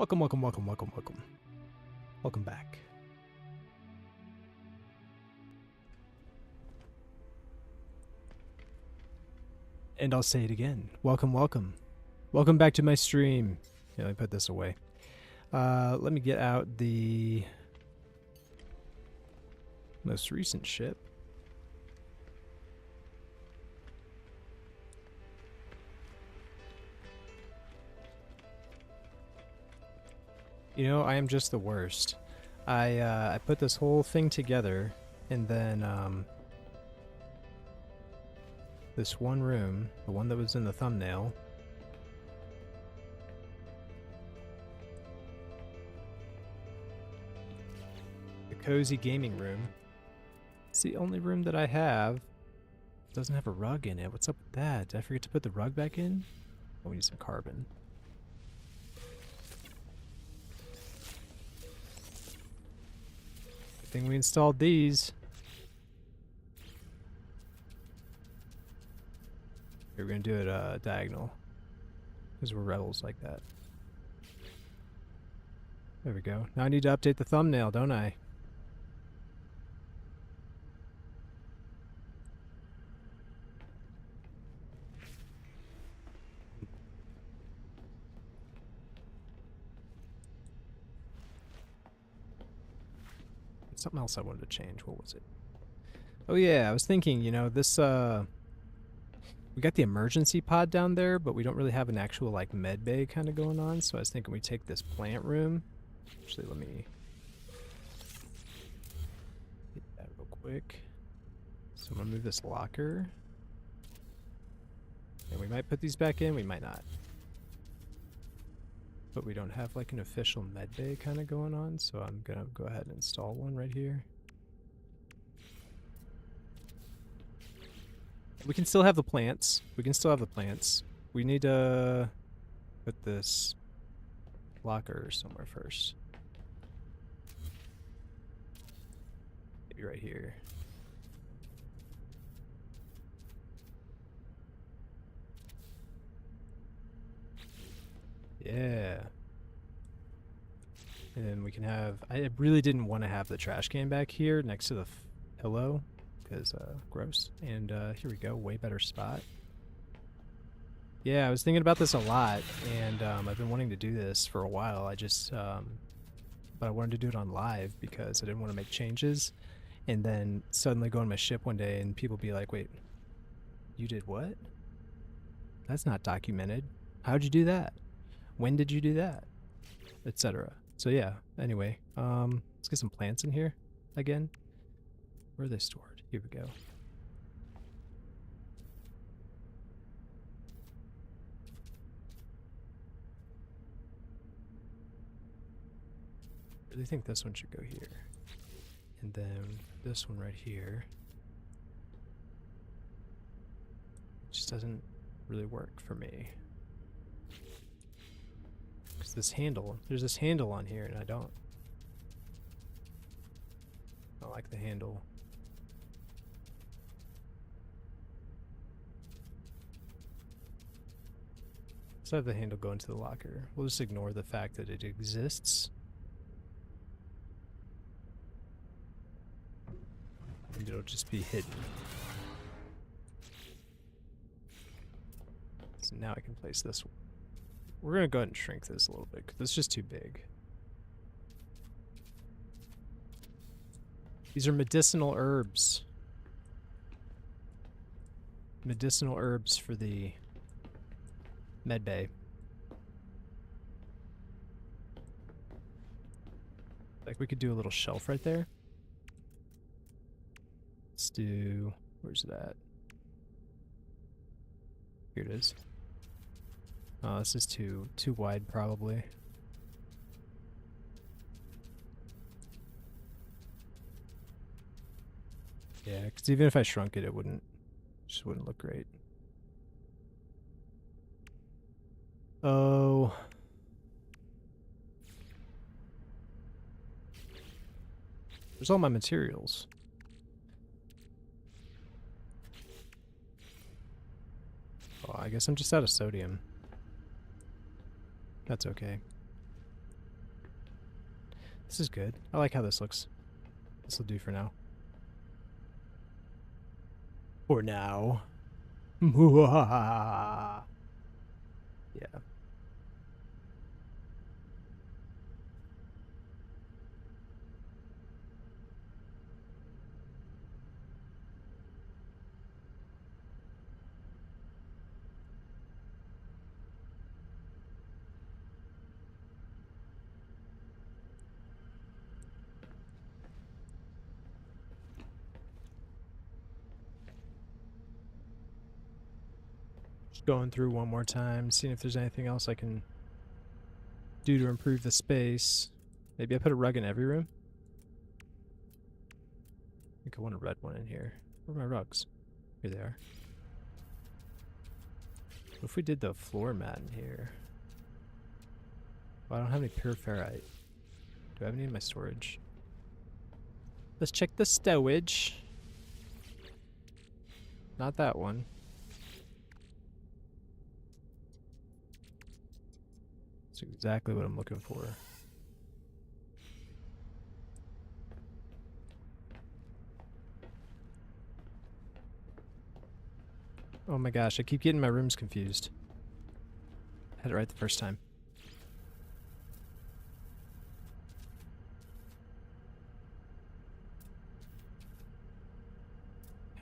Welcome, welcome, welcome, welcome, welcome. Welcome back. And I'll say it again. Welcome, welcome. Welcome back to my stream. Yeah, let me put this away. Let me get out the most recent ship. You know, I am just the worst. I put this whole thing together, and then this one room, the one that was in the thumbnail, the cozy gaming room. It's the only room that I have. It doesn't have a rug in it. What's up with that? Did I forget to put the rug back in? Oh, we need some carbon. Good thing we installed these. We're gonna do it diagonal, because we're rebels like that. There we go. Now I need to update the thumbnail, don't I? Something else I wanted to change. What was it? Oh yeah, I was thinking, you know, this we got the emergency pod down there, but we don't really have an actual like med bay kind of going on, so I was thinking we take this plant room. Actually, let me hit that real quick. So I'm gonna move this locker. And we might put these back in, we might not. But we don't have like an official med bay kind of going on, so I'm gonna go ahead and install one right here. We can still have the plants. We can still have the plants. We need to put this locker somewhere first. Maybe right here. Yeah. And then we can have... I really didn't want to have the trash can back here next to the pillow, because gross. And here we go, way better spot. Yeah, I was thinking about this a lot, and I've been wanting to do this for a while. I just... but I wanted to do it on live because I didn't want to make changes. And then suddenly go on my ship one day and people be like, wait, you did what? That's not documented. How'd you do that? When did you do that? Etc. So yeah, anyway, let's get some plants in here again. Where are they stored? Here we go. I really think this one should go here. And then this one right here. Just doesn't really work for me. Because this handle, there's this handle on here and I don't like the handle. Let's have the handle go into the locker. We'll just ignore the fact that it exists. And it'll just be hidden. So now I can place this one. We're going to go ahead and shrink this a little bit, because it's just too big. These are medicinal herbs. Medicinal herbs for the med bay. Like we could do a little shelf right there. Let's do... where's that? Here it is. Oh, this is too wide, probably. Yeah, because even if I shrunk it, it just wouldn't look great. Oh. There's all my materials. Oh, I guess I'm just out of sodium. That's okay. This is good. I like how this looks. This will do for now. For now. Yeah. Just going through one more time, seeing if there's anything else I can do to improve the space. Maybe I put a rug in every room? I think I want a red one in here. Where are my rugs? Here they are. What if we did the floor mat in here? Well, I don't have any pure ferrite. Do I have any in my storage? Let's check the stowage. Not that one. That's exactly what I'm looking for. Oh my gosh, I keep getting my rooms confused. Had it right the first time.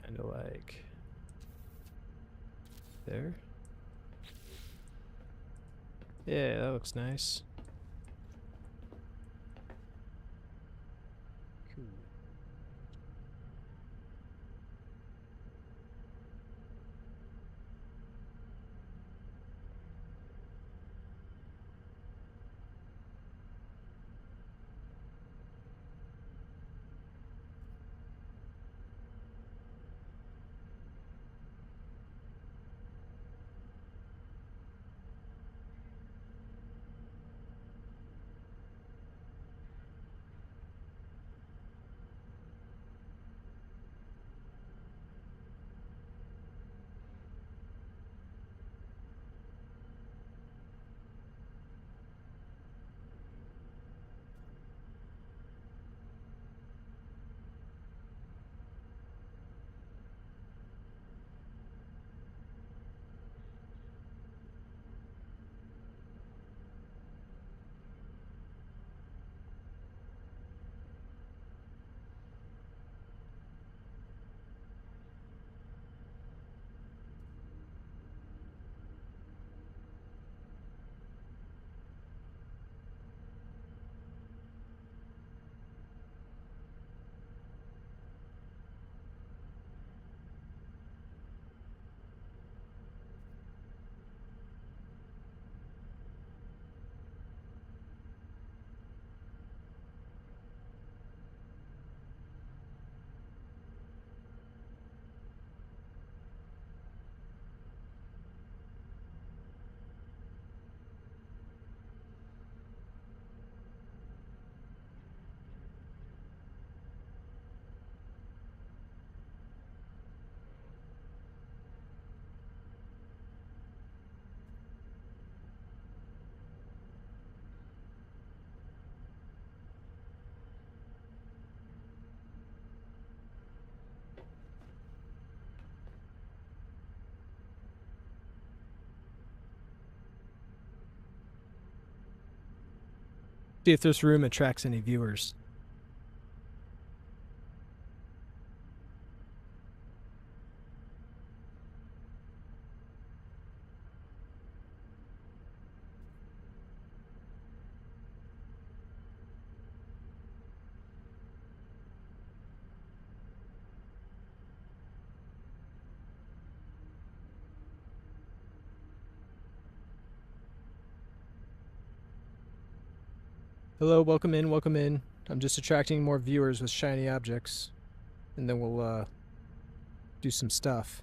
Kind of like there. Yeah, that looks nice. Cool. See if this room attracts any viewers. Hello, welcome in, welcome in. I'm just attracting more viewers with shiny objects. And then we'll do some stuff.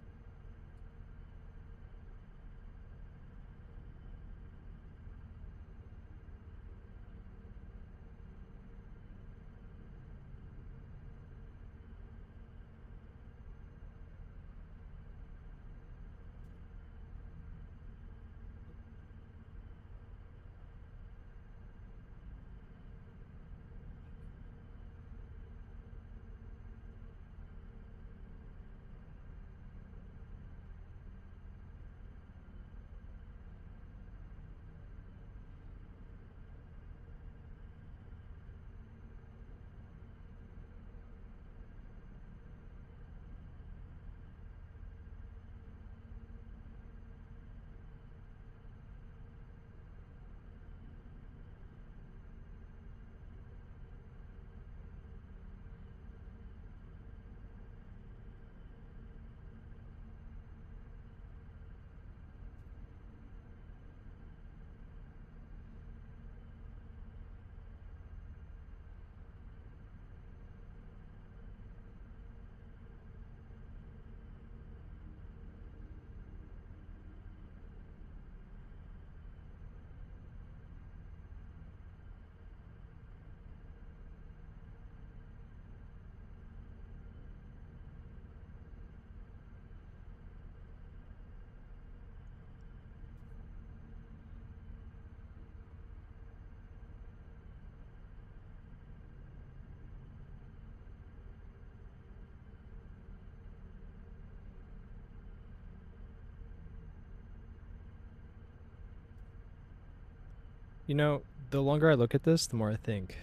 You know, the longer I look at this, the more I think,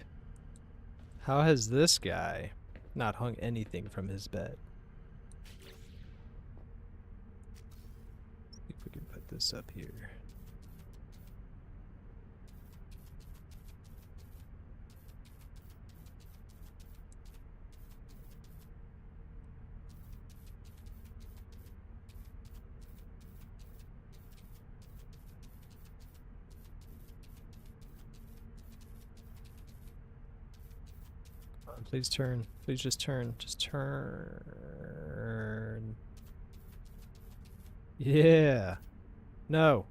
how has this guy not hung anything from his bed? See if we can put this up here. Please turn. Please just turn. Just turn. Yeah. No.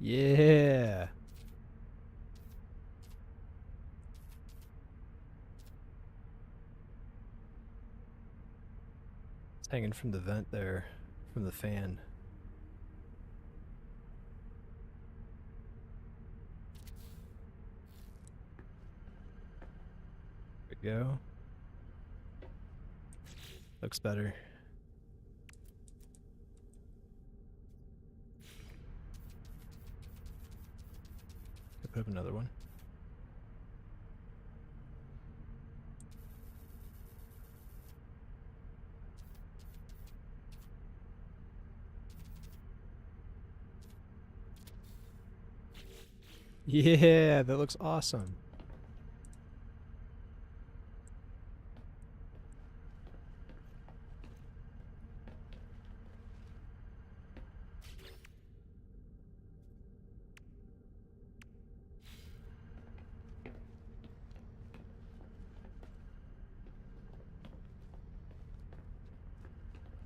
Yeah. It's hanging from the vent there, from the fan. There we go. Looks better. Could put up another one. Yeah, that looks awesome.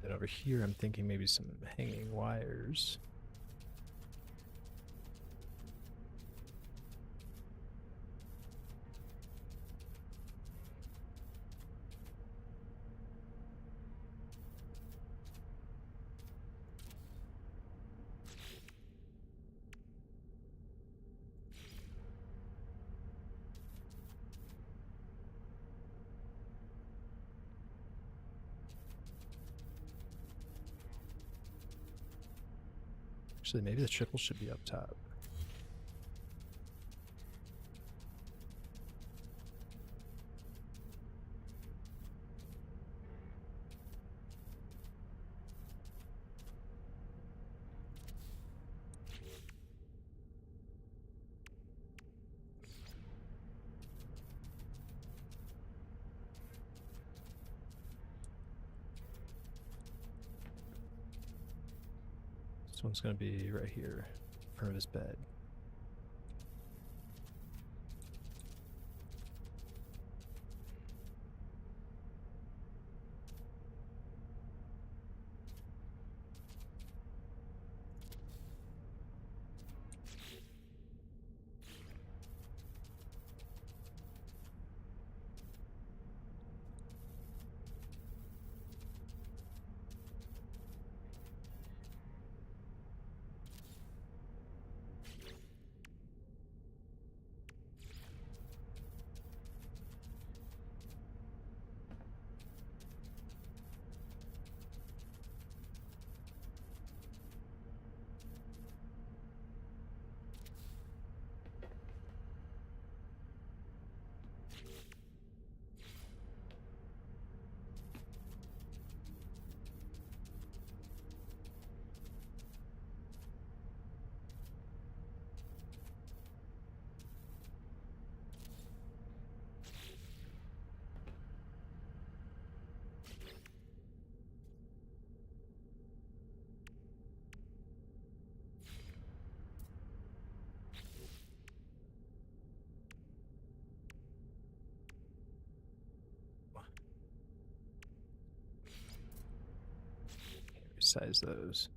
Then over here, I'm thinking maybe some hanging wires. Actually, maybe the triple should be up top. This one's going to be right here, in front of his bed. Resize those.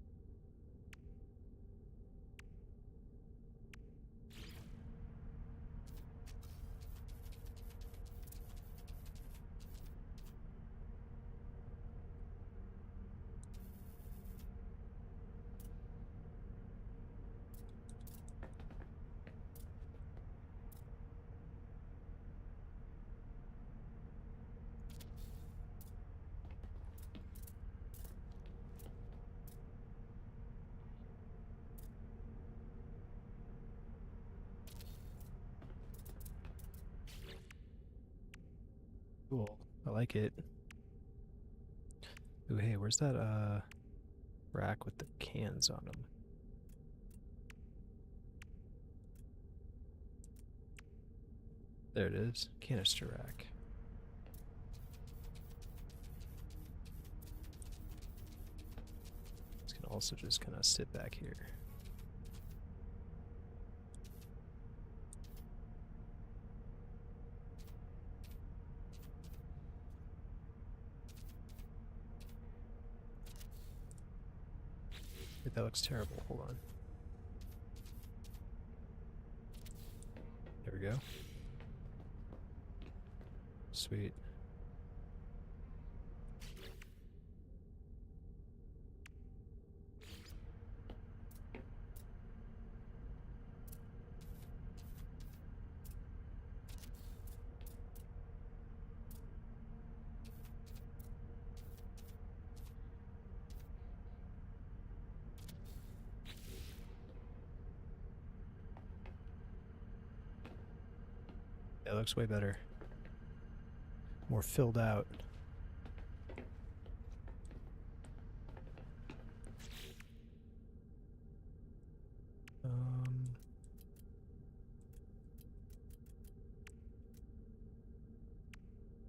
Cool. I like it. Ooh, hey, where's that rack with the cans on them? There it is. Canister rack. This can also just kind of sit back here. Wait, that looks terrible. Hold on. There we go. Sweet. That looks way better. More filled out.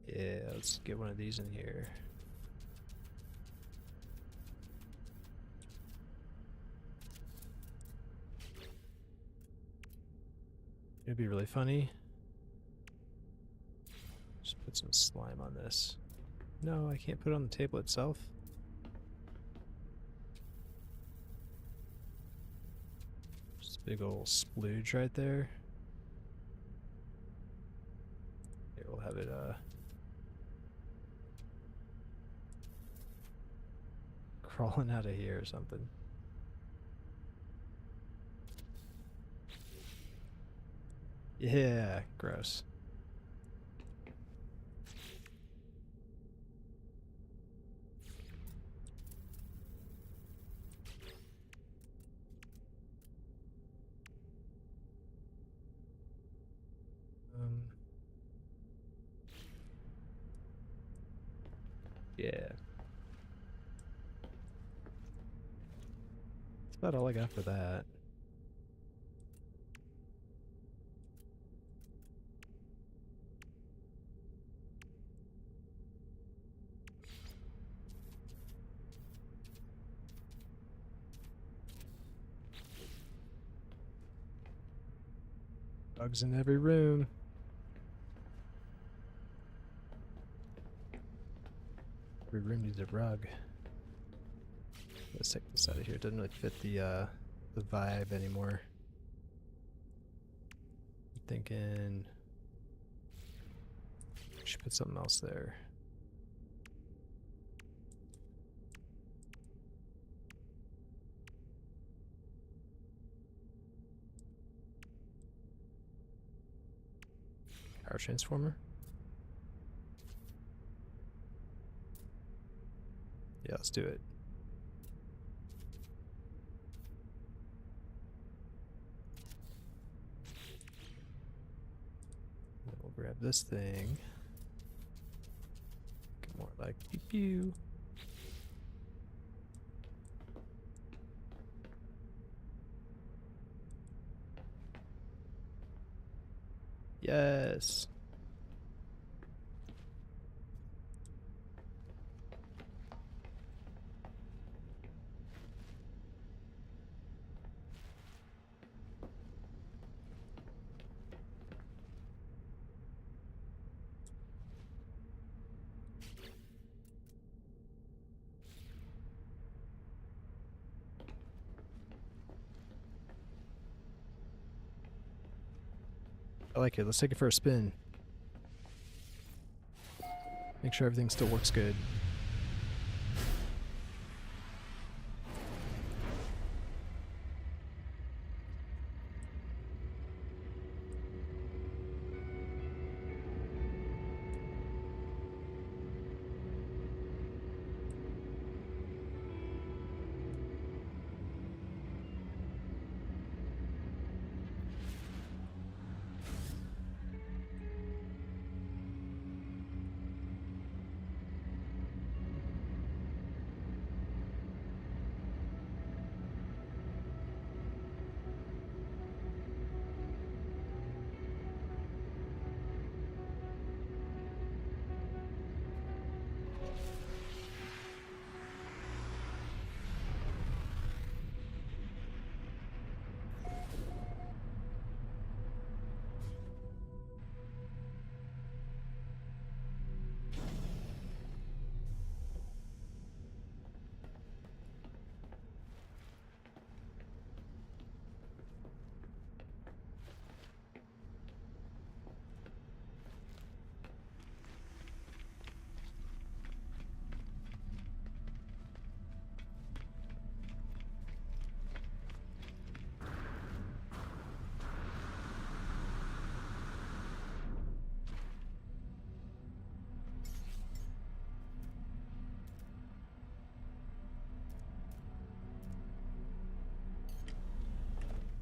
Yeah, let's get one of these in here. It'd be really funny. Just put some slime on this. No, I can't put it on the table itself. Just a big old splooge right there. Here, we'll have it, crawling out of here or something. Yeah, gross. Yeah. That's about all I got for that. Bugs in every room. Every room needs a rug. Let's take this out of here. It doesn't really fit the vibe anymore. I'm thinking we should put something else there. Power transformer. Yeah, let's do it. We'll grab this thing. Get more like pew pew. Yes. I like it. Let's take it for a spin. Make sure everything still works good.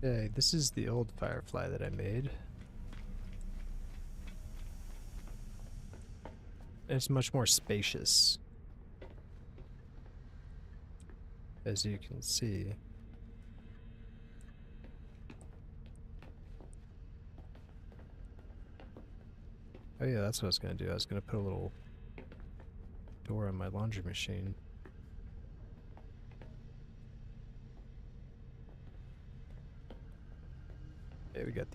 Okay, this is the old Firefly that I made. It's much more spacious, as you can see. Oh yeah, that's what I was gonna do. I was gonna put a little door on my laundry machine. Okay, we got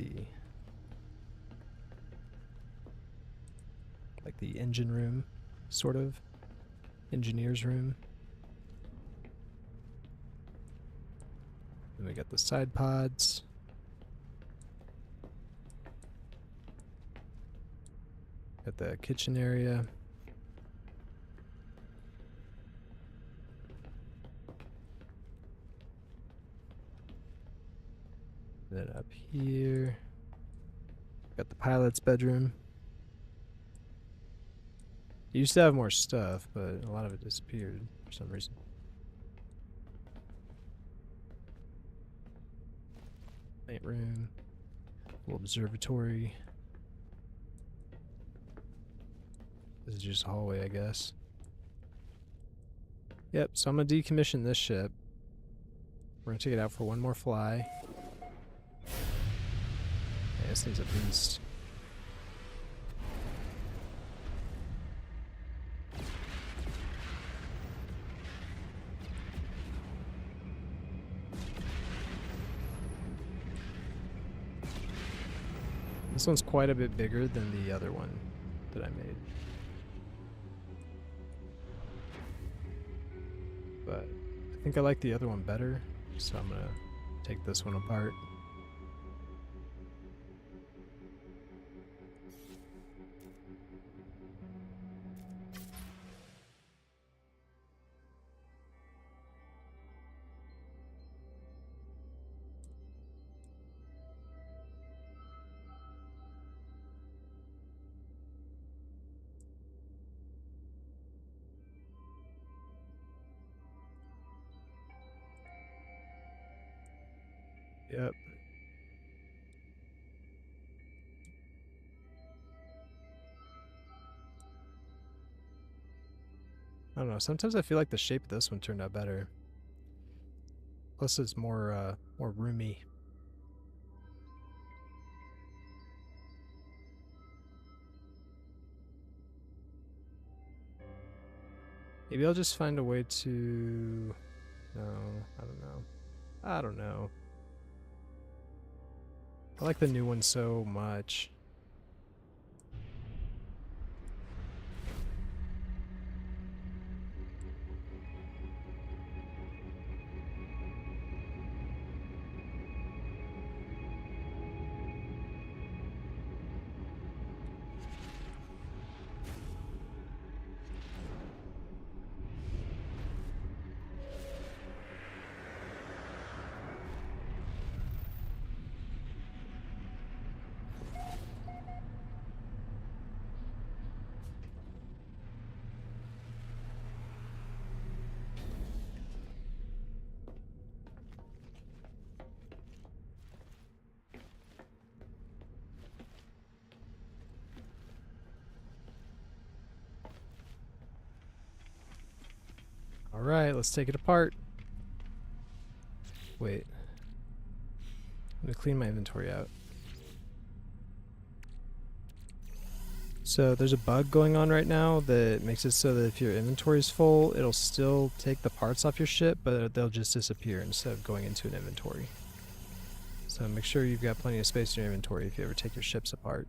like the engine room, sort of. Engineer's room. Then we got the side pods. Got the kitchen area. Then up here, got the pilot's bedroom. It used to have more stuff, but a lot of it disappeared for some reason. Night room, little observatory. This is just a hallway, I guess. Yep, so I'm gonna decommission this ship. We're gonna take it out for one more fly. Yeah, this thing's a beast. This one's quite a bit bigger than the other one that I made. But I think I like the other one better, so I'm gonna take this one apart. Yep. I don't know, sometimes I feel like the shape of this one turned out better. Plus it's more roomy. Maybe I'll just find a way to... No, I don't know. I don't know. I like the new one so much. Alright, let's take it apart. Wait. I'm gonna clean my inventory out. So there's a bug going on right now that makes it so that if your inventory is full, it'll still take the parts off your ship, but they'll just disappear instead of going into an inventory. So make sure you've got plenty of space in your inventory if you ever take your ships apart.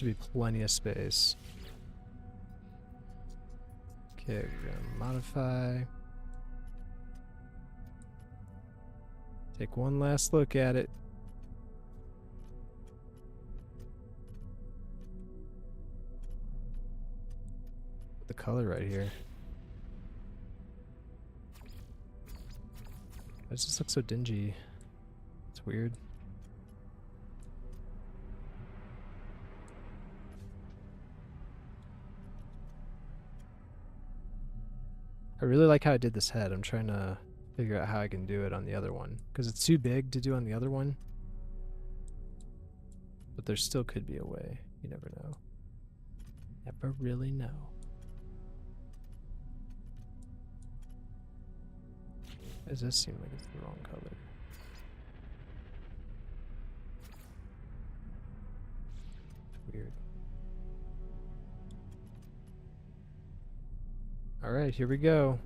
should be plenty of space. Okay, we're gonna modify. Take one last look at it. The color right here. It just looks so dingy. It's weird. I really like how I did this head. I'm trying to figure out how I can do it on the other one, because it's too big to do on the other one. But there still could be a way. You never know. Never really know. Does this seem like it's the wrong color? It's weird. Alright, here we go.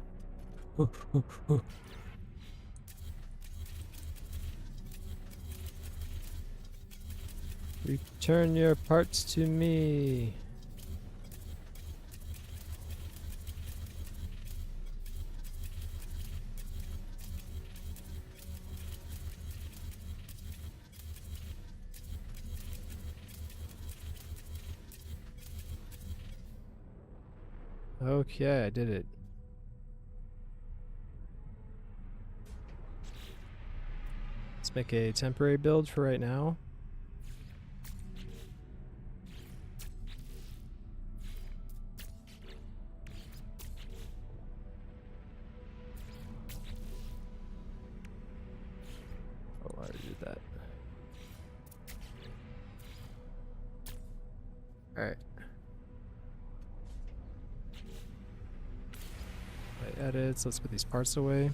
Return your parts to me. Okay, I did it. Let's make a temporary build for right now. Oh, I already did that. Alright. Edits. Let's put these parts away.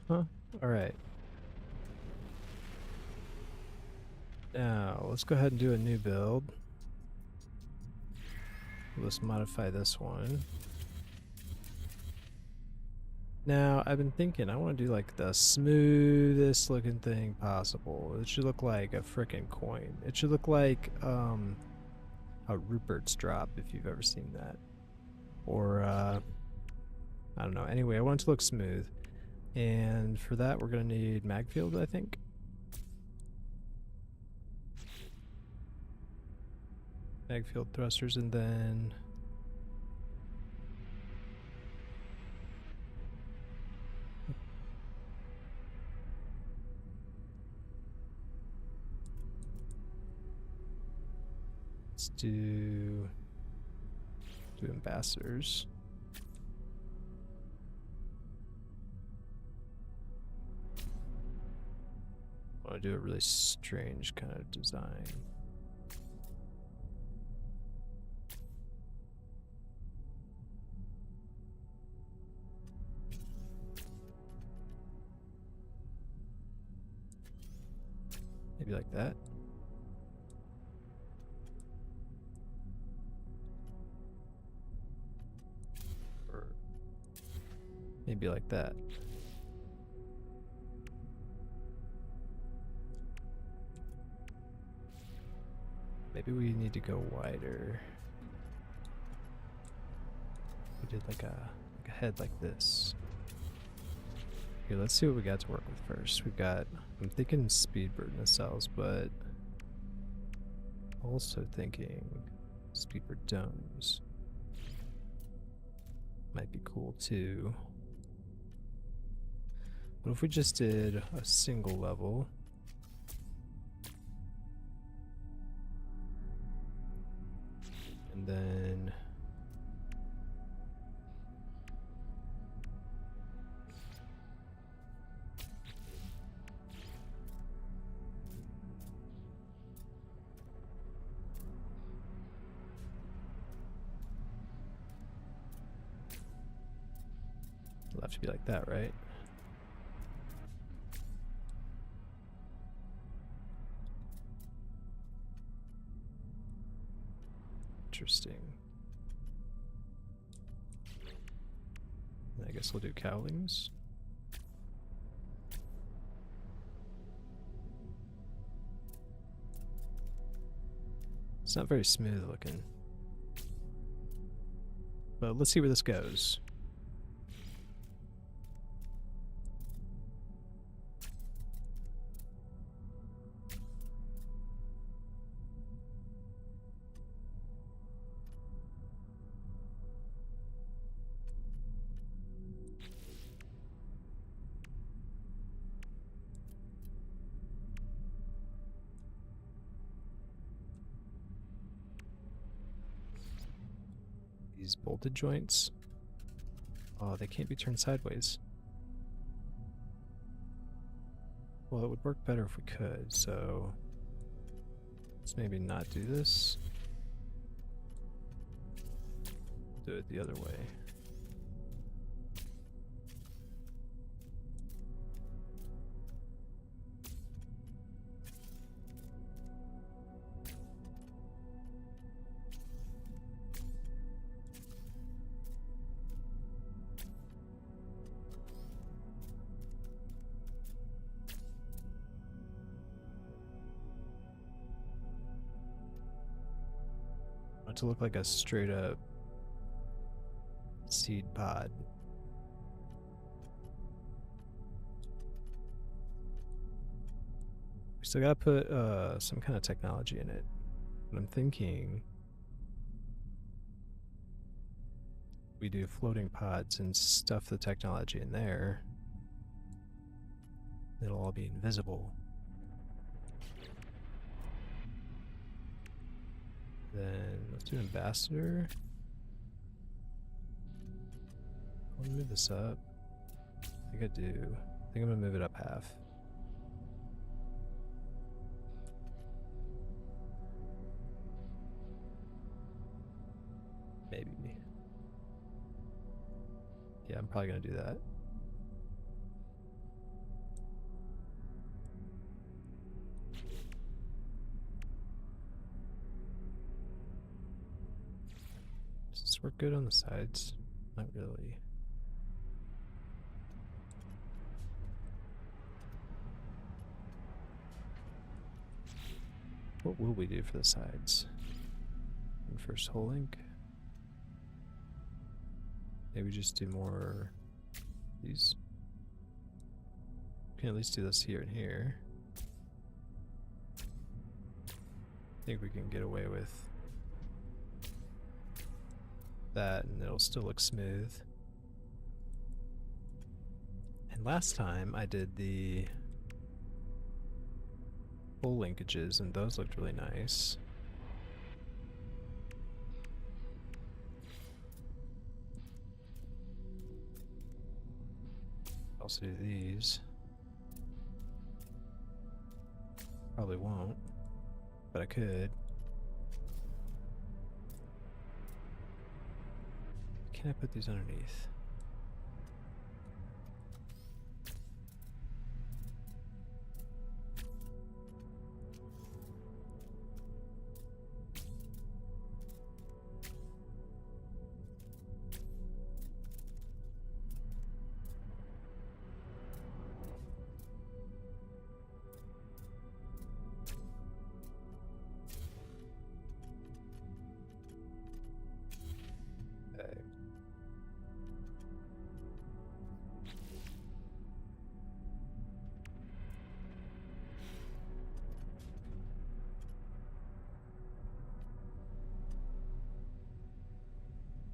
Huh? All right. Now, let's go ahead and do a new build. Let's modify this one. Now, I've been thinking, I want to do like the smoothest looking thing possible. It should look like a frickin' coin. It should look like a Rupert's drop, if you've ever seen that. Or, I don't know. Anyway, I want it to look smooth. And for that, we're going to need magfield, I think. Magfield thrusters, and then let's do ambassadors. I want to do a really strange kind of design. Maybe like that. Or maybe like that. Maybe we need to go wider. We did like a head like this. Okay, let's see what we got to work with first. We've got, I'm thinking Speedbird nacelles, but also thinking Speedbird domes. Might be cool too. What if we just did a single level? And then left Should be like that, right? Interesting. I guess we'll do cowlings. It's not very smooth looking. But let's see where this goes. These bolted joints. Oh, they can't be turned sideways. Well, it would work better if we could, so let's maybe not do this. Do it the other way. To look like a straight up seed pod. We still gotta put some kind of technology in it. But I'm thinking we do floating pods and stuff the technology in there. It'll all be invisible. Then let's do ambassador. I'll move this up. I think I do. I think I'm gonna move it up half. Maybe. Yeah, I'm probably gonna do that. Does this work good on the sides? Not really. What will we do for the sides? And first whole link. Maybe just do more these. We can at least do this here and here. I think we can get away with that and it'll still look smooth. And last time I did the full linkages and those looked really nice. Also do these. Probably won't, but I could. Can I put these underneath?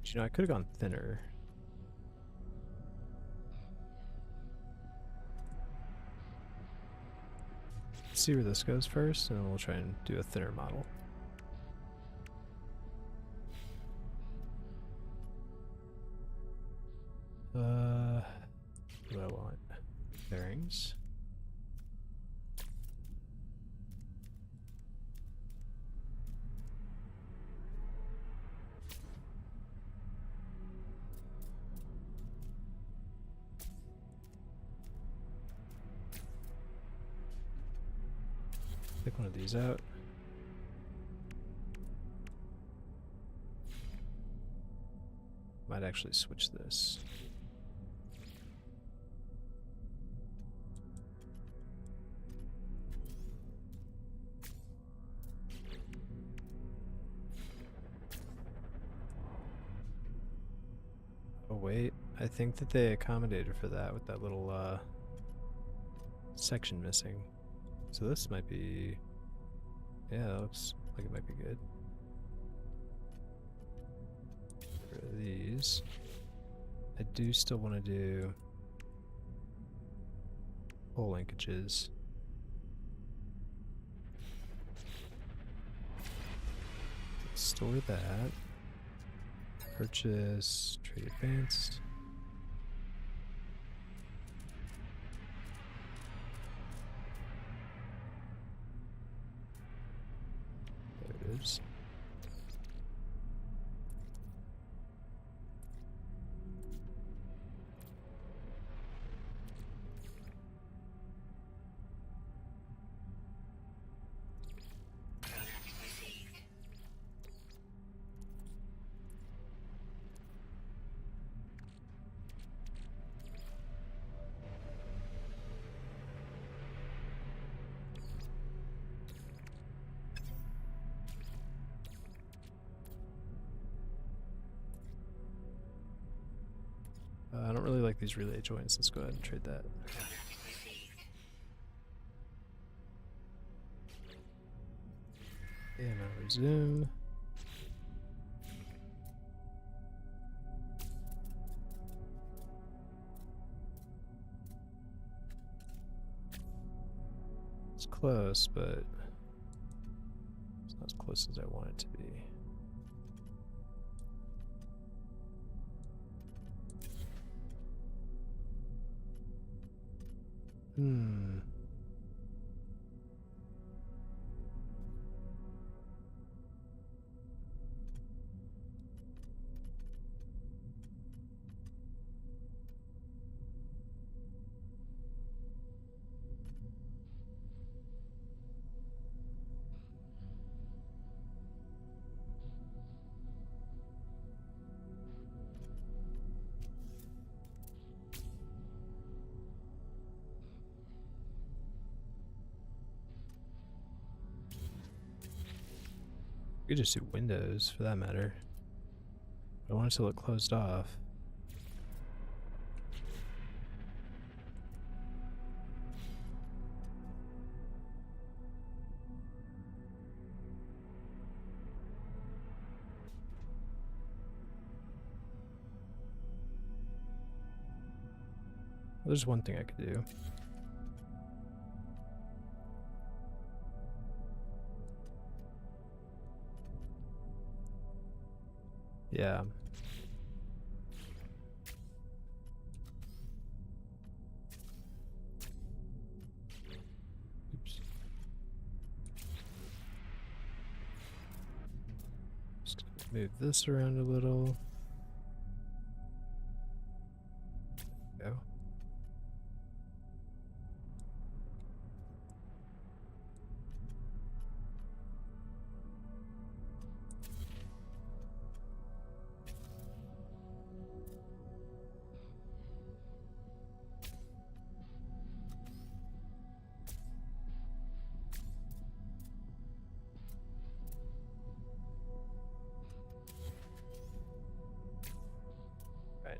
You know, I could have gone thinner. Let's see where this goes first, and then we'll try and do a thinner model. What do I want? Bearings. Pick one of these out. Might actually switch this. Oh wait, I think that they accommodated for that with that little section missing. So this might be, yeah, it looks like it might be good. For these, I do still want to do pole linkages. Store that. Purchase, trade advanced. There it is. I don't really like these relay joints. Let's go ahead and trade that. And I'll resume. It's close, but it's not as close as I want it to be. We could just do windows for that matter. I want it to look closed off. There's one thing I could do. Yeah. Oops. Just gonna move this around a little. Go.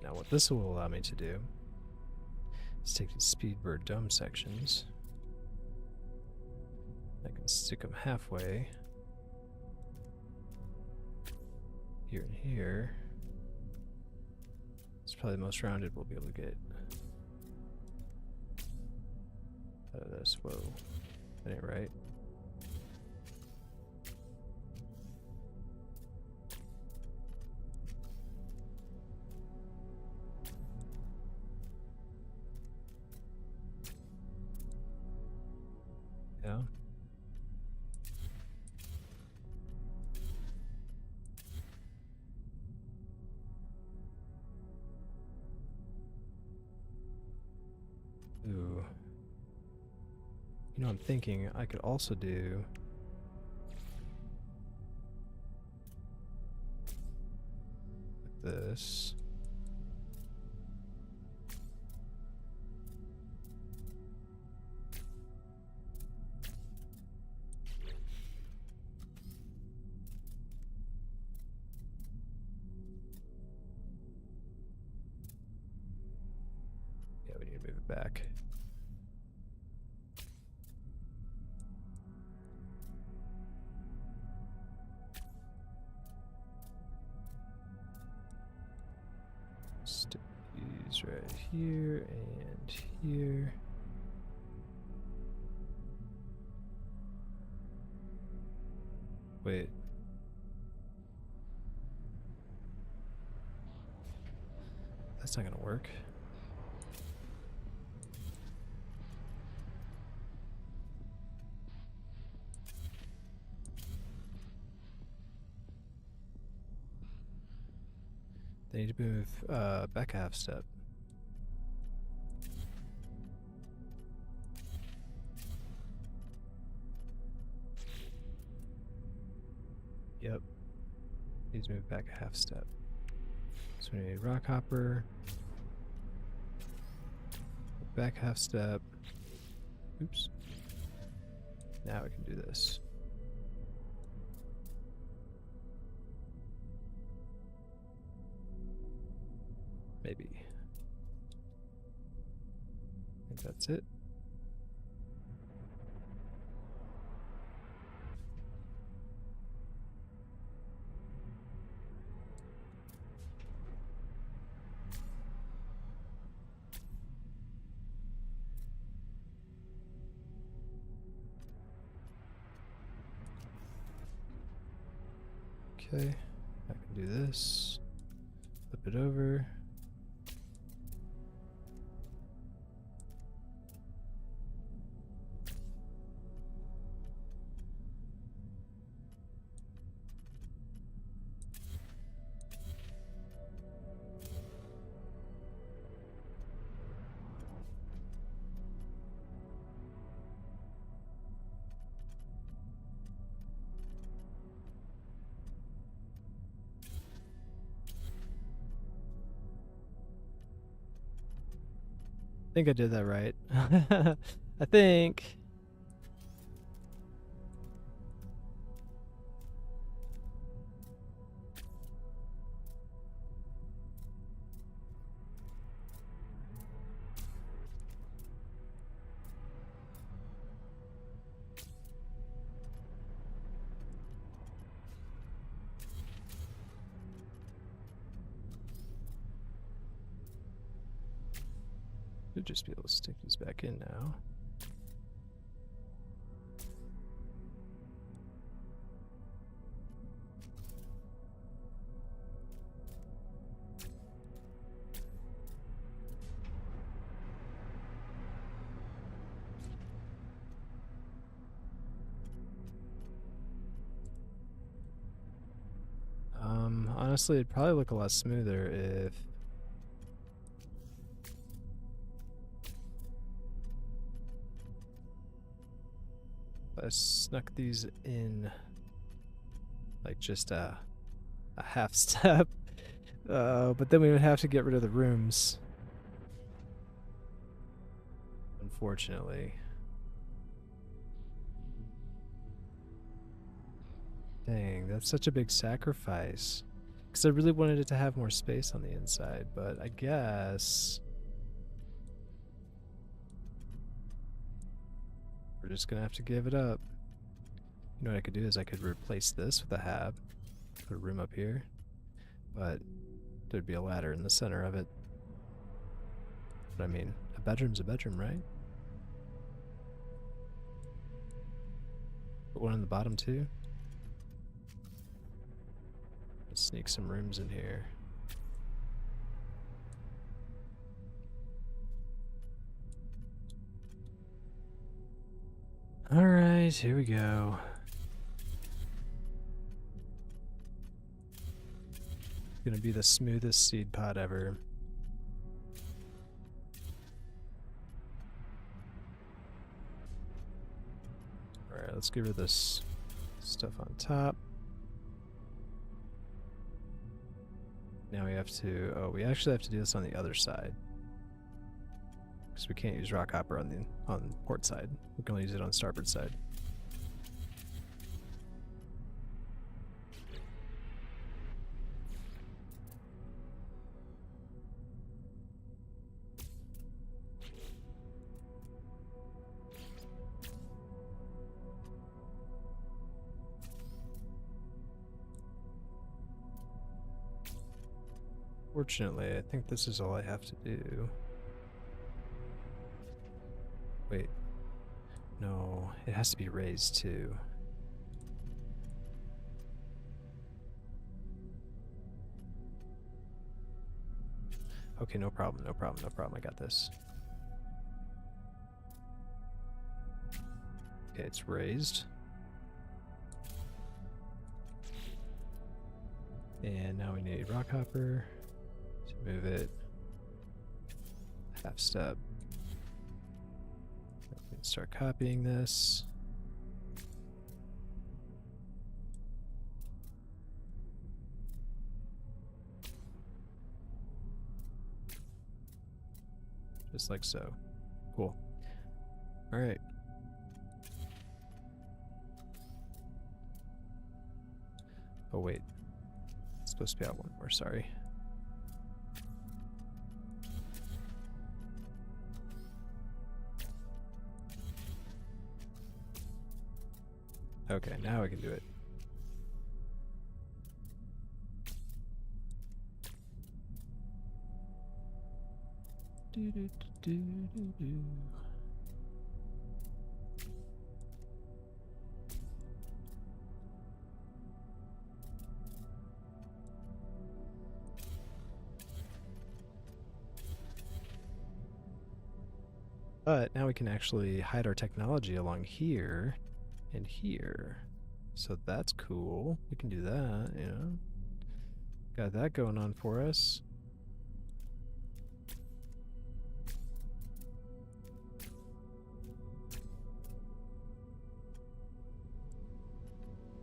Now what this will allow me to do is take these Speedbird dome sections. I can stick them halfway. Here and here. It's probably the most rounded we'll be able to get out of this. Whoa. That ain't right. Yeah. Ooh. You know, I'm thinking I could also do this. Yeah, we need to move it back. Stick these right here and here. Wait. That's not gonna work. They need to move back a half step. Yep. Needs to move back a half step. So we need a rock hopper. Back half step. Oops. Now we can do this. Maybe. I think that's it. Okay, I can do this. Flip it over. I think I did that right. I think. Should just be able to stick these back in now. Honestly, it'd probably look a lot smoother if I snuck these in like just a half step. But then we would have to get rid of the rooms. Unfortunately. Dang, that's such a big sacrifice. Because I really wanted it to have more space on the inside, but I guess we're just gonna have to give it up. You know what I could do is I could replace this with a hab, put a room up here, but there'd be a ladder in the center of it. But I mean, a bedroom's a bedroom, right? Put one in the bottom too. Let's sneak some rooms in here. Alright, here we go. Gonna be the smoothest seed pod ever. Alright, let's get rid of this stuff on top. Now we have to... Oh, we actually have to do this on the other side. Because we can't use rock hopper on port side. We can only use it on starboard side. Fortunately, I think this is all I have to do. Wait. No, it has to be raised too. Okay, no problem, no problem, no problem. I got this. Okay, it's raised. And now we need rock hopper to move it half step. We can start copying this. Just like so. Cool. All right. Oh wait. It's supposed to be out one more, sorry. Okay, now I can do it. But now we can actually hide our technology along here and here. So that's cool. We can do that, you know. Got that going on for us.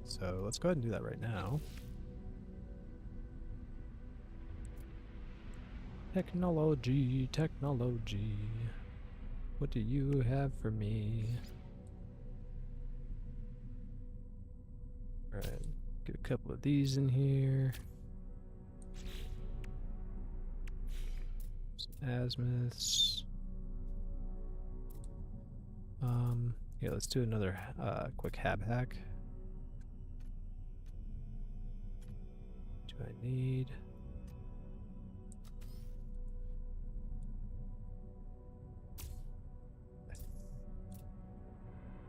So let's go ahead and do that right now. Technology, technology. What do you have for me? Alright, get a couple of these in here. Some azimuths. Yeah, let's do another quick hab hack. Do I need...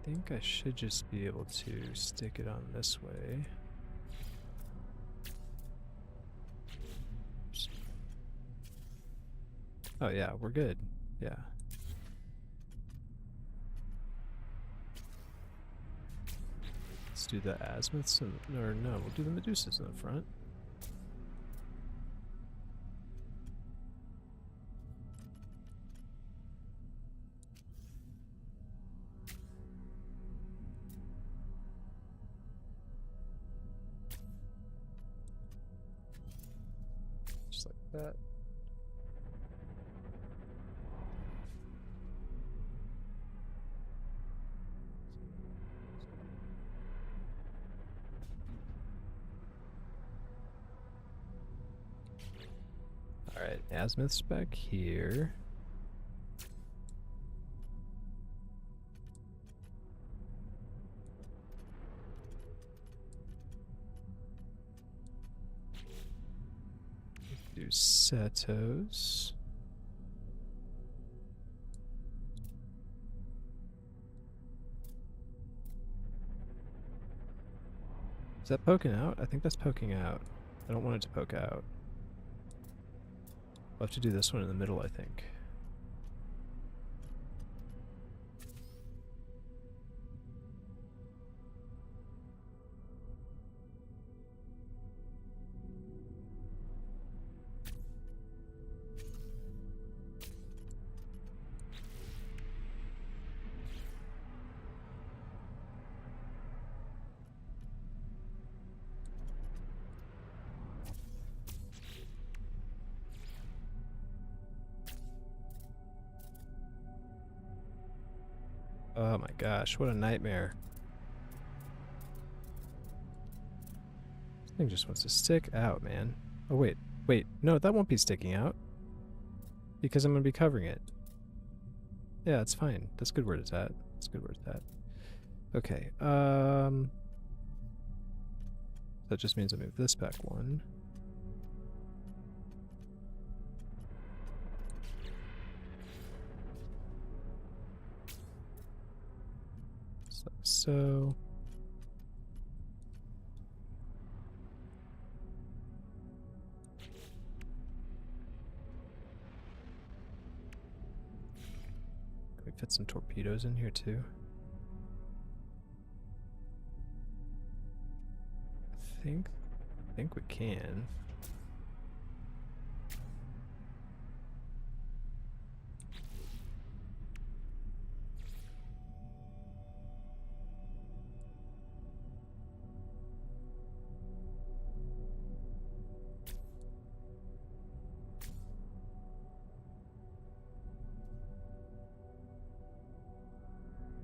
I think I should just be able to stick it on this way. Oops. Oh yeah, we're good. Yeah. Let's do the azimuths, or no, we'll do the medusas in the front. Just like that. Alright, azimuths back here. Do setos. Is that poking out? I think that's poking out. I don't want it to poke out. We'll have to do this one in the middle, I think. my gosh, what a nightmare. This thing just wants to stick out, man. Oh, wait. Wait. No, that won't be sticking out. Because I'm going to be covering it. Yeah, it's fine. That's good where it's at. That's good where it's at. Okay. That just means I move this back one. So. Can we fit some torpedoes in here too? I think we can.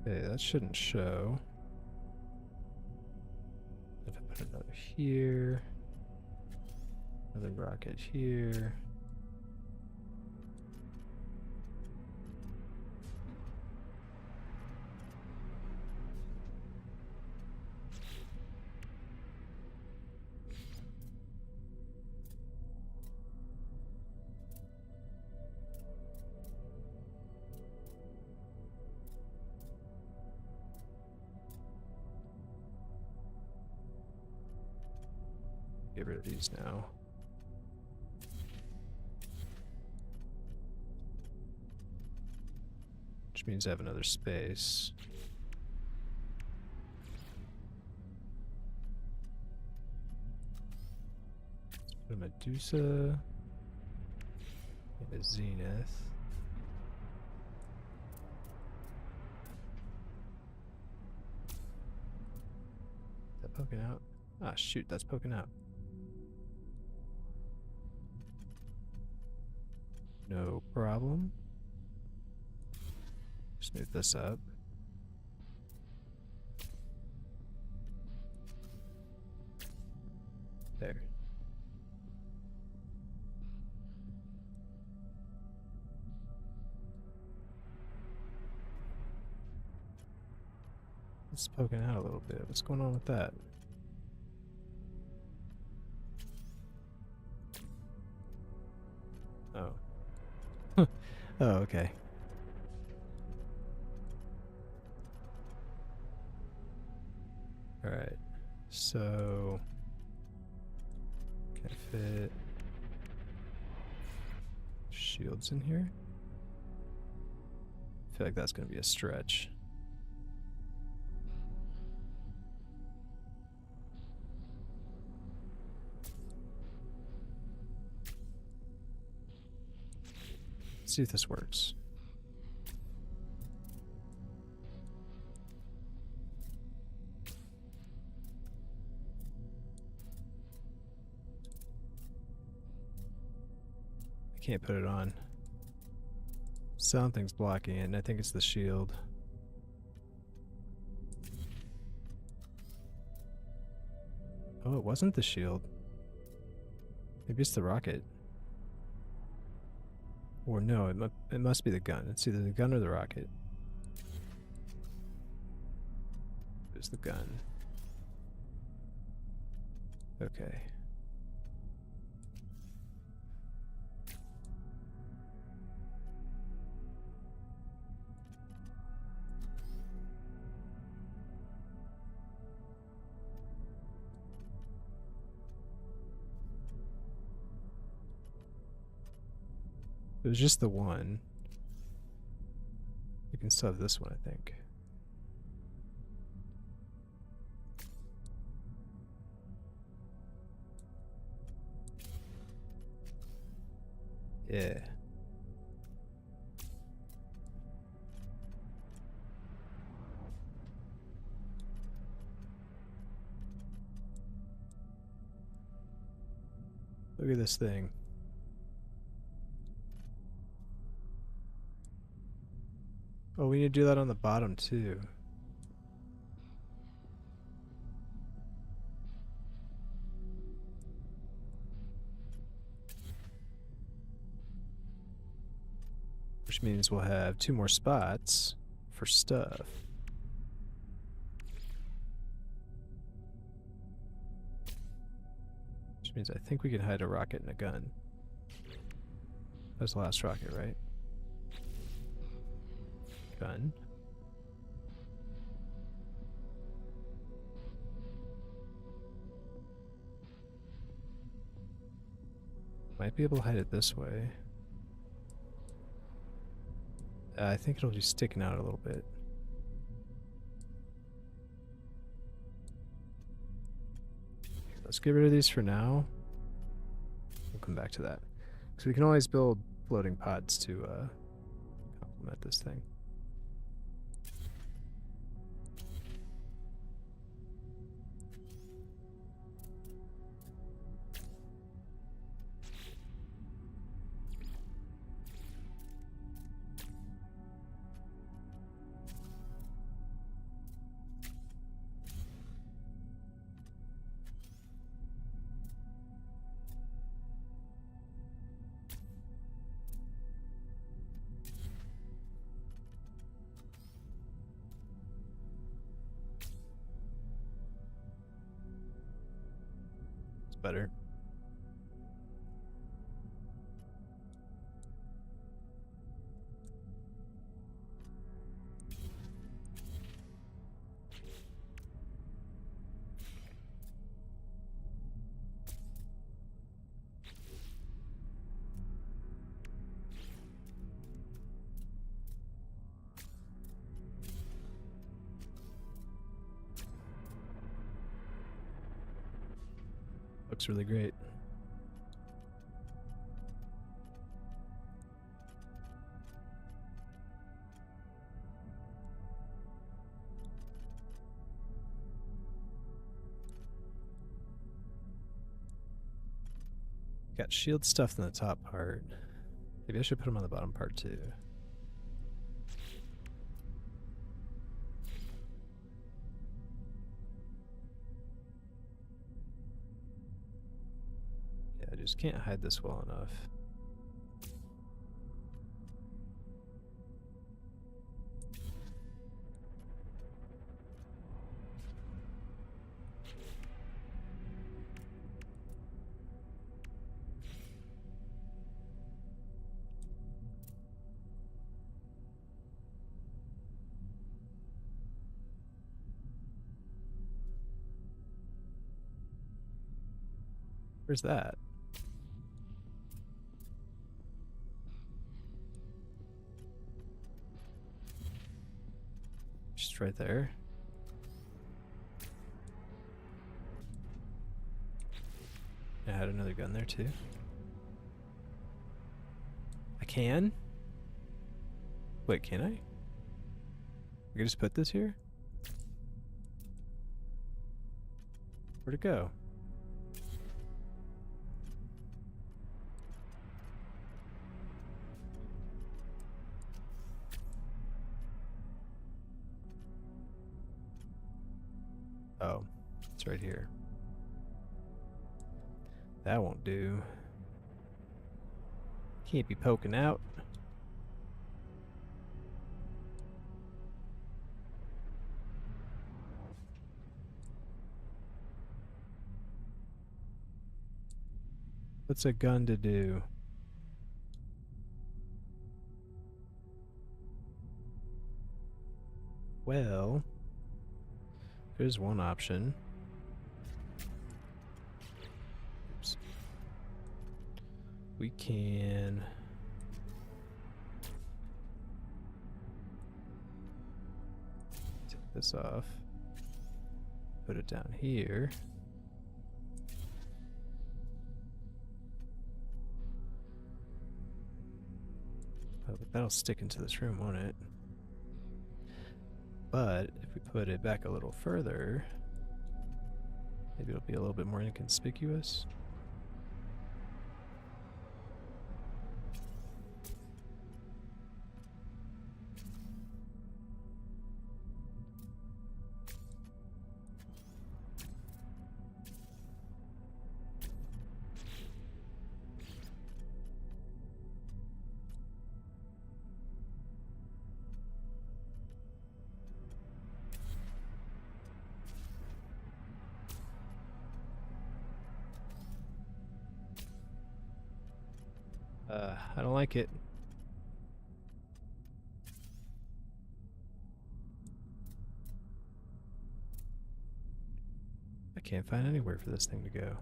Okay, that shouldn't show. If I put another here, another rocket here. Get rid of these now. Which means I have another space. Let's put a Medusa and a Zenith. Is that poking out? Ah, shoot, that's poking out. No problem. Just move this up. There. It's poking out a little bit. What's going on with that? Oh. Oh, okay. Alright. So can I fit shields in here? I feel like that's gonna be a stretch. Let's see if this works. I can't put it on. Something's blocking it, and I think it's the shield. Oh, it wasn't the shield. Maybe it's the rocket. Or no, it must be the gun. It's either the gun or the rocket. It's the gun. Okay. It was just the one. We can still have this one, I think. Yeah. Look at this thing. Oh Oh, we need to do that on the bottom too. Which means we'll have 2 more spots for stuff. Which means I think we can hide a rocket and a gun. That was the last rocket, right? Gun. Might be able to hide it this way. I think it'll be sticking out a little bit. Let's get rid of these for now. We'll come back to that. So we can always build floating pods to complement this thing. Better. Looks really great. Got shield stuff in the top part. Maybe I should put them on the bottom part too. Yeah, I just can't hide this well enough. Where's that? Just right there. I had another gun there too. I can? Wait, can I? I can just put this here? Where'd it go? Oh, it's right here. That won't do. Can't be poking out. What's a gun to do? Well, there's one option. Oops. We can take this off, put it down here. Oh, but that'll stick into this room, won't it? But if we put it back a little further, maybe it'll be a little bit more inconspicuous. I don't like it. I can't find anywhere for this thing to go.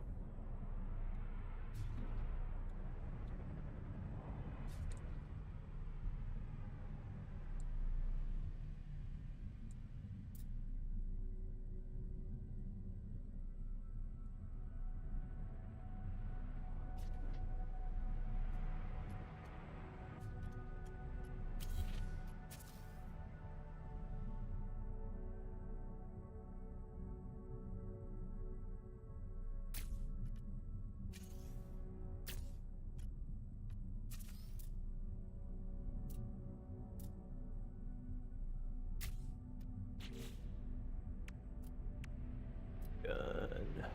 Gun.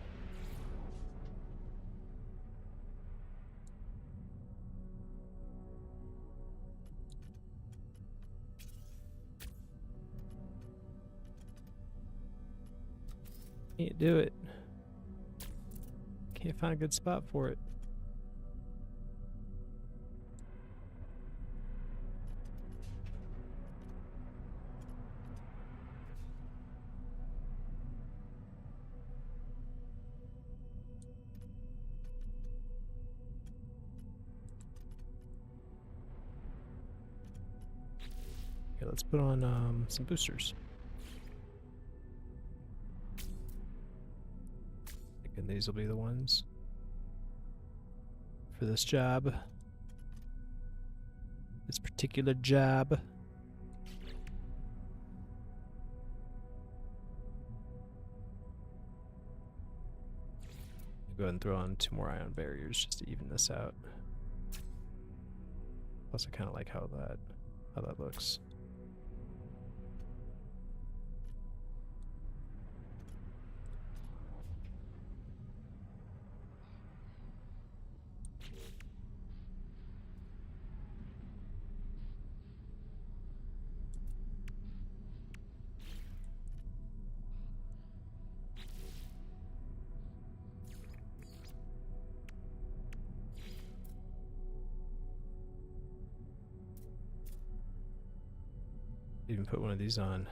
Can't do it. Can't find a good spot for it. Okay, let's put on some boosters. Thinking these will be the ones for this job. This particular job. Go ahead and throw on 2 more ion barriers just to even this out. Plus, I kind of like how that looks. Even put one of these on.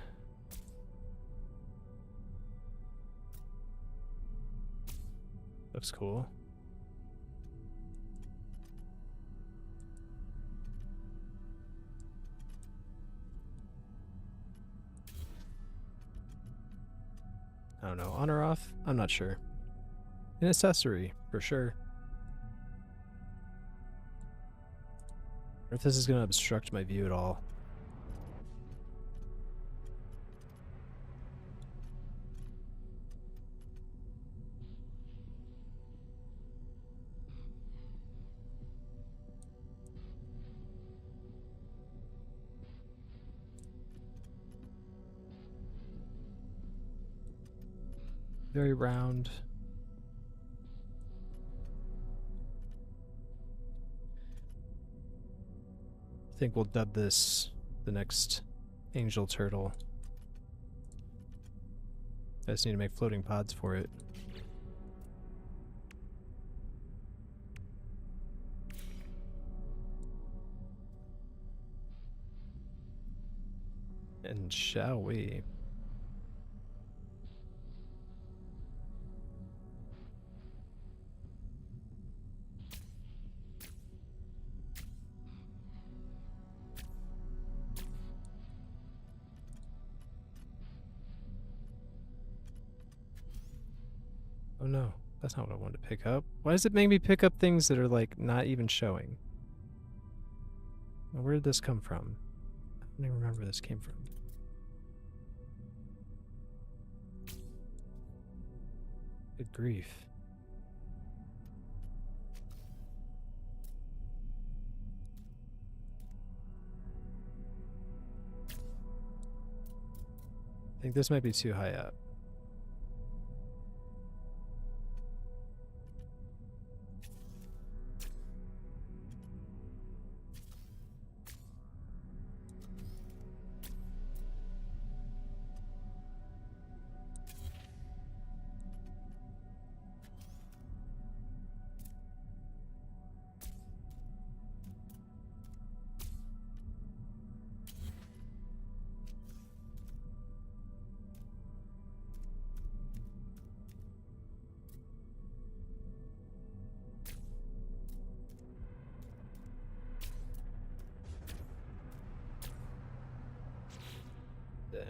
Looks cool. I don't know, on or off? I'm not sure. An accessory, for sure. Or if this is going to obstruct my view at all. Very round. I think we'll dub this the next angel turtle. I just need to make floating pods for it. And shall we? Oh no, that's not what I wanted to pick up. Why does it make me pick up things that are like not even showing? Where did this come from? I don't even remember where this came from. Good grief. I think this might be too high up.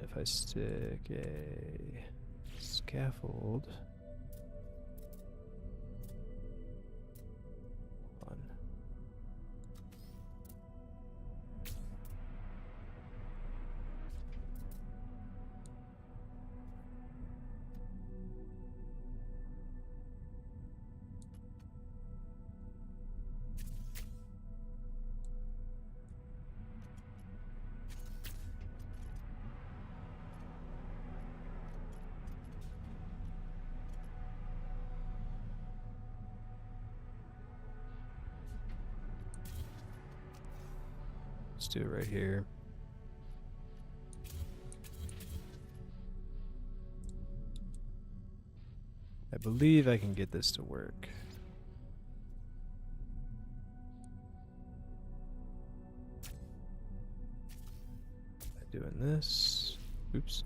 if I stick a scaffold on. Let's do it right here. I believe I can get this to work. By doing this. Oops.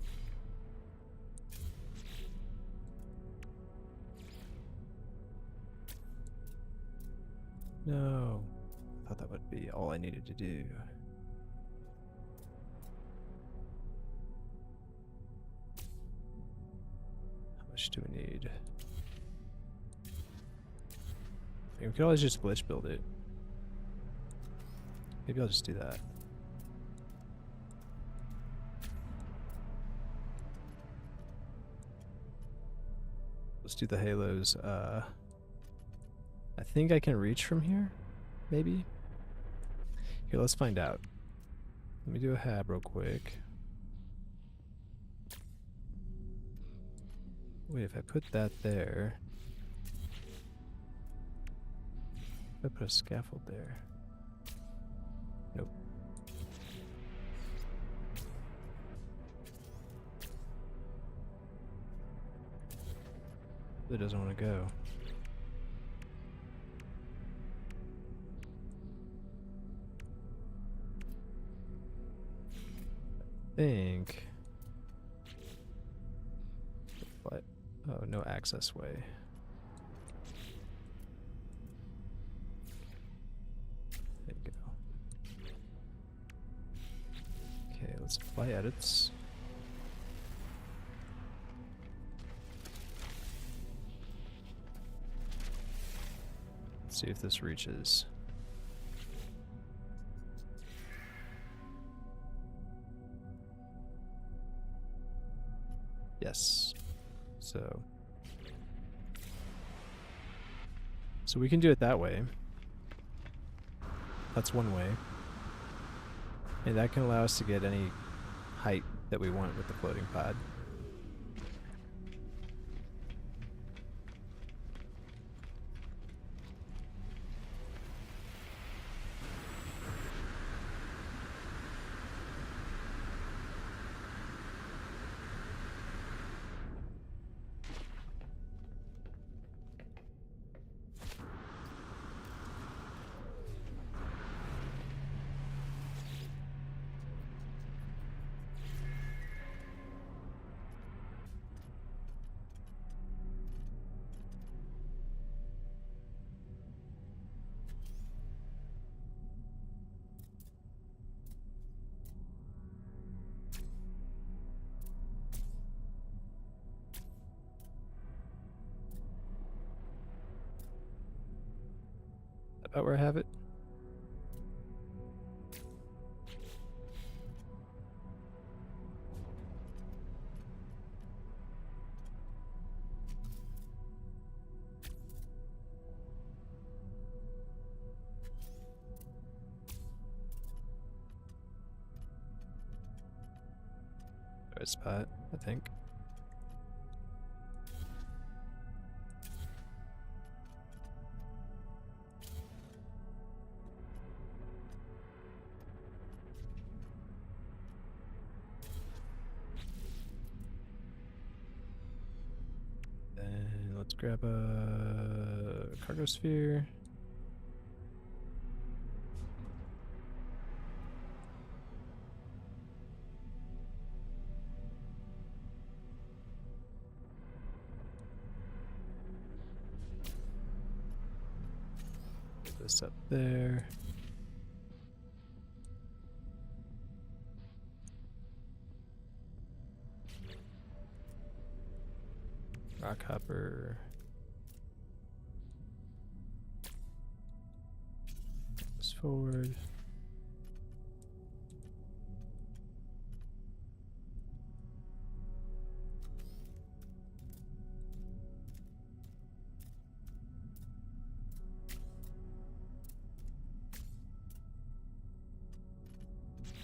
No. I thought that would be all I needed to do. How much do we need? We could always just glitch build it. Maybe I'll just do that. Let's do the halos. I think I can reach from here, maybe? Here, let's find out. Let me do a hab real quick. Wait, if I put that there, if I put a scaffold there. Nope. It doesn't want to go. I think. What? Oh, no access way. There you go. Okay, let's apply edits. Let's see if this reaches. Yes. So we can do it that way. That's one way. And that can allow us to get any height that we want with the floating pod. About where I have it? Right spot, I think. Let's grab a cargo sphere. Get this up there. Rock hopper. This forward.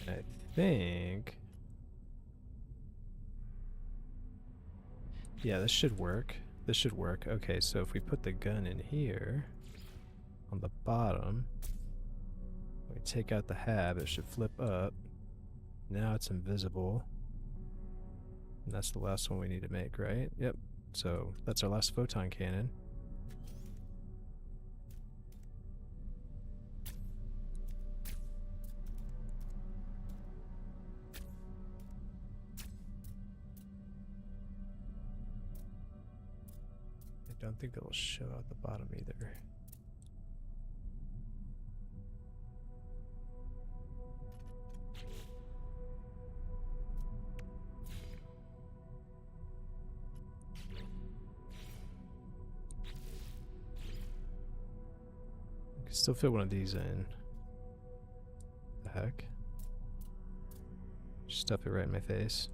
I think, yeah, this should work. This should work. Okay, so if we put the gun in here on the bottom, we take out the hab, it should flip up. Now it's invisible. And that's the last one we need to make, right? Yep. So that's our last photon cannon. I don't think it'll show out the bottom either. I can still fit one of these in. The heck? Just stuff it right in my face.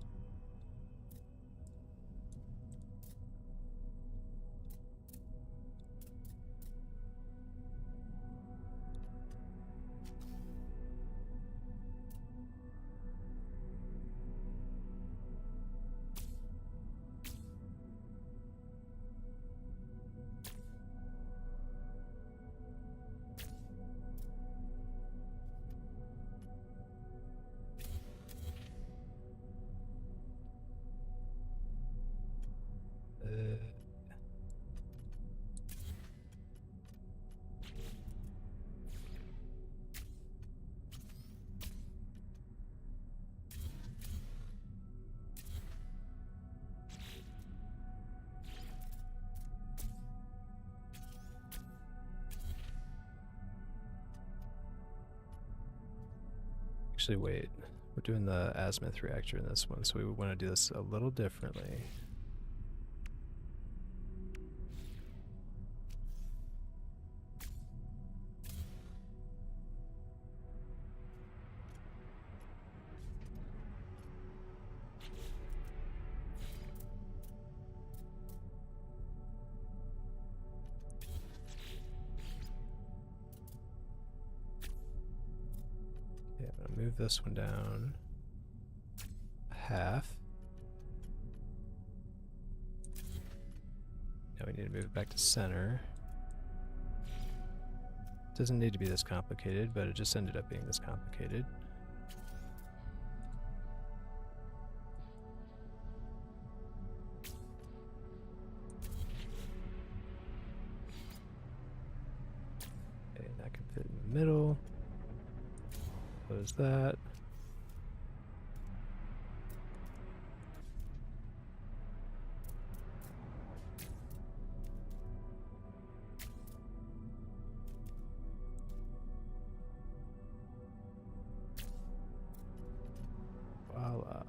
Actually, wait. We're doing the azimuth reactor in this one, so we want to do this a little differently. Yeah, I'm gonna move this one down half. Now we need to move it back to center. Doesn't need to be this complicated, but it just ended up being this complicated. Okay, that can fit in the middle. Close that. Voila.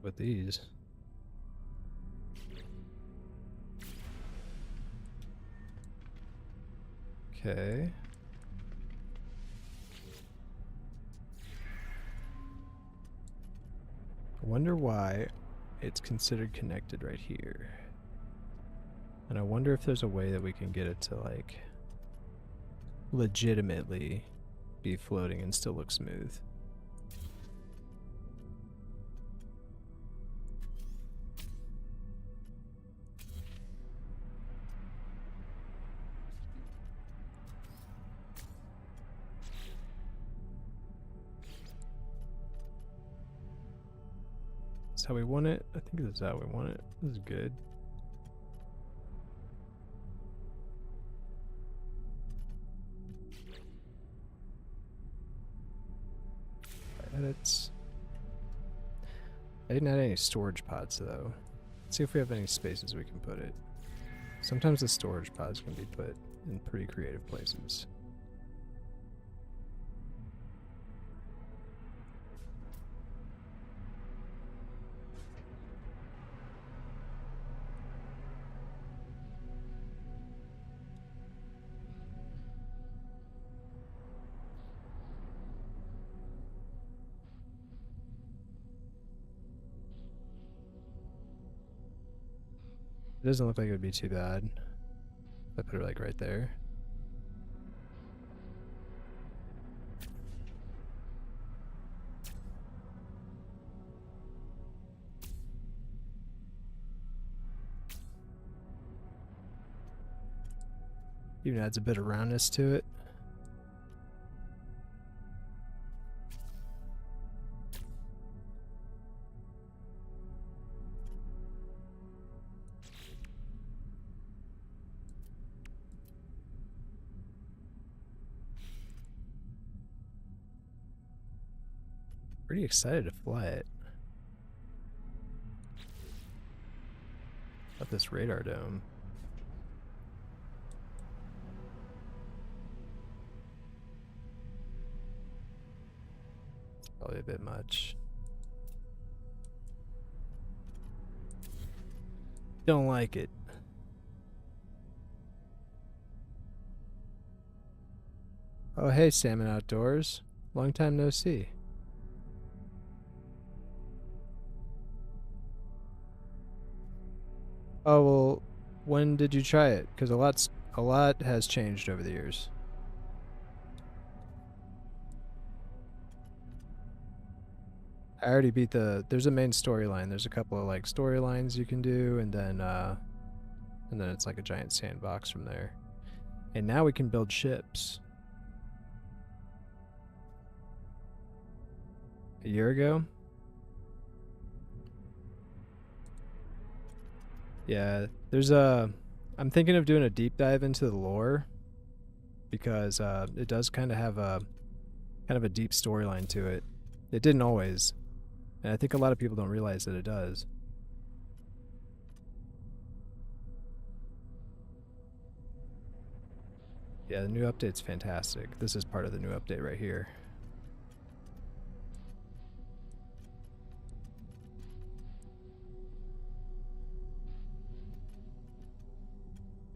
With these. Okay. I wonder why it's considered connected right here. And I wonder if there's a way that we can get it to like legitimately be floating and still look smooth. That's how we want it. I think this is how we want it. This is good. Edits. I didn't add any storage pods though. Let's see if we have any spaces we can put it. Sometimes the storage pods can be put in pretty creative places. It doesn't look like it would be too bad if I put it like right there. Even adds a bit of roundness to it. Pretty excited to fly it. About this radar dome. Probably a bit much. Don't like it. Oh hey, Salmon Outdoors. Long time no see. Oh well, when did you try it? Because a lot has changed over the years. I already beat there's a main storyline. There's a couple of like storylines you can do, and then it's like a giant sandbox from there. And now we can build ships. A year ago? Yeah, I'm thinking of doing a deep dive into the lore because it does kind of have a deep storyline to it. It didn't always, and I think a lot of people don't realize that it does. Yeah, the new update's fantastic. This is part of the new update right here.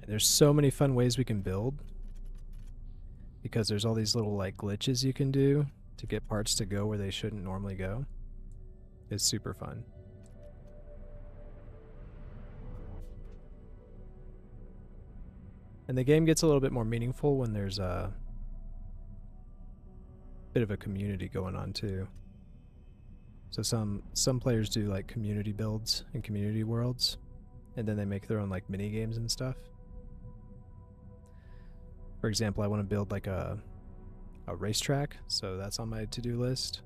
There's so many fun ways we can build because there's all these little like glitches you can do to get parts to go where they shouldn't normally go. It's super fun. And the game gets a little bit more meaningful when there's a bit of a community going on too. So some players do like community builds and community worlds, and then they make their own like mini games and stuff. For example, I want to build like a racetrack, so that's on my to-do list.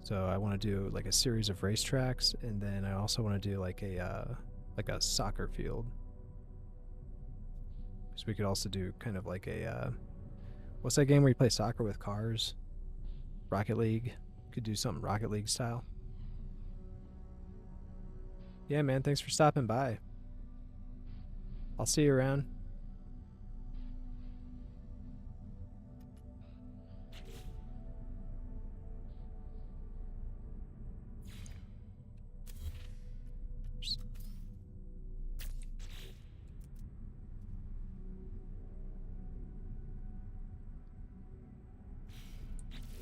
So I want to do like a series of racetracks, and then I also want to do like a soccer field. So we could also do kind of like a what's that game where you play soccer with cars? Rocket League. Could do something Rocket League style. Yeah, man, thanks for stopping by. I'll see you around.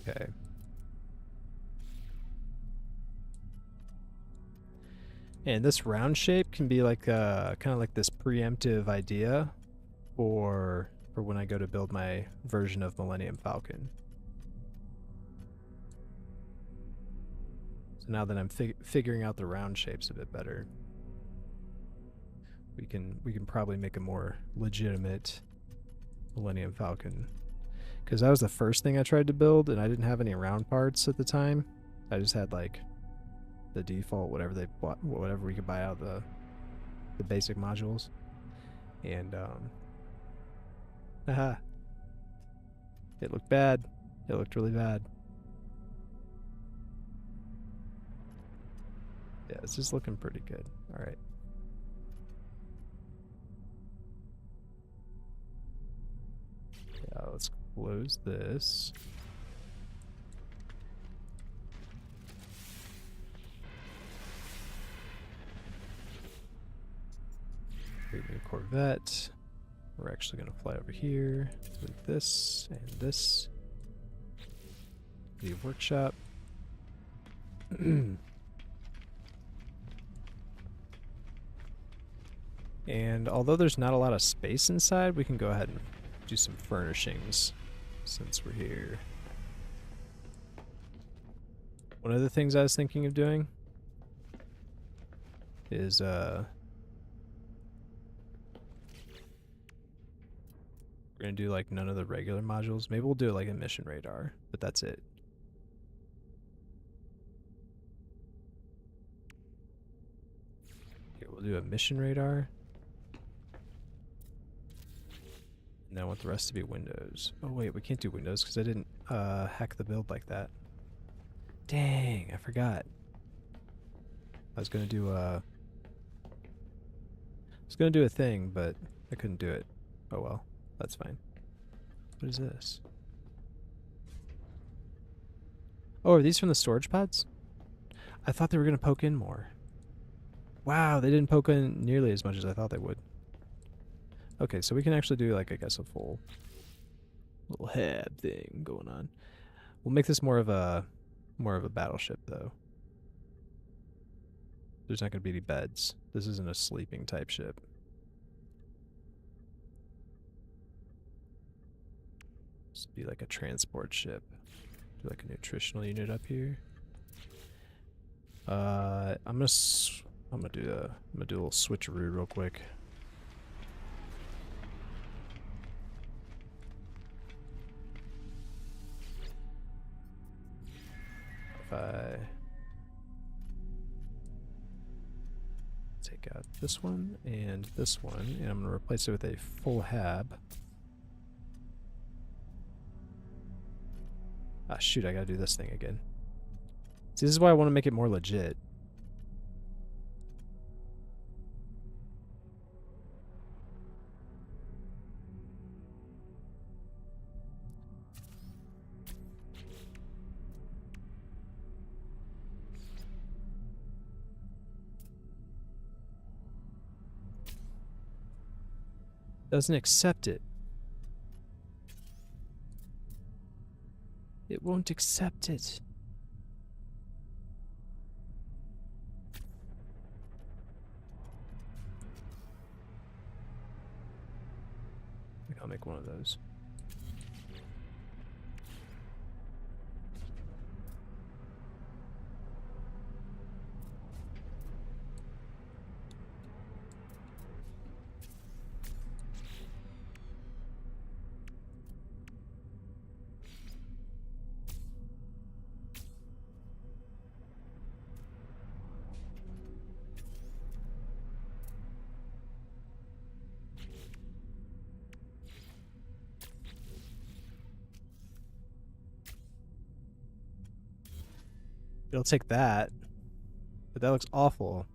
Okay. And this round shape can be like kind of like this preemptive idea for when I go to build my version of Millennium Falcon. So now that I'm figuring out the round shapes a bit better, we can probably make a more legitimate Millennium Falcon. Because that was the first thing I tried to build, and I didn't have any round parts at the time. I just had like the default, whatever they bought, whatever we could buy out of the basic modules. And haha, it looked bad. It looked really bad. Yeah, this is looking pretty good. All right. Yeah, let's close this. Create a new Corvette. We're actually going to fly over here, delete this and this. The workshop. And although there's not a lot of space inside, we can go ahead and do some furnishings since we're here. One of the things I was thinking of doing is we're gonna do like none of the regular modules. Maybe we'll do like a mission radar, but that's it. Okay, we'll do a mission radar. And I want the rest to be windows. Oh wait, we can't do windows because I didn't hack the build like that. Dang, I forgot. I was gonna do a thing, but I couldn't do it. Oh well, that's fine. What is this? Oh, are these from the storage pods? I thought they were gonna poke in more. Wow, they didn't poke in nearly as much as I thought they would. Okay, so we can actually do like, I guess, a full little hab thing going on. We'll make this more of a battleship though. There's not gonna be any beds. This isn't a sleeping type ship. This would be like a transport ship. Do like a nutritional unit up here. I'm gonna do a little switcheroo real quick. If I take out this one, and I'm gonna replace it with a full hab. Ah, shoot, I gotta do this thing again. See, this is why I want to make it more legit. Doesn't accept it. It won't accept it. I'll make one of those. It'll take that, but that looks awful.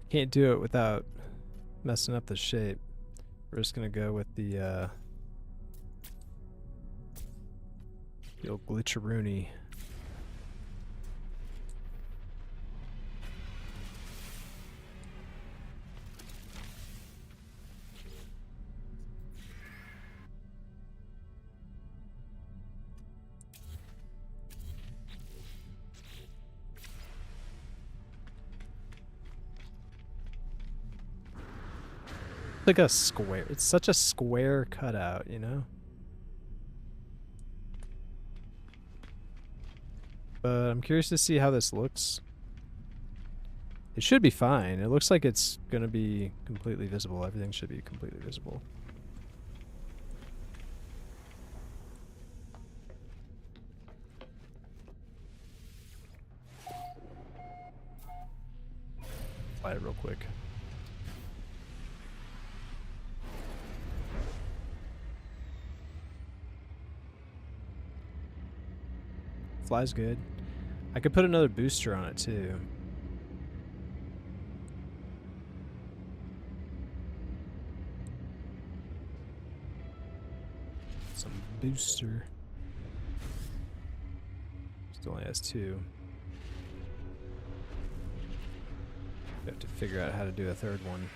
Can't do it without messing up the shape. We're just gonna go with the old glitcheroony. Like a square. It's such a square cutout, you know? But I'm curious to see how this looks. It should be fine. It looks like it's gonna be completely visible. Everything should be completely visible. Fly it real quick. Flies good. I could put another booster on it too. Some booster. Still only has 2. We have to figure out how to do a third one.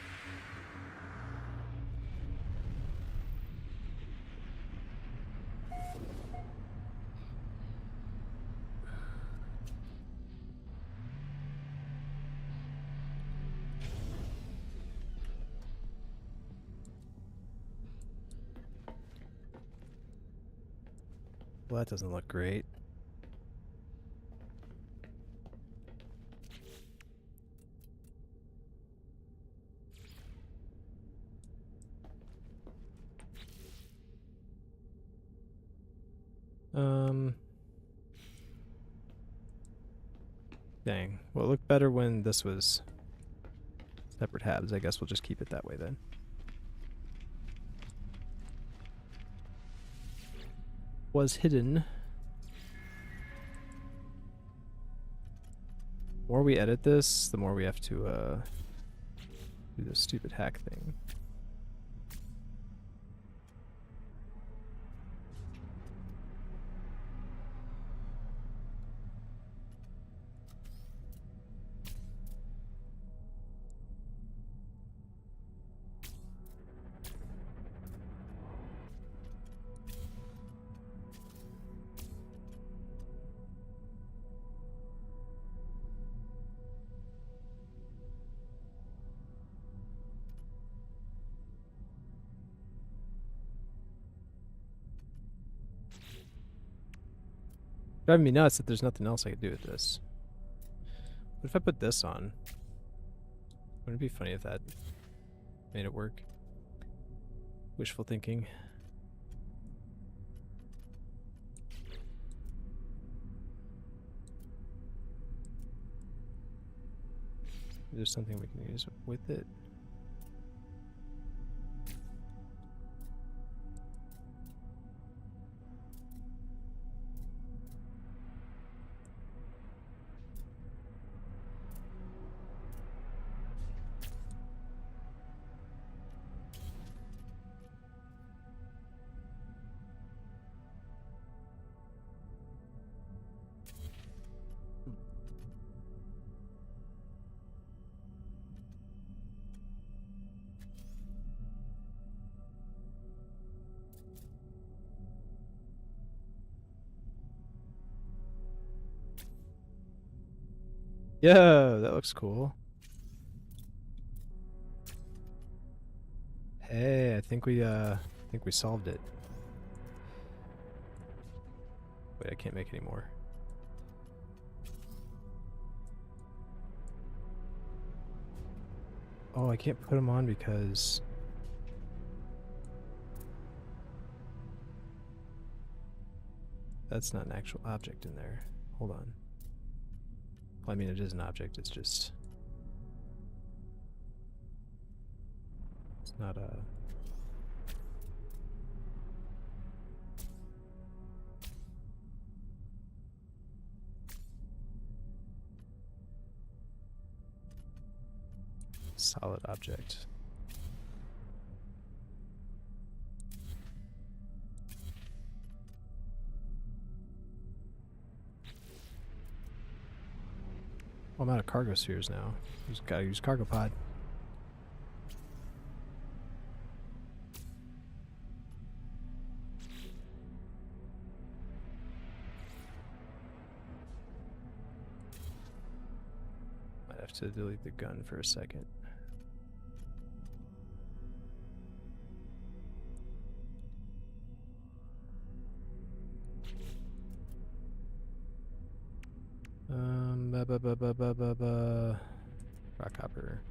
Well, that doesn't look great. Dang. Well, it looked better when this was separate halves. I guess we'll just keep it that way then. Was hidden. The more we edit this, the more we have to do this stupid hack thing. Driving me nuts that there's nothing else I could do with this. What if I put this on? Wouldn't it be funny if that made it work? Wishful thinking. Is there something we can use with it? Yo, that looks cool. Hey, I think we solved it. Wait, I can't make any more. Oh, I can't put them on because that's not an actual object in there. Hold on. Well, I mean, it is an object, it's just... It's not a... solid object. Well, I'm out of cargo spheres now. Just gotta use cargo pod. Might have to delete the gun for a second. Rock hopper.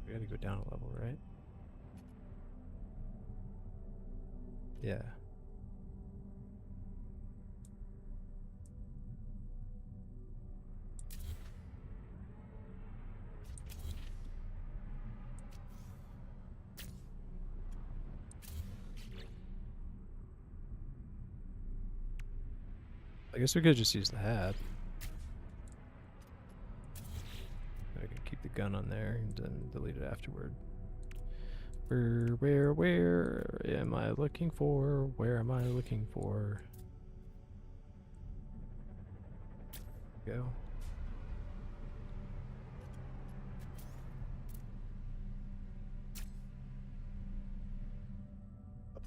We gotta go down a level, right? Yeah. I guess we could just use the hat. I can keep the gun on there and then delete it afterward. Where am I looking for? Where am I looking for? Go.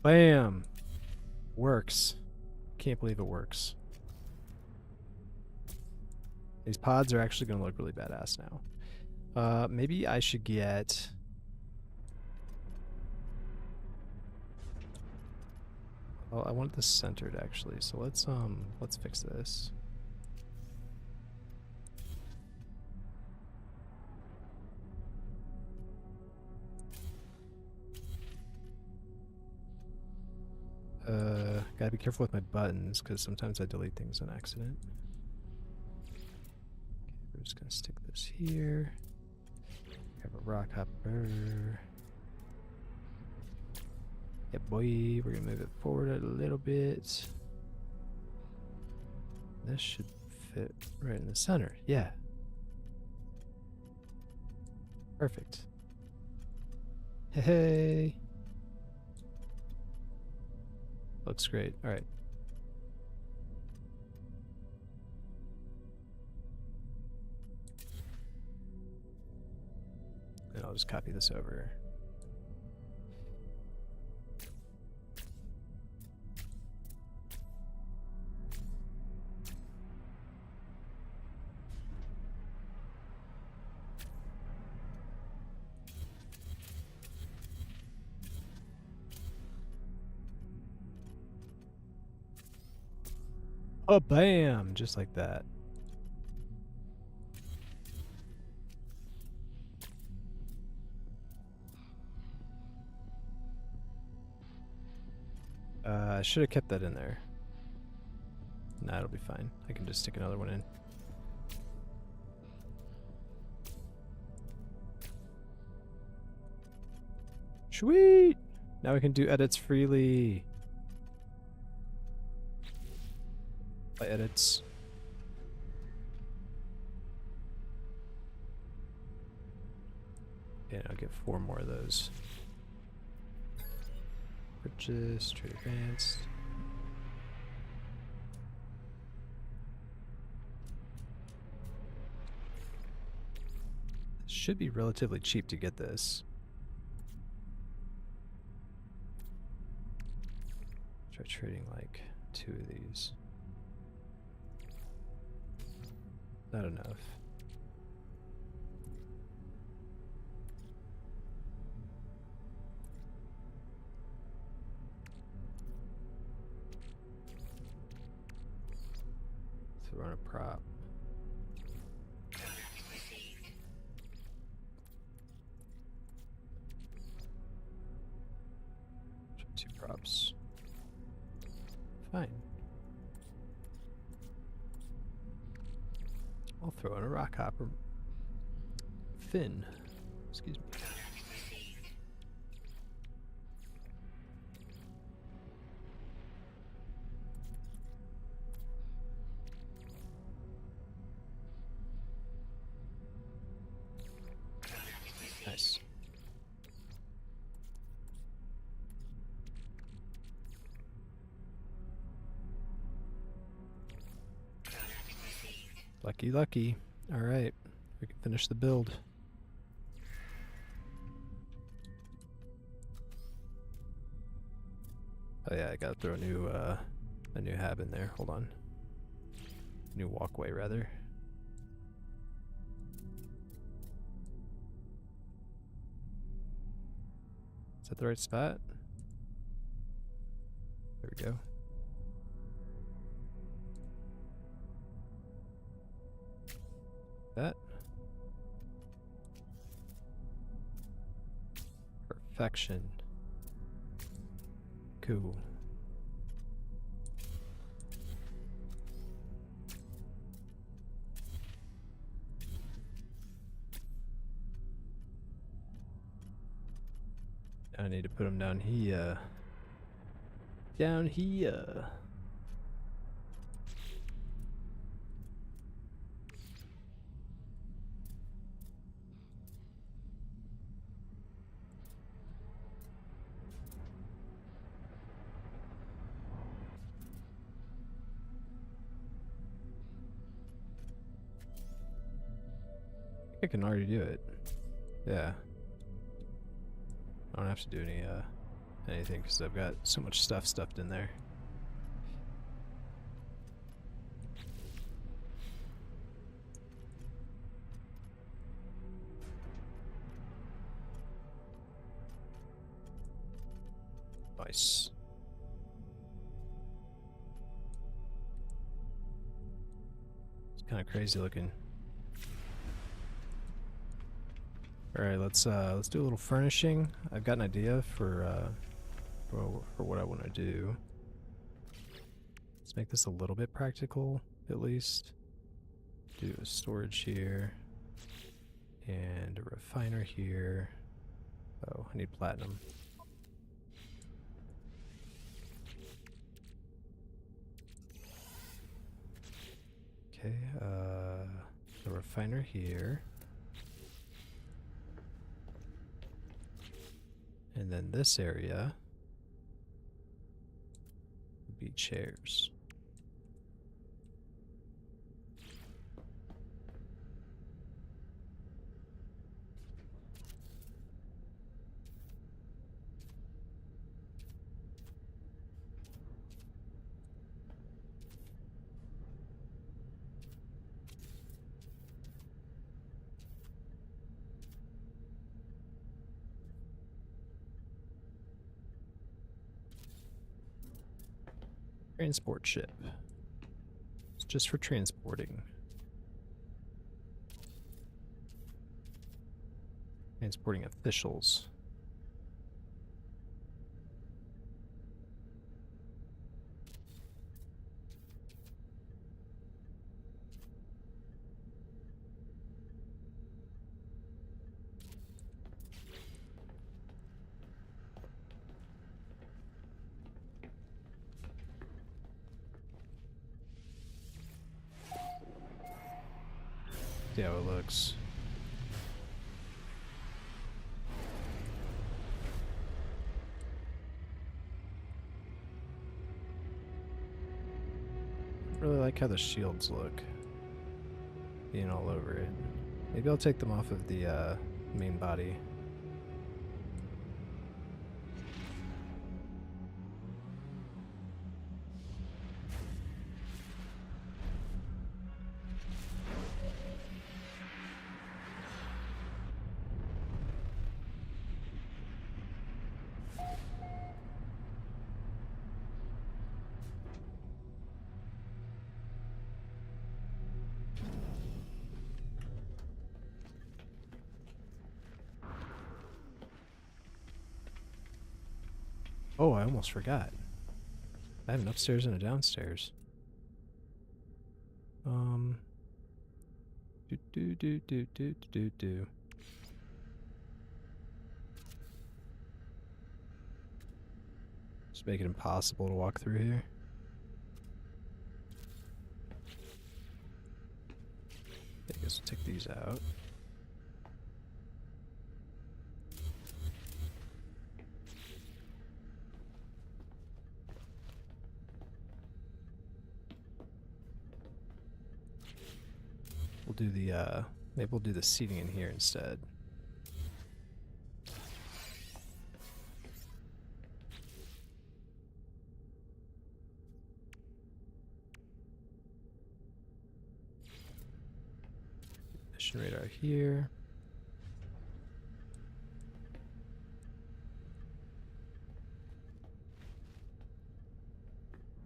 Bam! Works. Can't believe it works. These pods are actually going to look really badass now. Maybe I should get... Well, I want this centered actually, so let's fix this. Gotta be careful with my buttons because sometimes I delete things on accident. Okay, we're just gonna stick this here. Have a rock hopper. Yeah, boy, we're gonna move it forward a little bit. This should fit right in the center. Yeah. Perfect. Hey. Looks great. All right. And I'll just copy this over. Oh, bam! Just like that. I should have kept that in there. Nah, it'll be fine. I can just stick another one in. Sweet! Now we can do edits freely. By edits. Okay, I'll get 4 more of those. Purchase, trade advanced. Should be relatively cheap to get this. Try trading like 2 of these. Not enough. Throw in a prop. Two props. Fine. I'll throw in a rock hopper. Fin. Excuse me. Nice. Lucky, lucky. All right, we can finish the build. Oh yeah, I gotta throw a new hab in there. Hold on. New walkway, rather. Is that the right spot? There we go. That. Perfection. Cool. I need to put them down here. Down here. I can already do it. Yeah. I don't have to do anything because I've got so much stuff stuffed in there. Nice. It's kind of crazy looking. All right, let's do a little furnishing. I've got an idea for what I want to do. Let's make this a little bit practical, at least. Do a storage here and a refiner here. Oh, I need platinum. Okay, a refiner here. And then this area would be chairs. Transport ship. It's just for transporting. Transporting officials. See how it looks. I really like how the shields look. Being all over it. Maybe I'll take them off of the main body. Oh, I almost forgot. I have an upstairs and a downstairs. Do. Just make it impossible to walk through here. I guess we'll take these out. We'll do the maybe we'll do the seating in here instead. Mission radar here.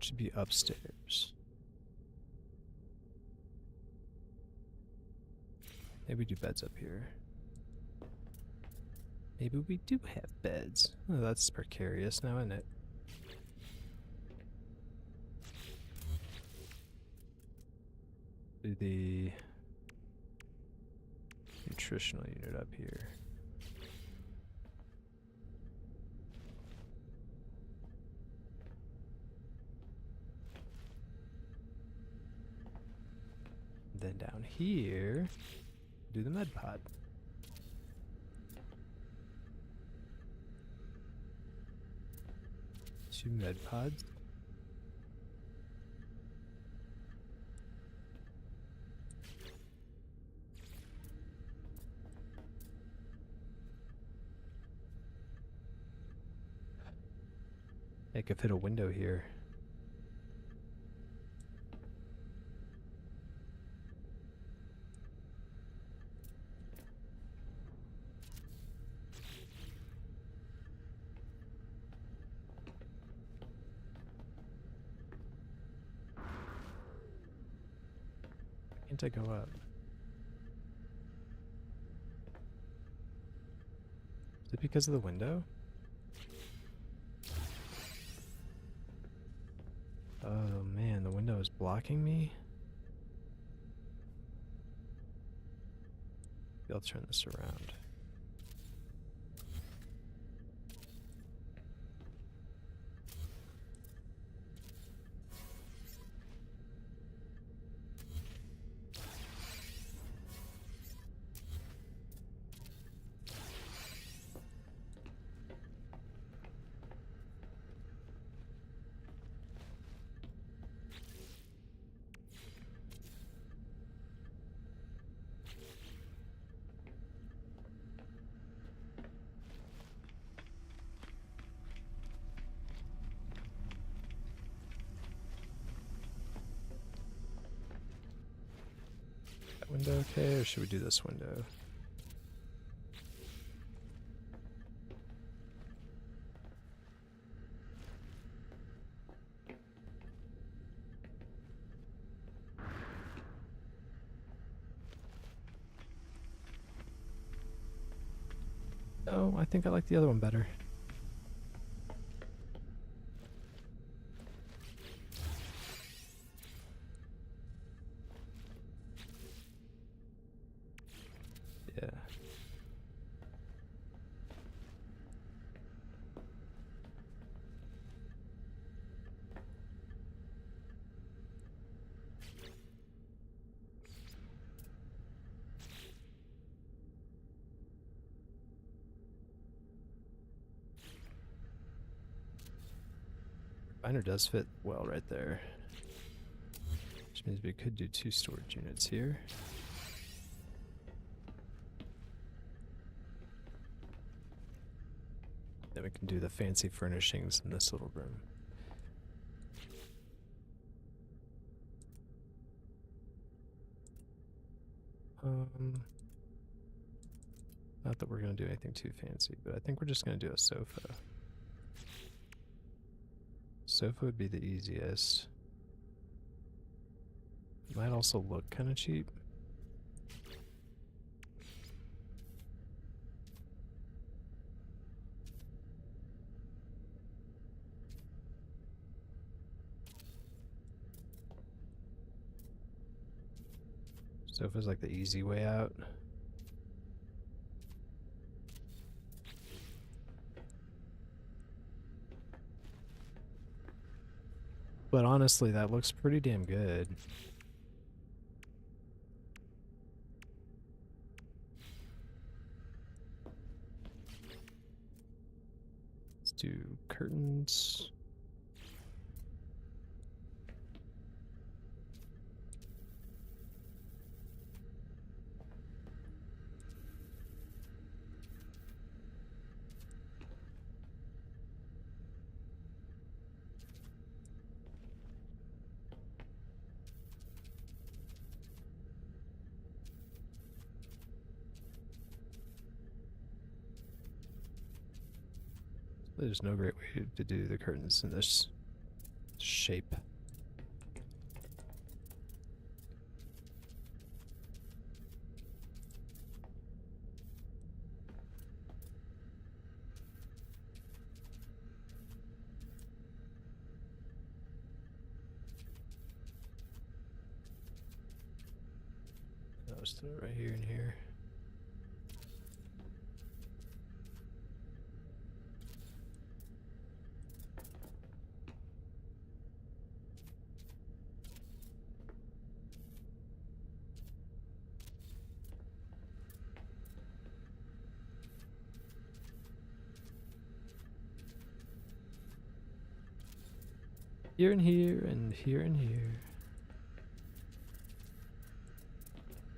Should be upstairs. Maybe we do beds up here. Maybe we do have beds. Oh, that's precarious now, isn't it? Do the nutritional unit up here. Then down here, do the med pod. Two med pods. I could fit a window here. Can't I go up? Is it because of the window? Oh man, the window is blocking me. Maybe I'll turn this around. Window okay, or should we do this window? Oh, I think I like the other one better. Yeah. Binder does fit well right there. Which means we could do 2 storage units here. Then we can do the fancy furnishings in this little room. Not that we're going to do anything too fancy, but I think we're just going to do a sofa. Sofa would be the easiest. It might also look kind of cheap. Sofa's like the easy way out. But honestly, that looks pretty damn good. Let's do curtains. There's no great way to do the curtains in this. shape. I'll just throw it right here and here. Here and here and here and here.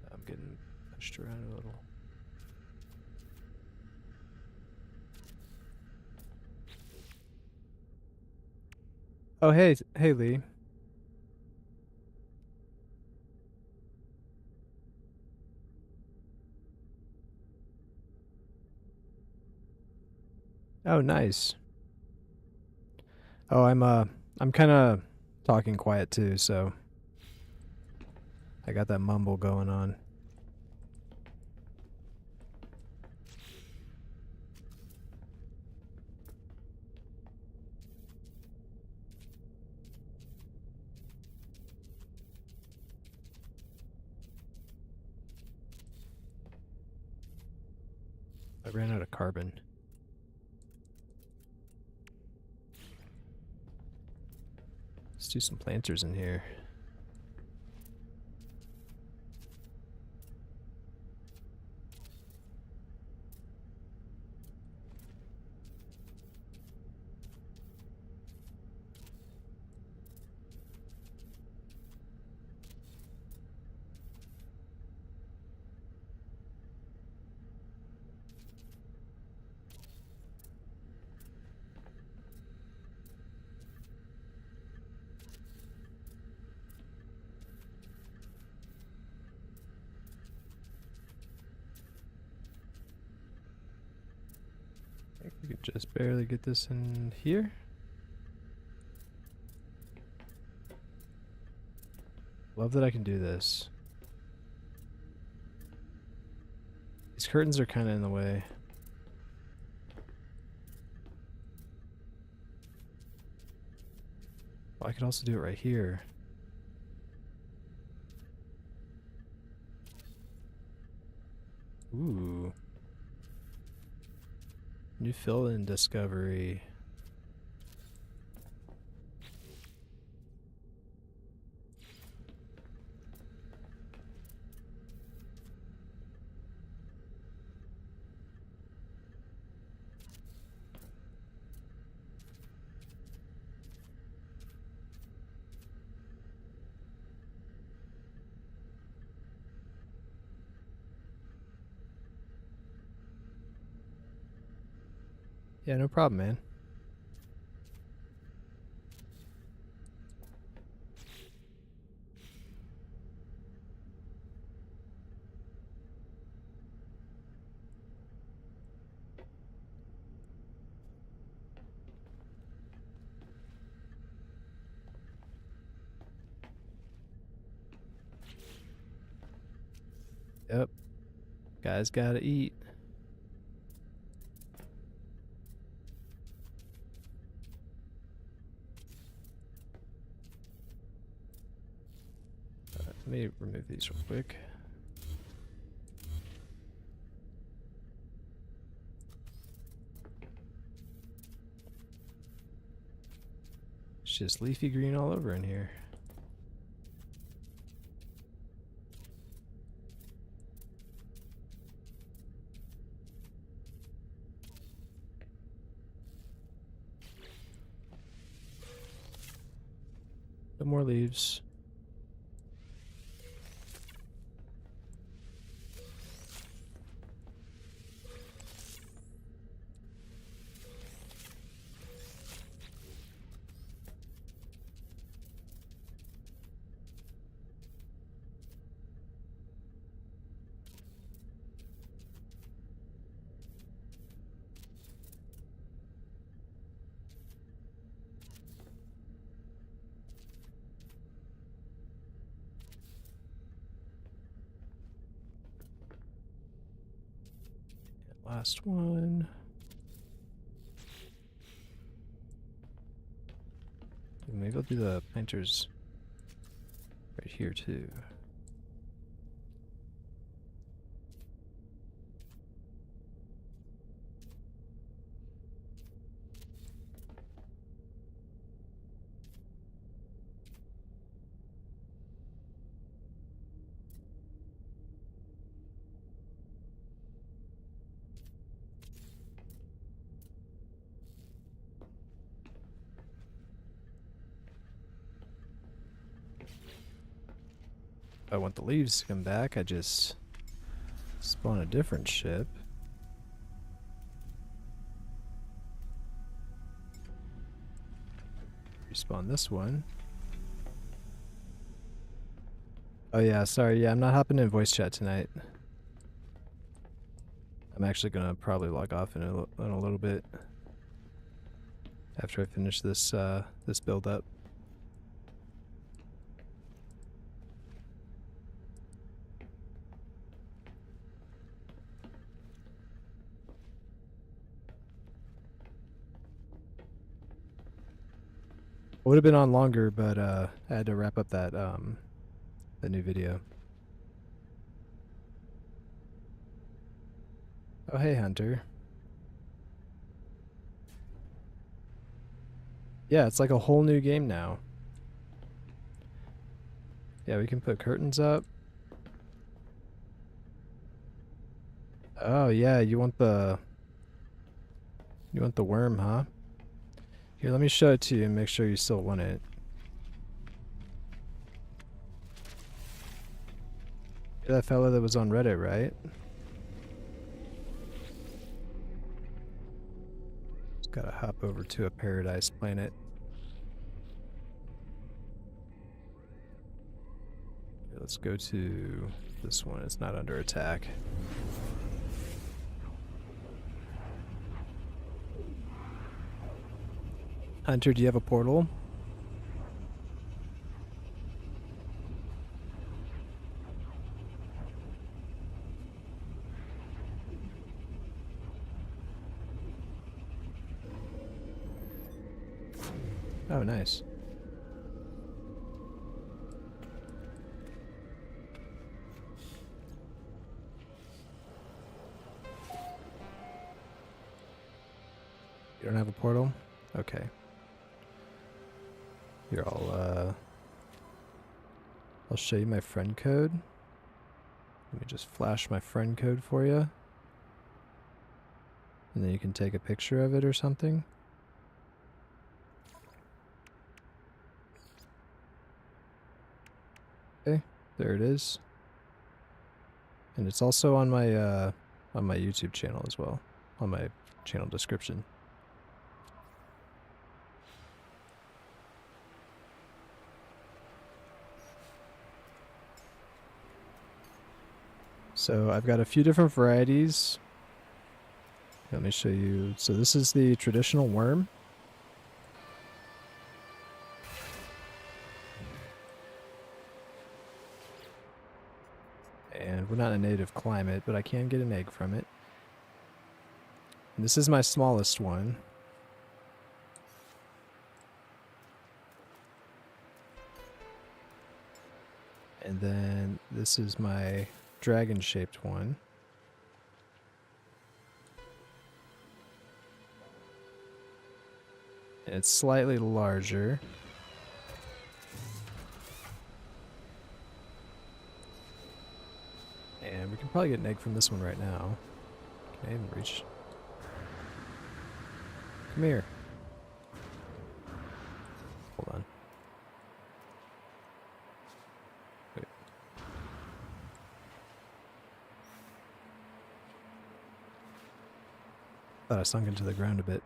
I'm getting pushed around a little. Oh, hey, hey, Lee. Oh, nice. Oh, I'm kind of talking quiet too, so I got that mumble going on. I ran out of carbon. Let's do some planters in here. I think we could just barely get this in here. Love that I can do this. These curtains are kind of in the way. Well, I could also do it right here. Ooh. New fill-in discovery. Yeah, no problem, man. Yep. Guys gotta eat. Let me remove these real quick. It's just leafy green all over in here. No more leaves. Last one. Maybe I'll do the planters right here too. If I want the leaves to come back, I just spawn a different ship. Respawn this one. Oh yeah, sorry, yeah, I'm not hopping in voice chat tonight. I'm actually gonna probably log off in a little bit after I finish this this build up. Would have been on longer, but I had to wrap up that the new video. Oh hey Hunter. Yeah, it's like a whole new game now. Yeah, we can put curtains up. Oh yeah, you want the worm, huh? Here, let me show it to you and make sure you still want it. You're that fella that was on Reddit, right? Just gotta hop over to a paradise planet. Okay, let's go to this one. It's not under attack. Hunter, do you have a portal? Oh, nice. You don't have a portal? Okay. Here, I'll show you my friend code. Let me just flash my friend code for you. And then you can take a picture of it or something. Okay, there it is. And it's also on my YouTube channel as well, on my channel description. So I've got a few different varieties. Let me show you. So this is the traditional worm. And we're not in a native climate, but I can get an egg from it. And this is my smallest one. And then this is my dragon-shaped one. And it's slightly larger. And we can probably get an egg from this one right now. Can I even reach? Come here. Hold on. Wait. Thought I sunk into the ground a bit.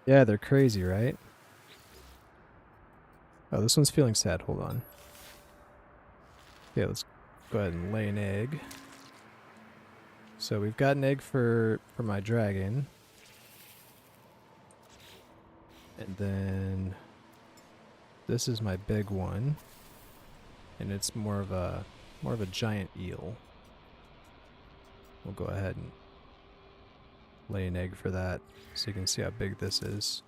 Yeah, they're crazy, right? Oh, this one's feeling sad. Hold on. Okay, let's go ahead and lay an egg. So we've got an egg for my dragon. And then this is my big one. And it's more of a giant eel. We'll go ahead and lay an egg for that so you can see how big this is.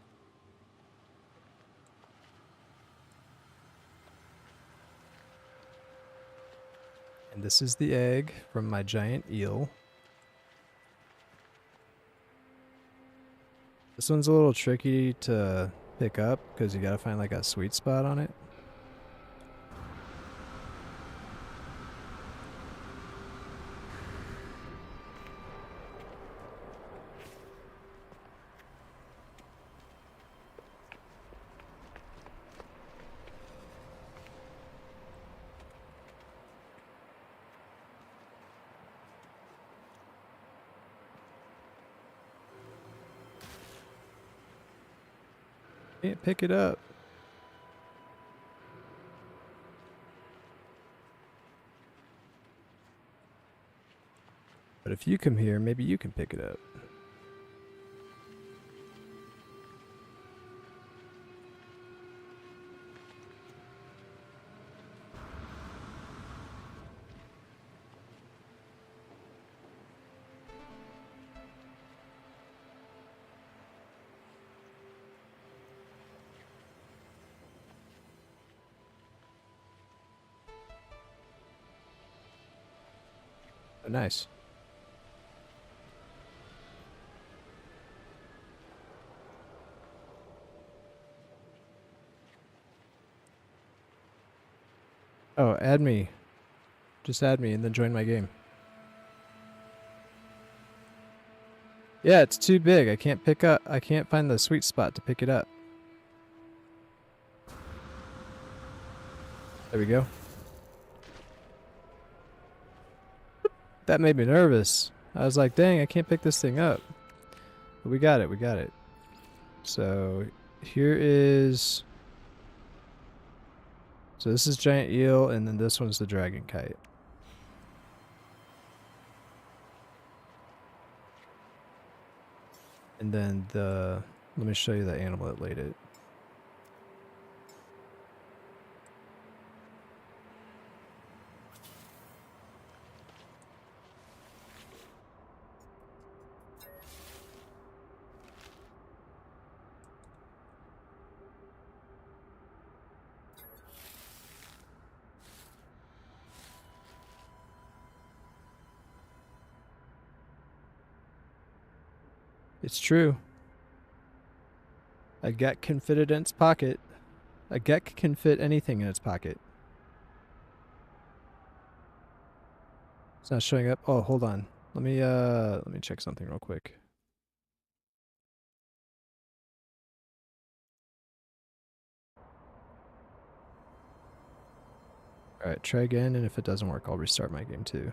And this is the egg from my giant eel. This one's a little tricky to pick up because you gotta find like a sweet spot on it. Can't pick it up. But if you come here, maybe you can pick it up. Oh, nice. Oh, add me. Just add me and then join my game. Yeah, it's too big. I can't find the sweet spot to pick it up. There we go. That made me nervous. I was like, dang, I can't pick this thing up. But we got it. So here is... So this is giant eel, and then this one's the dragon kite. And then let me show you the animal that laid it. It's true. A get can fit it in its pocket. A get can fit anything in its pocket. It's not showing up. Oh, hold on. Let me check something real quick. Alright, try again, and if it doesn't work, I'll restart my game too.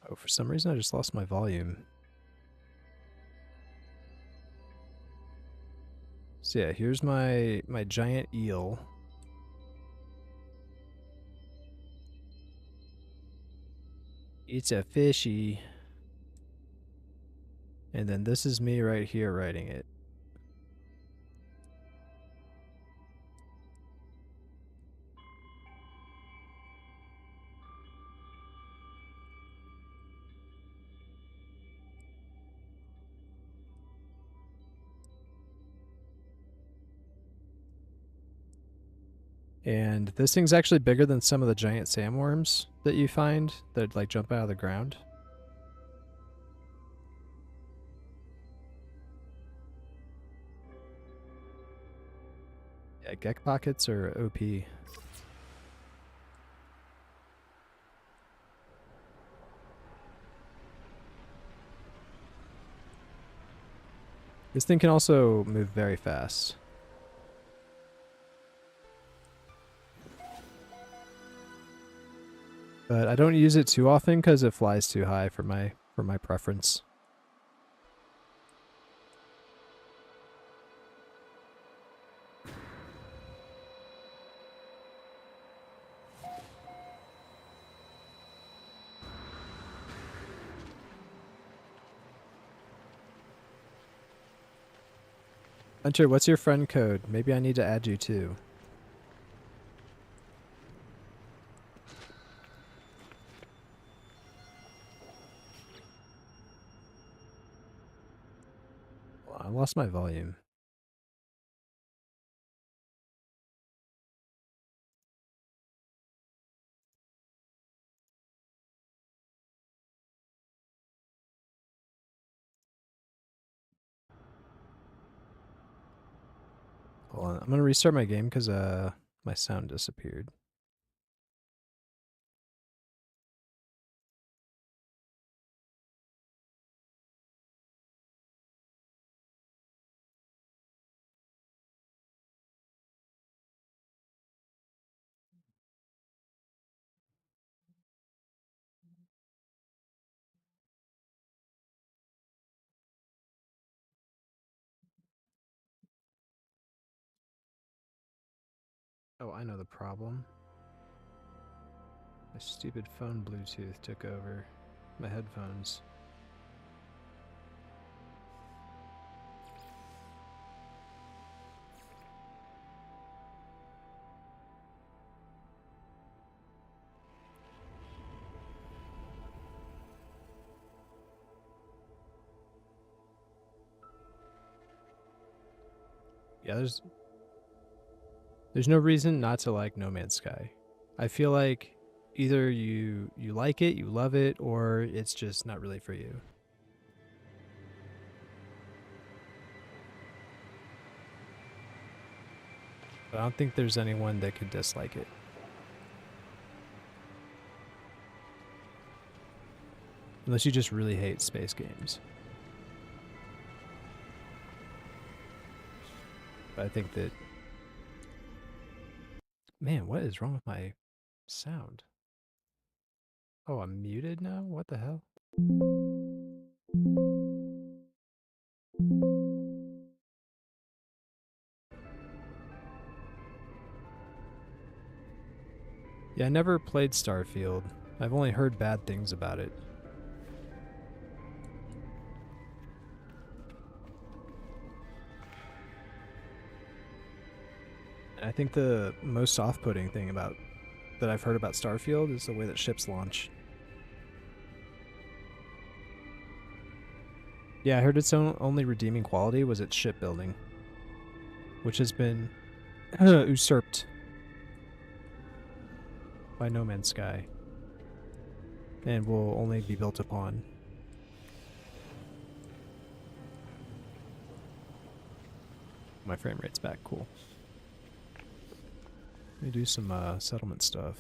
Oh, for some reason I just lost my volume. So yeah, here's my giant eel. It's a fishy. And then this is me right here writing it. And this thing's actually bigger than some of the giant sandworms that you find that like jump out of the ground. Yeah, gek pockets are OP. This thing can also move very fast. But I don't use it too often because it flies too high for my preference. Hunter, what's your friend code? Maybe I need to add you too. Well, I lost my volume. Hold on, I'm gonna restart my game because my sound disappeared. Oh, I know the problem. My stupid phone Bluetooth took over my headphones. Yeah, there's no reason not to like No Man's Sky. I feel like either you like it, you love it, or it's just not really for you. But I don't think there's anyone that could dislike it. Unless you just really hate space games. But I think that... Man, what is wrong with my sound? Oh, I'm muted now? What the hell? Yeah, I never played Starfield. I've only heard bad things about it. And I think the most off-putting thing about that I've heard about Starfield is the way that ships launch. Yeah, I heard its only redeeming quality was its shipbuilding, which has been usurped by No Man's Sky and will only be built upon. My frame rate's back, cool. Let me do some settlement stuff.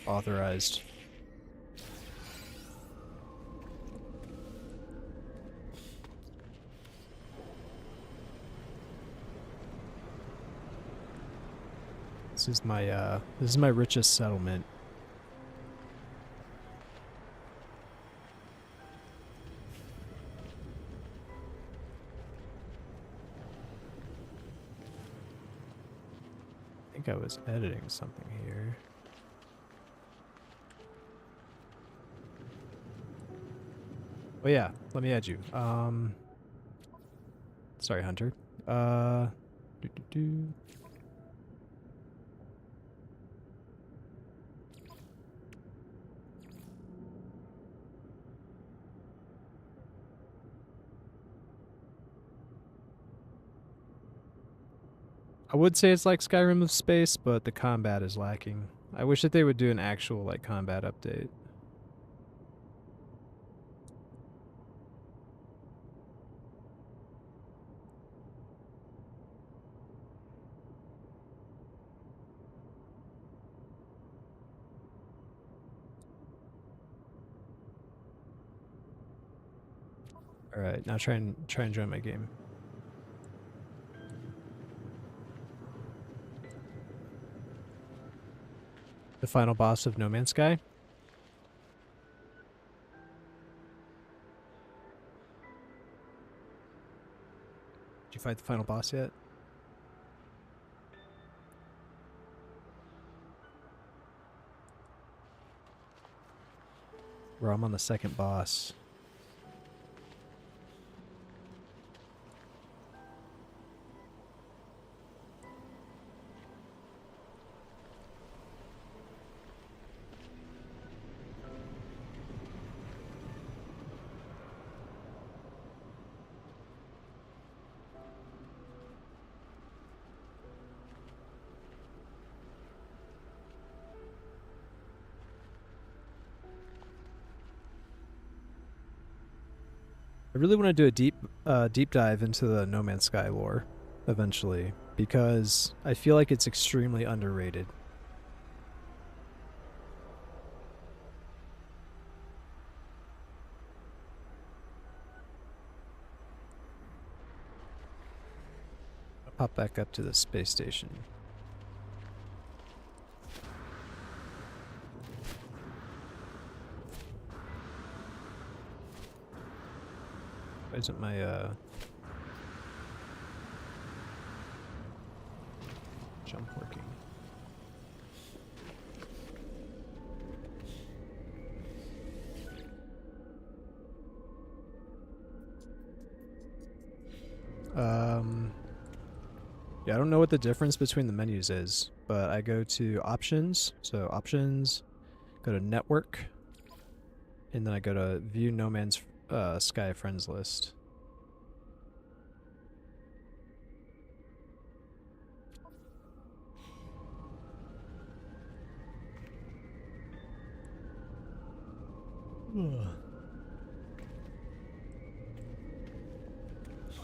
Authorized. This is my richest settlement. I think I was editing something here. Oh yeah, let me add you. Sorry, Hunter. Doo -doo -doo. I would say it's like Skyrim of space, but the combat is lacking. I wish that they would do an actual like combat update. All right, now try and join my game. The final boss of No Man's Sky. Did you fight the final boss yet? Bro, I'm on the second boss. I really want to do a deep dive into the No Man's Sky lore eventually because I feel like it's extremely underrated. I'll pop back up to the space station. Why isn't my jump working? Yeah, I don't know what the difference between the menus is, but I go to options, so options, go to network, and then I go to view No Man's Sky friends list.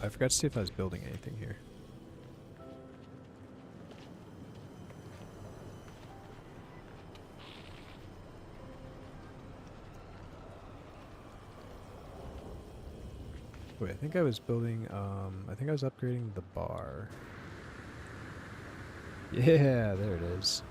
I forgot to see if I was building anything here. Wait, I think I was building, I think I was upgrading the bar. Yeah, there it is.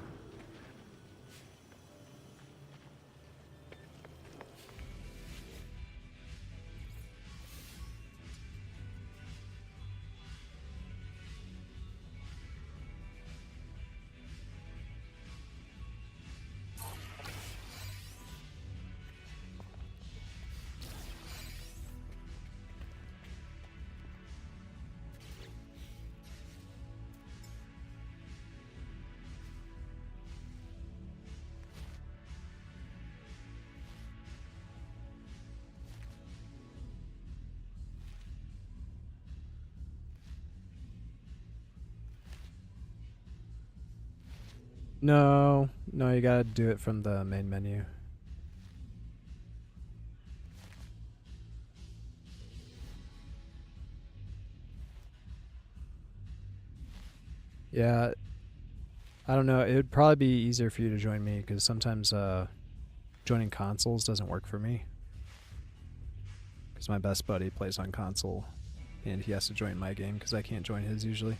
No, no, you gotta do it from the main menu. Yeah, I don't know. It would probably be easier for you to join me because sometimes joining consoles doesn't work for me. Because my best buddy plays on console and he has to join my game because I can't join his usually.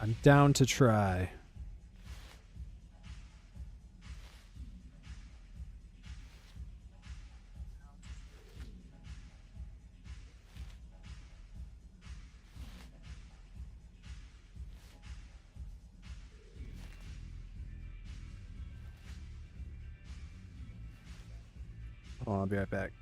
I'm down to try. Oh, I'll be right back.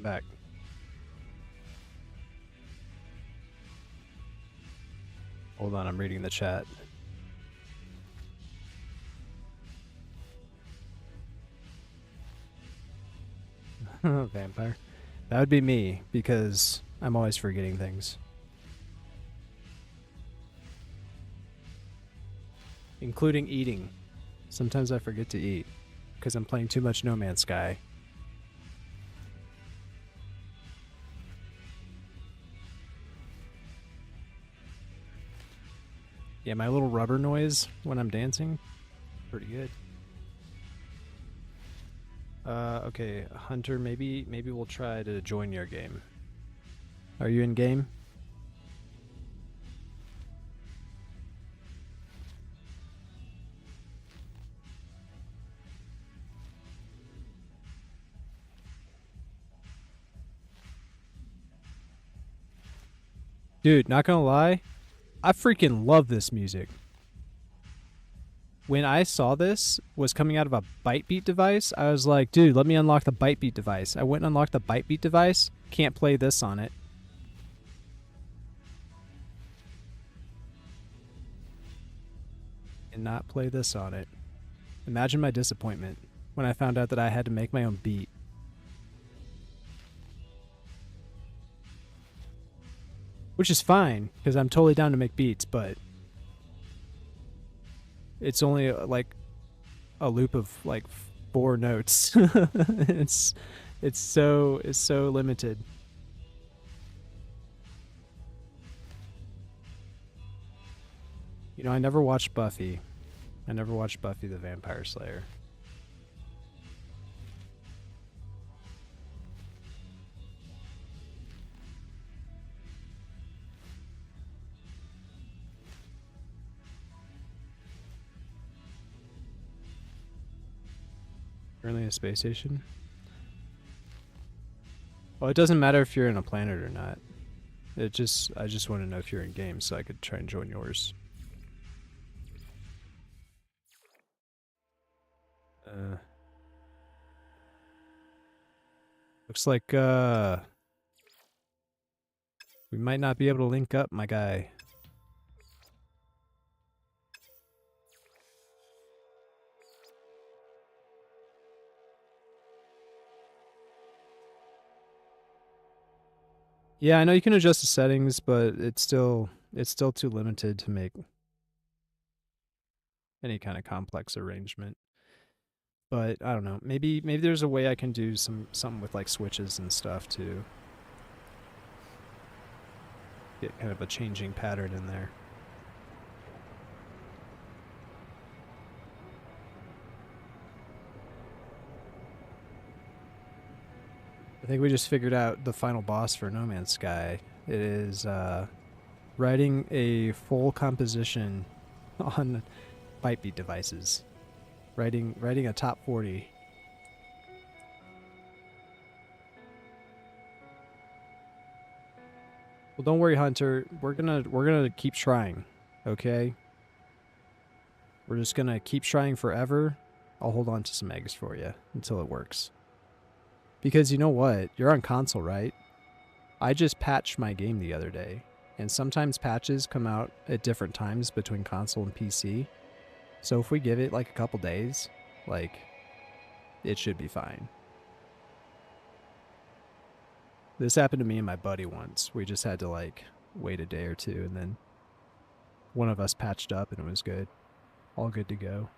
Back. Hold on, I'm reading the chat. Vampire. That would be me, because I'm always forgetting things. Including eating. Sometimes I forget to eat, because I'm playing too much No Man's Sky. Yeah, my little rubber noise when I'm dancing, pretty good. Okay, Hunter, maybe we'll try to join your game. Are you in game? Dude, not gonna lie, I freaking love this music. When I saw this was coming out of a Bytebeat device, I was like, dude, let me unlock the Bytebeat device. I went and unlocked the Bytebeat device. Can't play this on it. And not play this on it. Imagine my disappointment when I found out that I had to make my own beat. Which is fine, because I'm totally down to make beats, but it's only like a loop of like 4 notes. it's so limited. You know, I never watched Buffy. I never watched Buffy the Vampire Slayer. Currently a space station? Well, it doesn't matter if you're in a planet or not. I just want to know if you're in game so I could try and join yours. Looks like we might not be able to link up, my guy. Yeah, I know you can adjust the settings, but it's still too limited to make any kind of complex arrangement. But I don't know. Maybe there's a way I can do something with like switches and stuff to get kind of a changing pattern in there. I think we just figured out the final boss for No Man's Sky. It is writing a full composition on Bytebeat devices. Writing a top 40. Well, don't worry, Hunter. We're gonna keep trying, okay? We're just gonna keep trying forever. I'll hold on to some eggs for you until it works. Because you know what? You're on console, right? I just patched my game the other day, and sometimes patches come out at different times between console and PC. So if we give it like a couple days, like, it should be fine. This happened to me and my buddy once. We just had to like wait a day or two, and then one of us patched up and it was good. All good to go.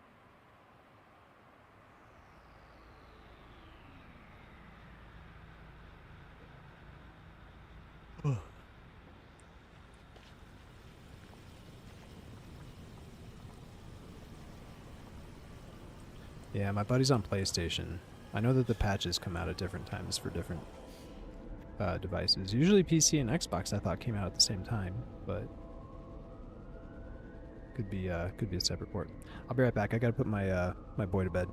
Yeah, my buddy's on PlayStation. I know that the patches come out at different times for different devices. Usually PC and Xbox I thought came out at the same time, but could be a separate port. I'll be right back. I gotta put my my boy to bed.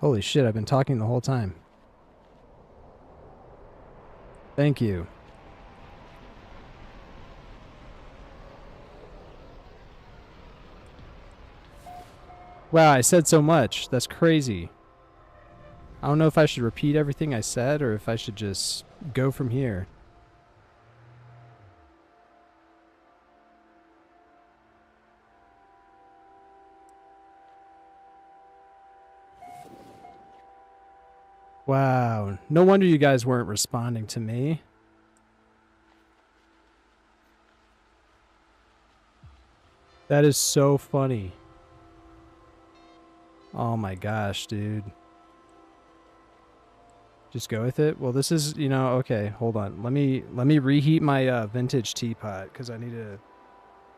Holy shit, I've been talking the whole time. Thank you. Wow, I said so much. That's crazy. I don't know if I should repeat everything I said or if I should just go from here. Wow, no wonder you guys weren't responding to me. That is so funny. Oh my gosh, dude. Just go with it. Well, this is, you know, okay, hold on. Let me reheat my vintage teapot cuz I need to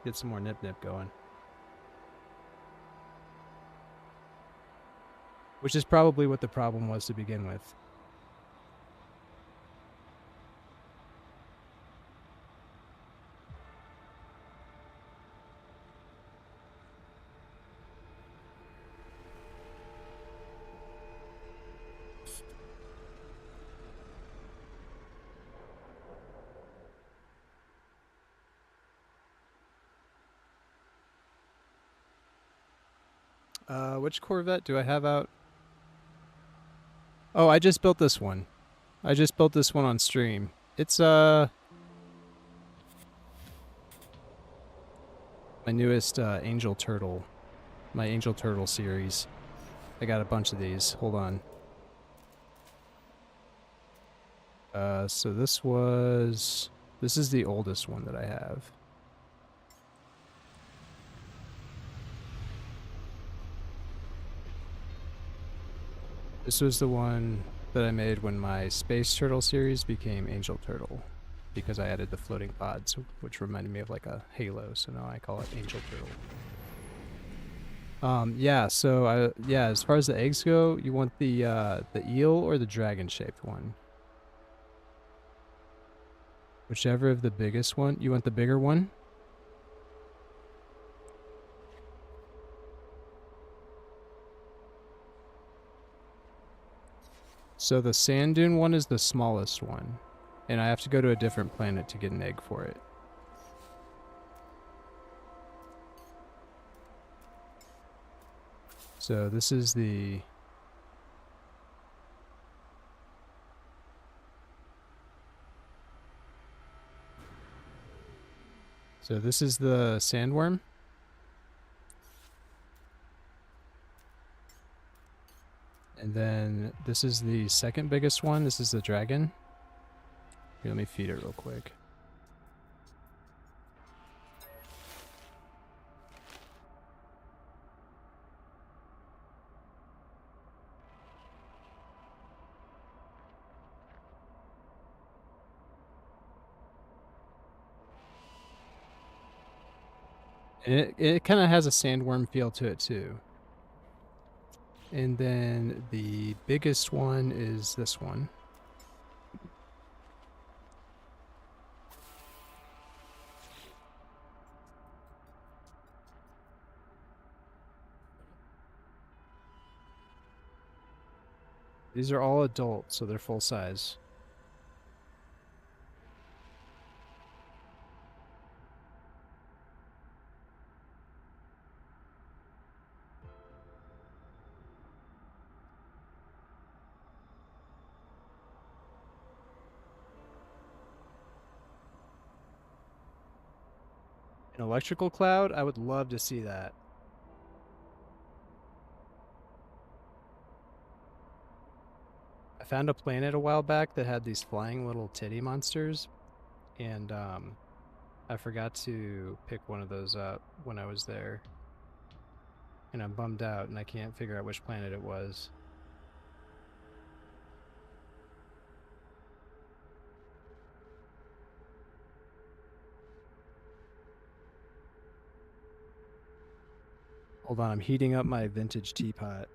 get some more nip nip going. Which is probably what the problem was to begin with. Which Corvette do I have out? Oh, I just built this one. I just built this one on stream. It's my newest Angel Turtle. My Angel Turtle series. I got a bunch of these. Hold on. So this is the oldest one that I have. This was the one that I made when my Space Turtle series became Angel Turtle, because I added the floating pods, which reminded me of like a halo, so now I call it Angel Turtle. Yeah, so yeah, as far as the eggs go, you want the eel or the dragon shaped one? Whichever of the biggest one. You want the bigger one? So the sand dune one is the smallest one, and I have to go to a different planet to get an egg for it. So this is the... So this is the sandworm. And then this is the second biggest one. This is the dragon. Here, let me feed it real quick. And it kind of has a sandworm feel to it too. And then the biggest one is this one. These are all adult, so they're full size. An electrical cloud? I would love to see that. I found a planet a while back that had these flying little titty monsters, and I forgot to pick one of those up when I was there. And I'm bummed out, and I can't figure out which planet it was. Hold on, I'm heating up my vintage teapot.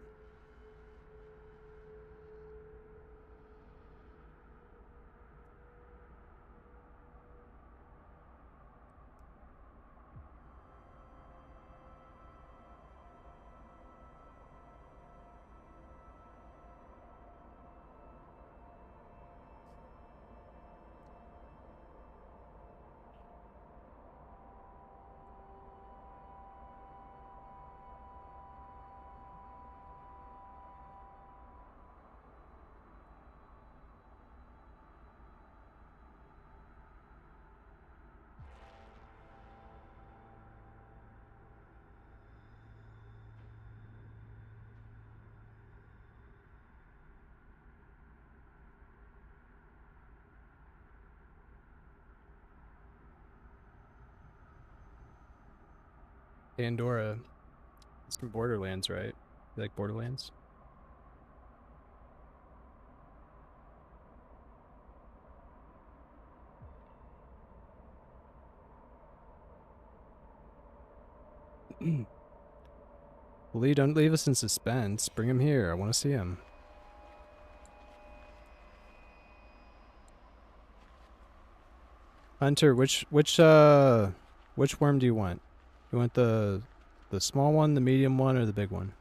Pandora. It's from Borderlands, right? You like Borderlands? Lee, don't leave us in suspense. Bring him here. I want to see him. Hunter, which worm do you want? You want the small one, the medium one, or the big one?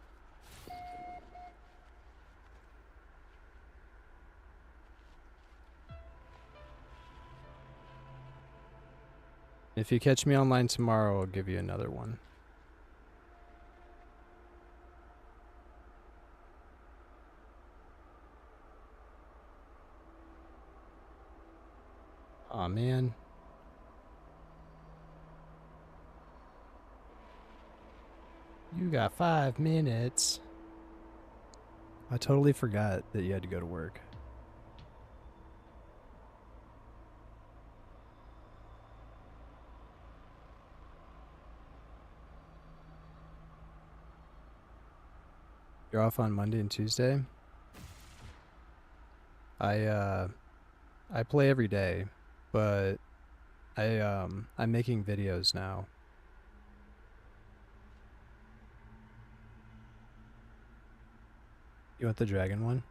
If you catch me online tomorrow, I'll give you another one. Aw, man. You got 5 minutes. I totally forgot that you had to go to work. You're off on Monday and Tuesday? I play every day, but I'm making videos now. You want the dragon one?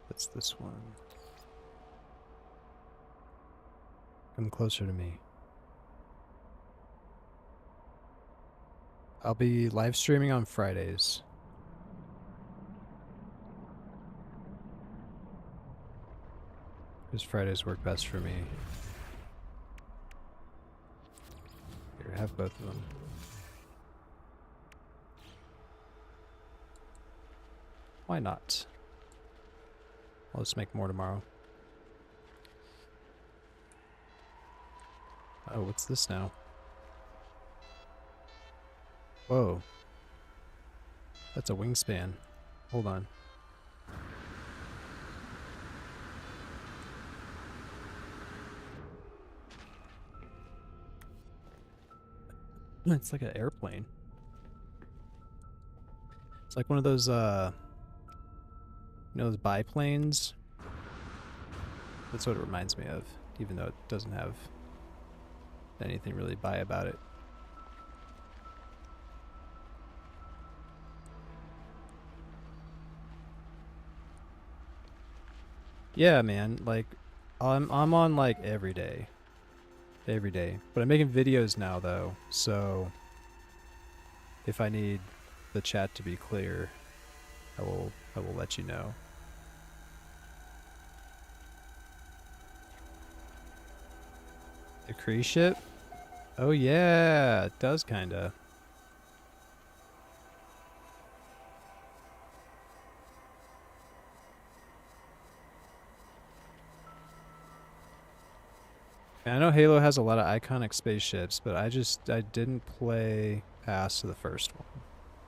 What's this one? Come closer to me. I'll be live streaming on Fridays. Because Fridays work best for me. Here, have both of them. Why not? I'll just make more tomorrow. Oh, what's this now? Whoa. That's a wingspan. Hold on. It's like an airplane. It's like one of those, you know, those biplanes? That's what it reminds me of, even though it doesn't have anything really bi about it. Yeah, man, like, I'm on, like, every day. Every day. But I'm making videos now, though, so if I need the chat to be clear, I will let you know. The Kree ship? Oh yeah, it does kinda. I know Halo has a lot of iconic spaceships, but I didn't play past the first one.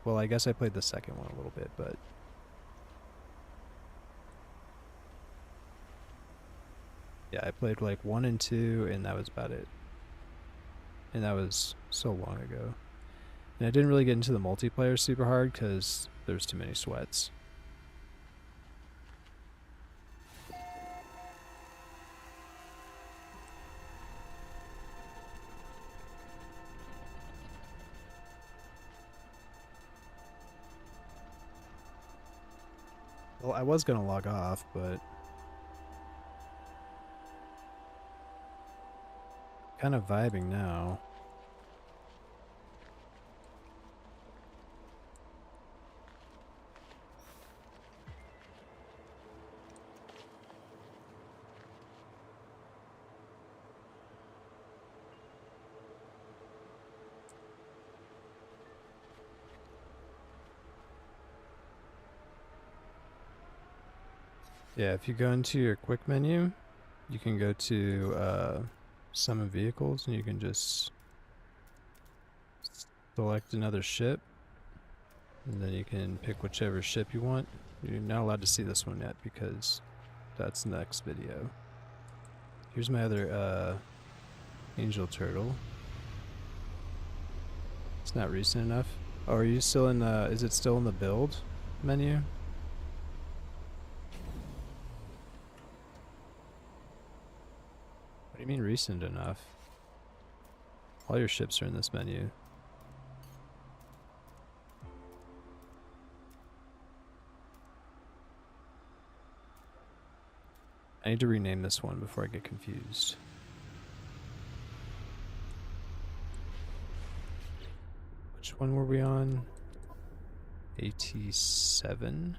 Well, I guess I played the second one a little bit, but yeah, I played like 1 and 2, and that was about it. And that was so long ago. And I didn't really get into the multiplayer super hard because there's too many sweats. Well, I was gonna log off, but kind of vibing now. Yeah, if you go into your quick menu, you can go to summon vehicles, and you can just select another ship, and then you can pick whichever ship you want. You're not allowed to see this one yet because it That's next video. Here's my other angel turtle. It's not recent enough. Oh, are you still in the, is it still in the build menu? What do you mean recent enough? All your ships are in this menu. I need to rename this one before I get confused. Which one were we on? AT7?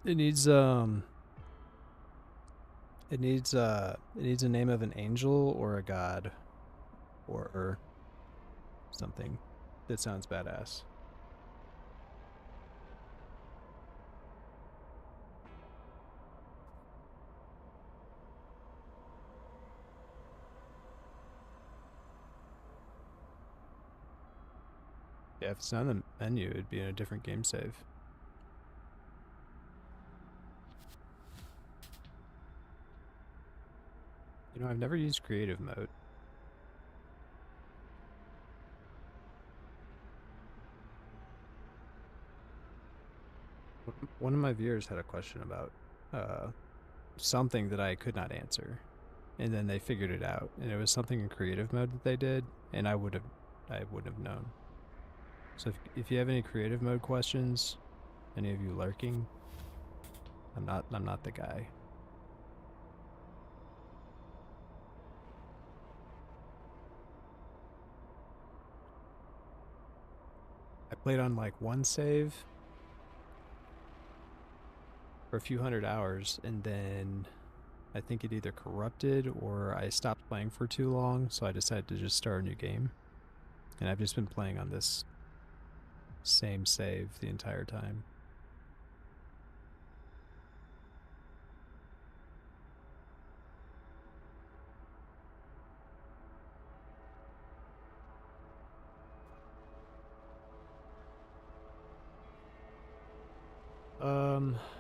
It needs a name of an angel or a god or something that sounds badass. Yeah, if it's not in the menu, it'd be in a different game save. You know, I've never used creative mode. One of my viewers had a question about something that I could not answer, and then they figured it out, and it was something in creative mode that they did, and I wouldn't have known. So if you have any creative mode questions, any of you lurking, I'm not the guy. I played on like one save for a few hundred hours, and then I think it either corrupted or I stopped playing for too long, so I decided to just start a new game. And I've just been playing on this same save the entire time.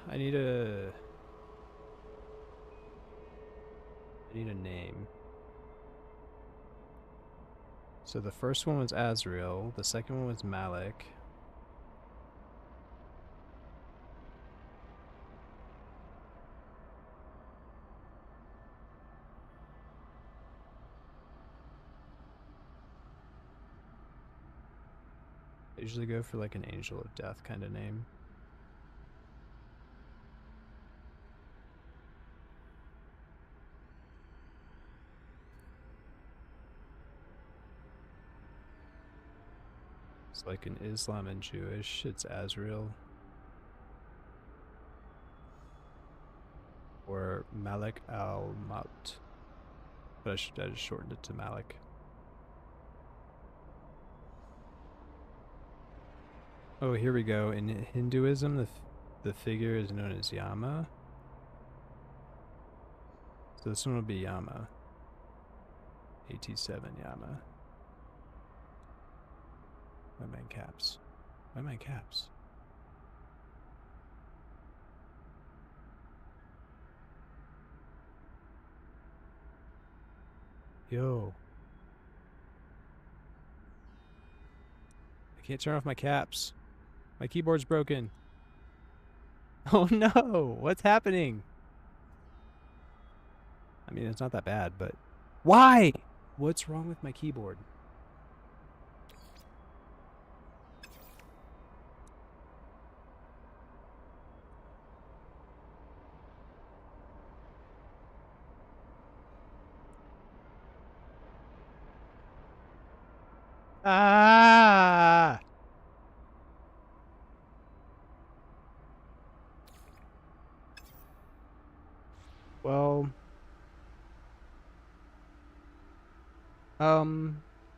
I need a name. So the first one was Azrael, the second one was Malik. I usually go for like an Angel of Death kind of name. It's like in Islam and Jewish, it's Azrael. Or Malik al-Maut. But I just shortened it to Malik. Oh, here we go. In Hinduism, the figure is known as Yama. So this one will be Yama. AT7 Yama. Why am I in caps? Why am I in caps? Yo. I can't turn off my caps. My keyboard's broken. Oh no! What's happening? I mean, it's not that bad, but... Why? What's wrong with my keyboard? Ah! Well...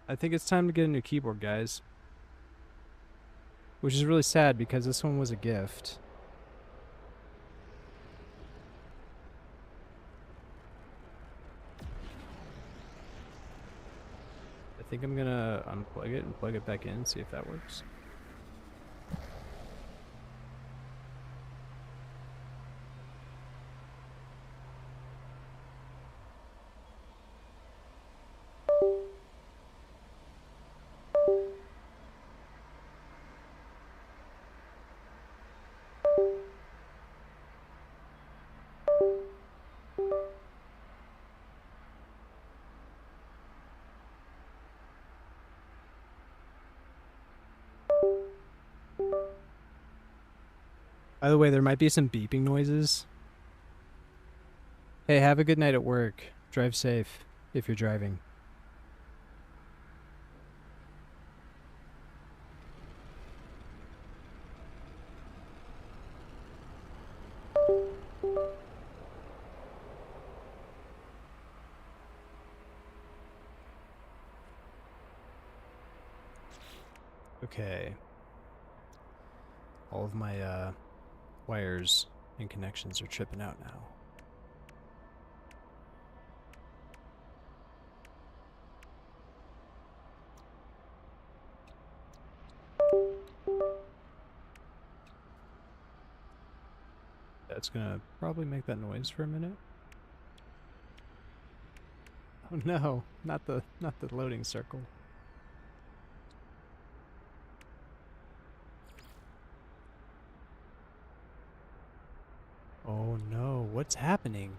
I think it's time to get a new keyboard, guys. Which is really sad because this one was a gift. I think I'm gonna unplug it and plug it back in and see if that works. By the way, there might be some beeping noises. Hey, have a good night at work. Drive safe if you're driving. Okay. All of my wires and connections are tripping out now. That's gonna probably make that noise for a minute. Oh no, not the loading circle. Oh no, what's happening?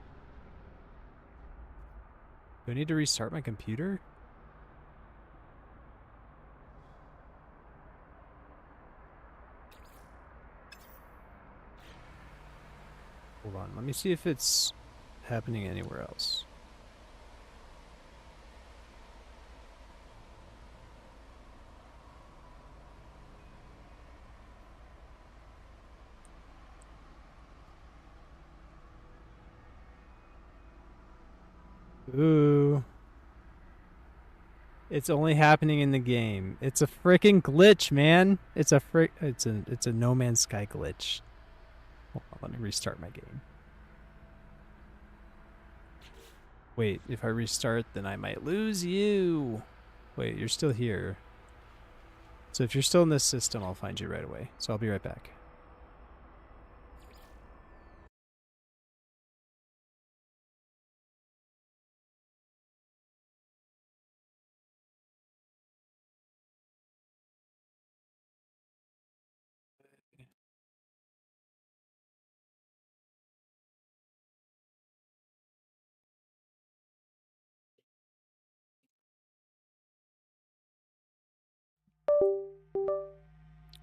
Do I need to restart my computer? Hold on, let me see if it's happening anywhere else. Ooh. It's only happening in the game. It's a freaking glitch, man. It's a No Man's Sky glitch. Hold on, let me restart my game. Wait, if I restart, then I might lose you. Wait, you're still here. So if you're still in this system, I'll find you right away. So I'll be right back.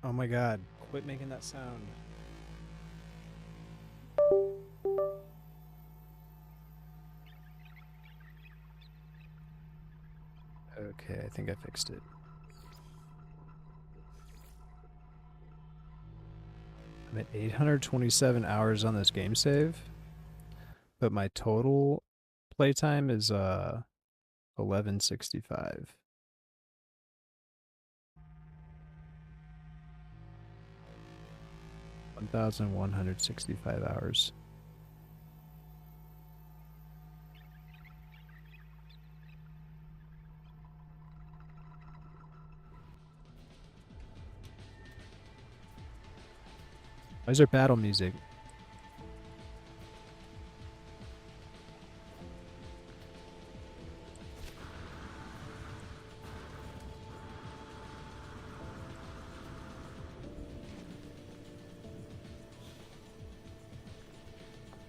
Oh my god, quit making that sound. Okay, I think I fixed it. I'm at 827 hours on this game save, but my total playtime is 1165. $1,165 hours. Why is there battle music?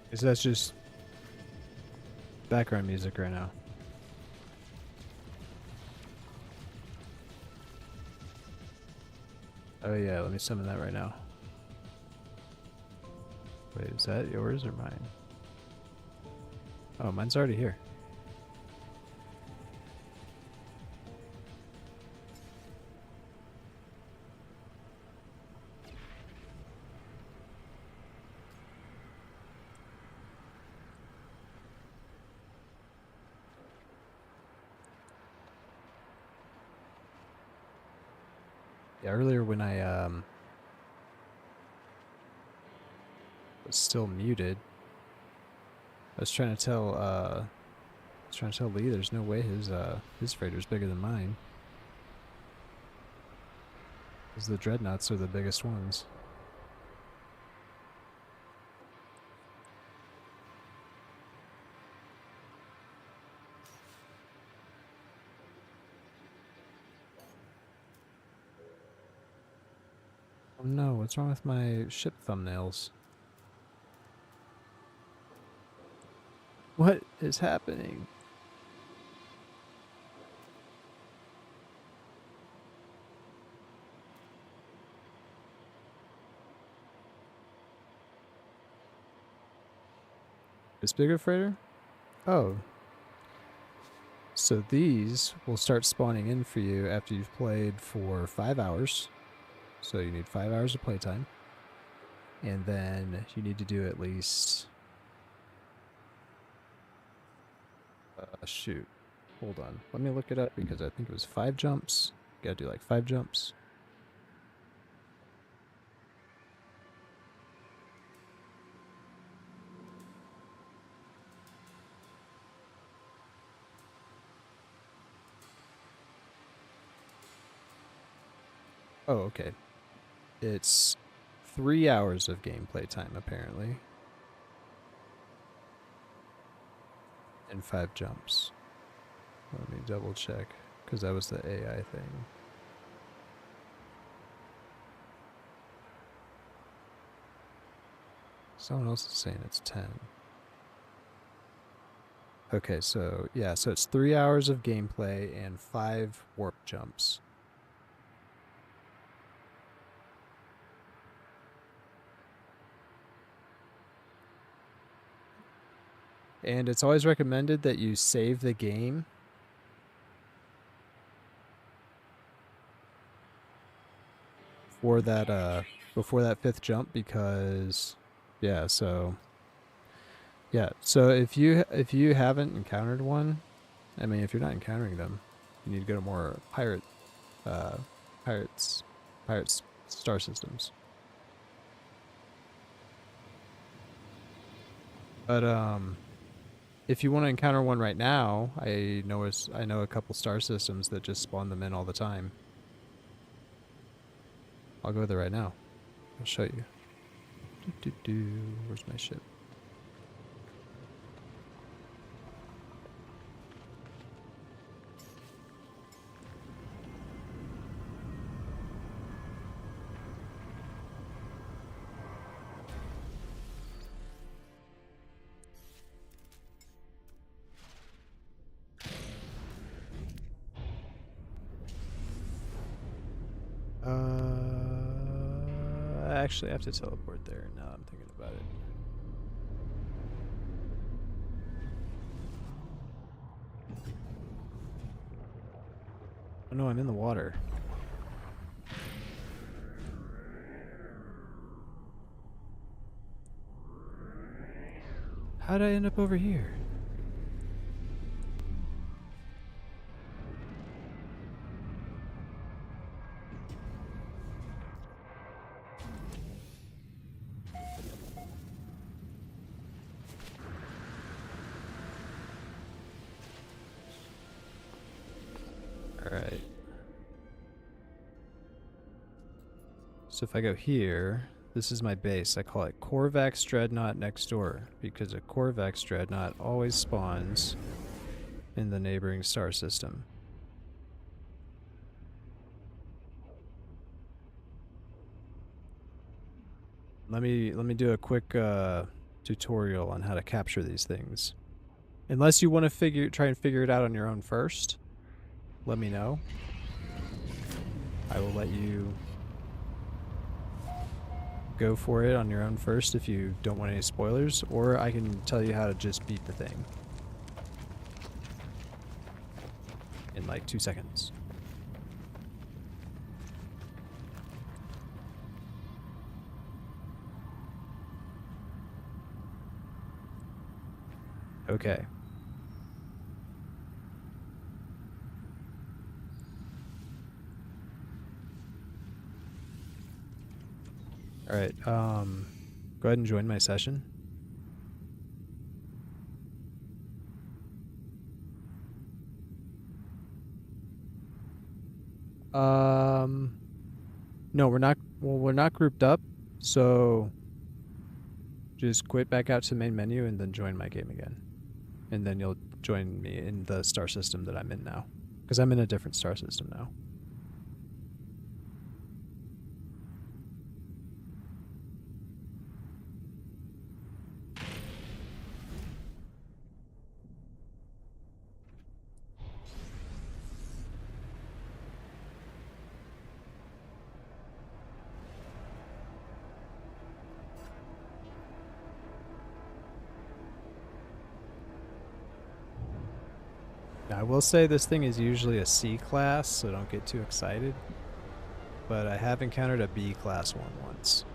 Is that just background music right now? Oh yeah, let me summon that right now. Wait, is that yours or mine? Oh, mine's already here. Yeah, earlier when I was still muted, I was trying to tell was trying to tell Lee there's no way his freighter's bigger than mine. Because the dreadnoughts are the biggest ones. Oh no, what's wrong with my ship thumbnails? What is happening? This bigger freighter? Oh. So these will start spawning in for you after you've played for 5 hours. So you need 5 hours of playtime. And then you need to do at least... shoot. Hold on. Let me look it up because I think it was 5 jumps. You gotta do like 5 jumps. Oh, okay. It's 3 hours of gameplay time, apparently. And 5 jumps. Let me double check, because that was the AI thing. Someone else is saying it's 10. Okay, so yeah, so it's 3 hours of gameplay and 5 warp jumps. And it's always recommended that you save the game for that before that 5th jump, because yeah, so if you haven't encountered one, I mean, if you're not encountering them, you need to go to more pirates star systems. But if you want to encounter one right now, I know a couple star systems that just spawn them in all the time. I'll go there right now. I'll show you. Where's my ship? Actually, I have to teleport there now I'm thinking about it. Oh no, I'm in the water. How'd I end up over here? Alright. So if I go here, this is my base. I call it Korvax Dreadnought next door, because a Korvax Dreadnought always spawns in the neighboring star system. Let me do a quick tutorial on how to capture these things. Unless you want to try and figure it out on your own first, let me know. I will let you go for it on your own first if you don't want any spoilers, or I can tell you how to just beat the thing in like 2 seconds. Okay. Alright, go ahead and join my session. No, we're not. Well, we're not grouped up, so just quit back out to the main menu and then join my game again, and then you'll join me in the star system that I'm in now, because I'm in a different star system now. Now, I will say this thing is usually a C class, so don't get too excited. But I have encountered a B class one once.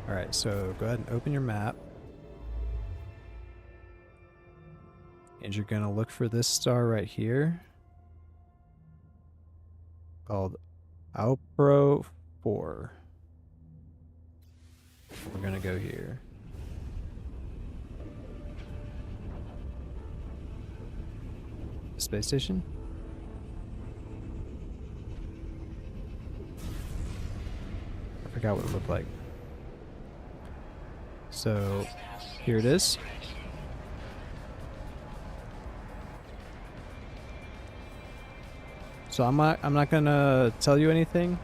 Alright, so go ahead and open your map. And you're going to look for this star right here, called Alpro 4. We're going to go here. Space station? I forgot what it looked like. So, here it is. So I'm not gonna tell you anything,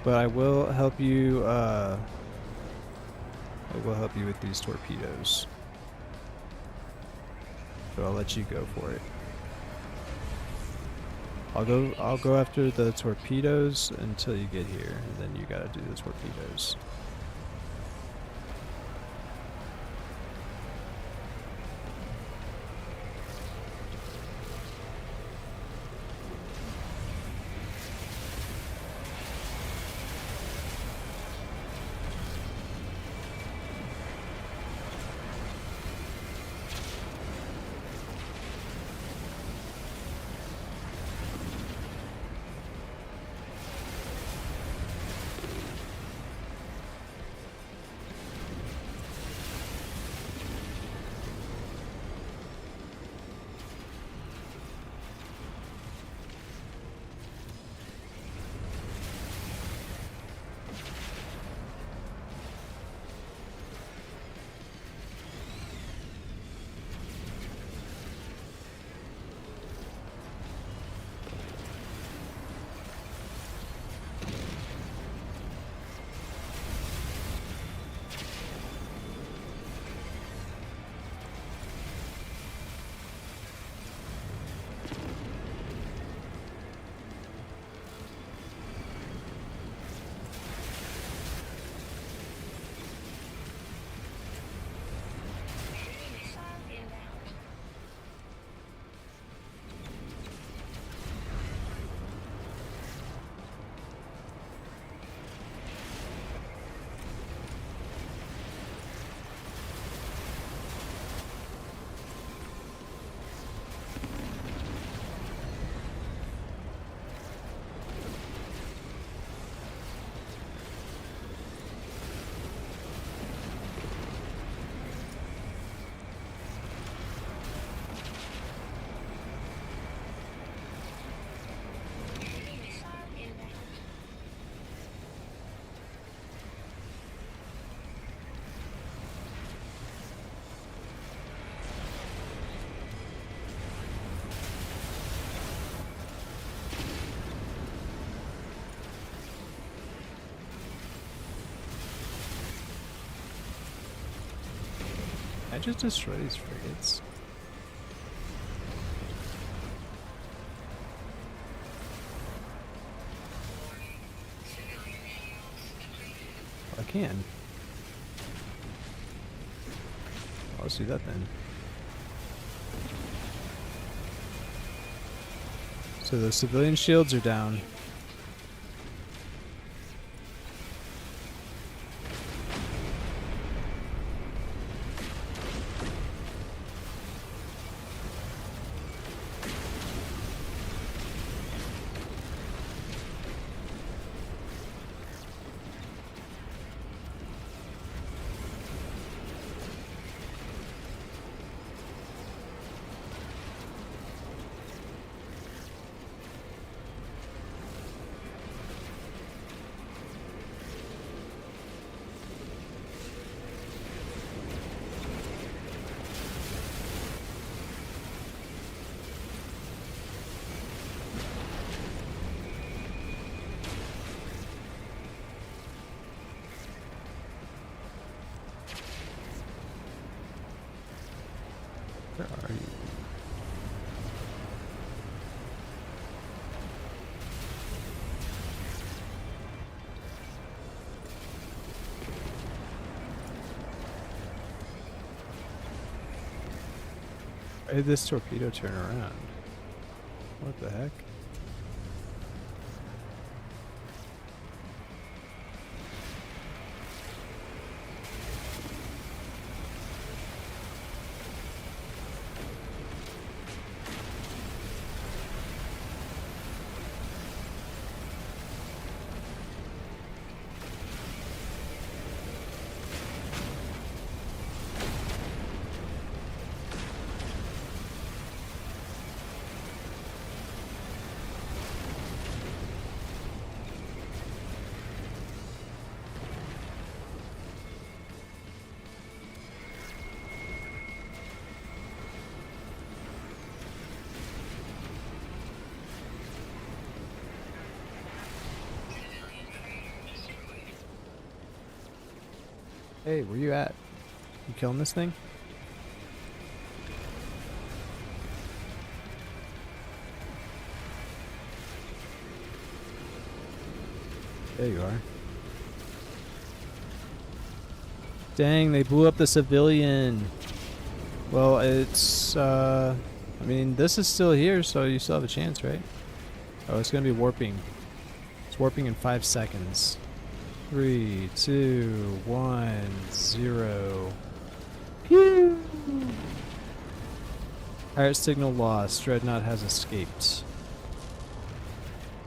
but I will help you. I will help you with these torpedoes. But I'll let you go for it. I'll go after the torpedoes until you get here, and then you gotta do the torpedoes. I just destroy these frigates. I can. Let's do that then. So the civilian shields are down. Where are you? Why did this torpedo turn around? What the heck? Hey, where you at? You killing this thing? There you are. Dang, they blew up the civilian. Well, it's, I mean, this is still here, so you still have a chance, right? Oh, it's gonna be warping. It's warping in 5 seconds. 3, 2, 1, 0. Pew! Pirate signal lost. Dreadnought has escaped.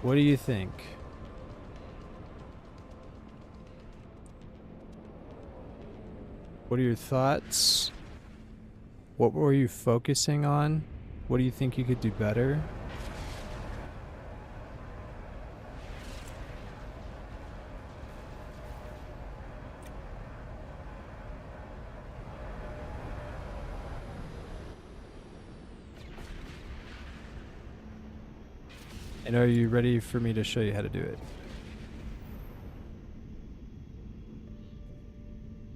What do you think? What are your thoughts? What were you focusing on? What do you think you could do better? And are you ready for me to show you how to do it?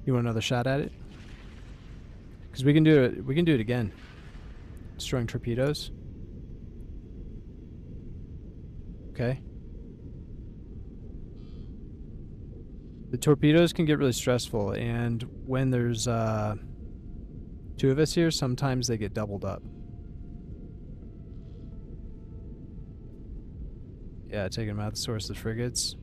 You want another shot at it? Because we can do it. We can do it again. Destroying torpedoes. Okay. The torpedoes can get really stressful, and when there's 2 of us here, sometimes they get doubled up. Yeah, taking them out the source of the frigates.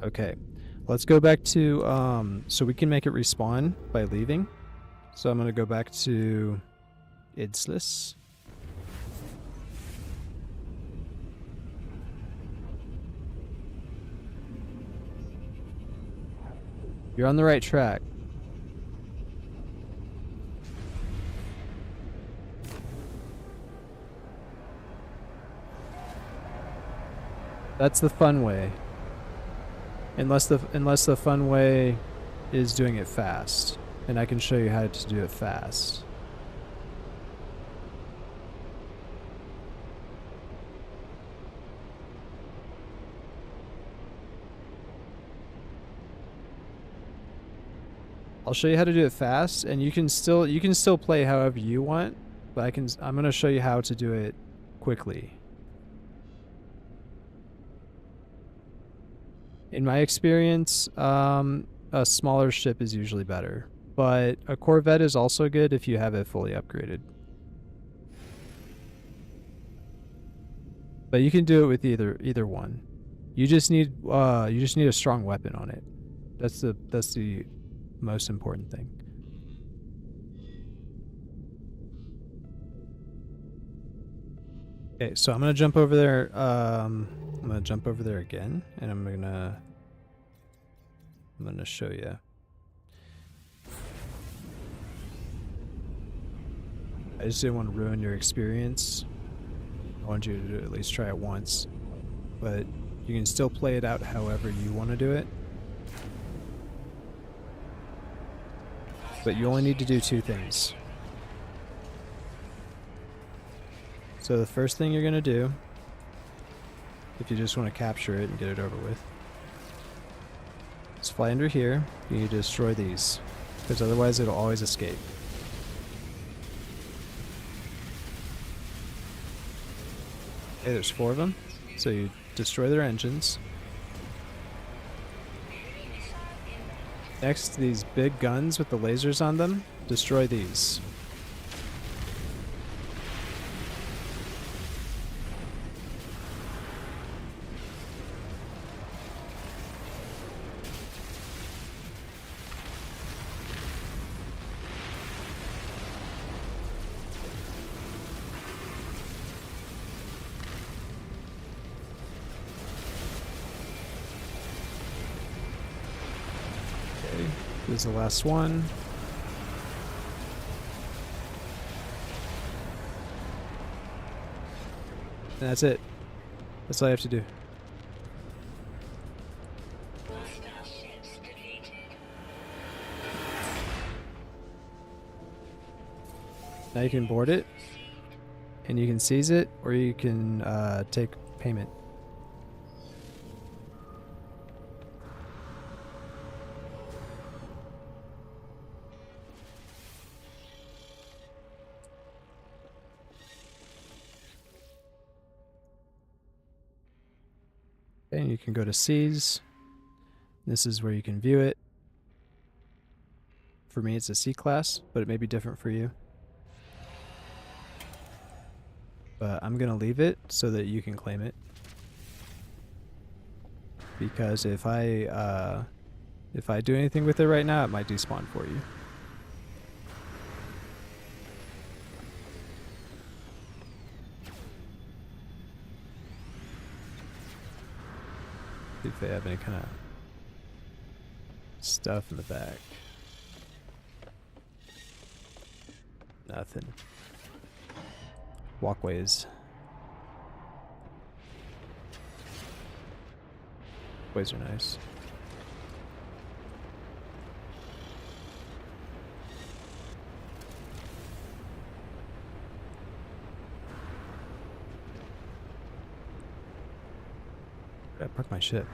Okay, let's go back to, so we can make it respawn by leaving. So I'm going to go back to Idslis. You're on the right track. That's the fun way. Unless the fun way is doing it fast. And I can show you how to do it fast. I'll show you how to do it fast, and you can still play however you want, but I'm going to show you how to do it quickly. In my experience, a smaller ship is usually better, but a Corvette is also good if you have it fully upgraded. But you can do it with either one. You just need a strong weapon on it. That's the most important thing. Okay, so I'm gonna jump over there. I'm gonna jump over there again, and I'm gonna show you. I just didn't want to ruin your experience. I want you to at least try it once, but you can still play it out however you want to do it. But you only need to do 2 things. So the first thing you're going to do, if you just want to capture it and get it over with, Just fly under here. You need to destroy these, because otherwise it'll always escape. Okay, there's 4 of them. So you destroy their engines. Next, these big guns with the lasers on them, destroy these. This is the last one. And that's it. That's all I have to do. Now you can board it, and you can seize it, or you can take payment. And you can go to C's. This is where you can view it. For me, it's a C class, but it may be different for you. But I'm gonna leave it so that you can claim it. Because if I do anything with it right now, it might despawn for you. See if they have any kind of stuff in the back. Nothing. Walkways. Ways are nice. I park my ship.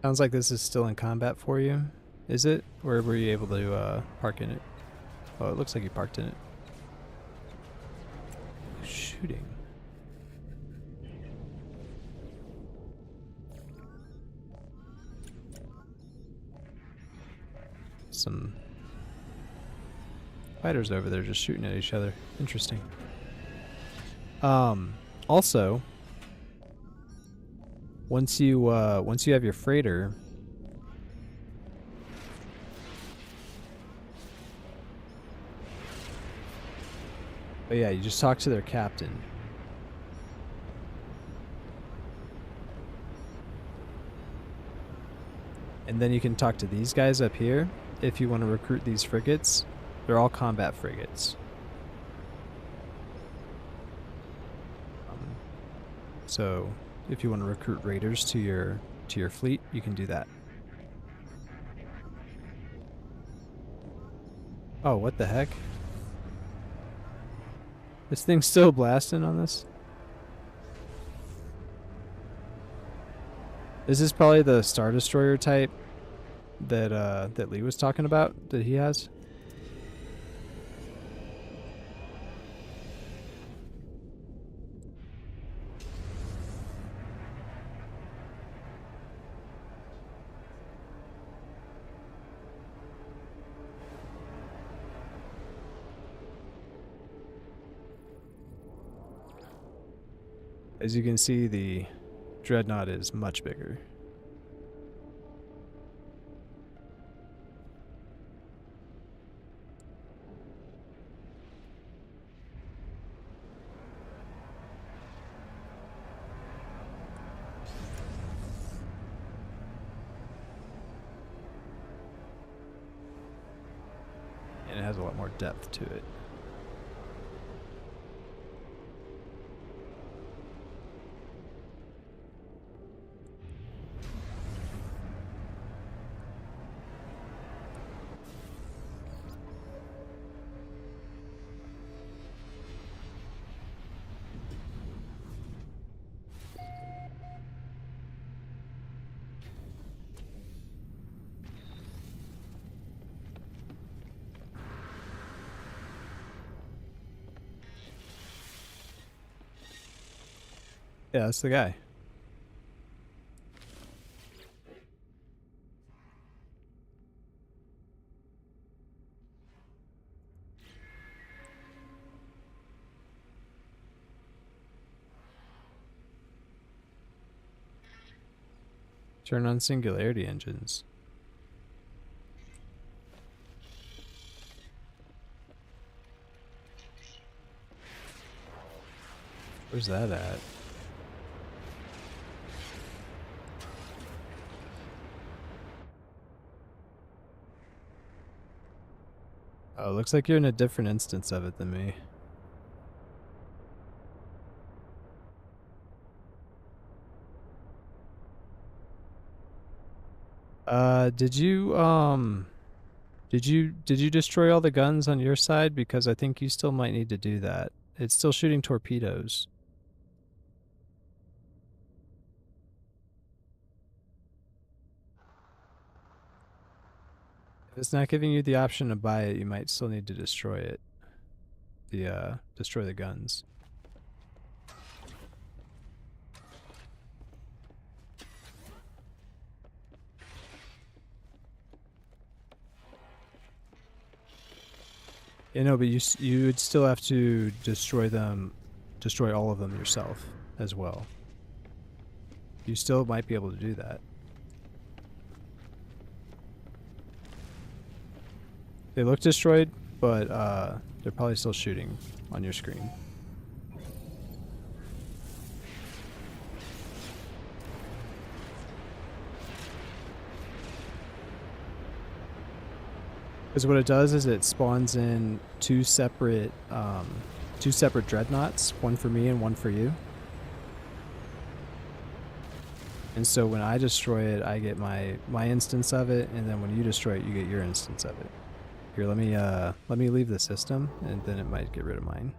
Sounds like this is still in combat for you. Is it? Or were you able to park in it? Oh, it looks like you parked in it. Shooting. Some fighters over there just shooting at each other. Interesting. Also, once you have your freighter, but yeah, you just talk to their captain. And then you can talk to these guys up here if you want to recruit these frigates. They're all combat frigates. So if you want to recruit raiders to your fleet, you can do that. Oh, what the heck? This thing's still blasting on this? This is probably the Star Destroyer type that Lee was talking about that he has. As you can see, the Dreadnought is much bigger. And it has a lot more depth to it. Yeah, that's the guy. Turn on singularity engines. Where's that at? Oh, looks like you're in a different instance of it than me. Did you destroy all the guns on your side? Because I think you still might need to do that. It's still shooting torpedoes. If it's not giving you the option to buy it, you might still need to destroy it. Destroy the guns. You know, but you would still have to destroy all of them yourself as well. You still might be able to do that. They look destroyed, but they're probably still shooting on your screen. Because what it does is it spawns in two separate dreadnoughts, one for me and one for you. And so when I destroy it, I get my instance of it, and then when you destroy it, you get your instance of it. Here, let me leave the system, and then it might get rid of mine.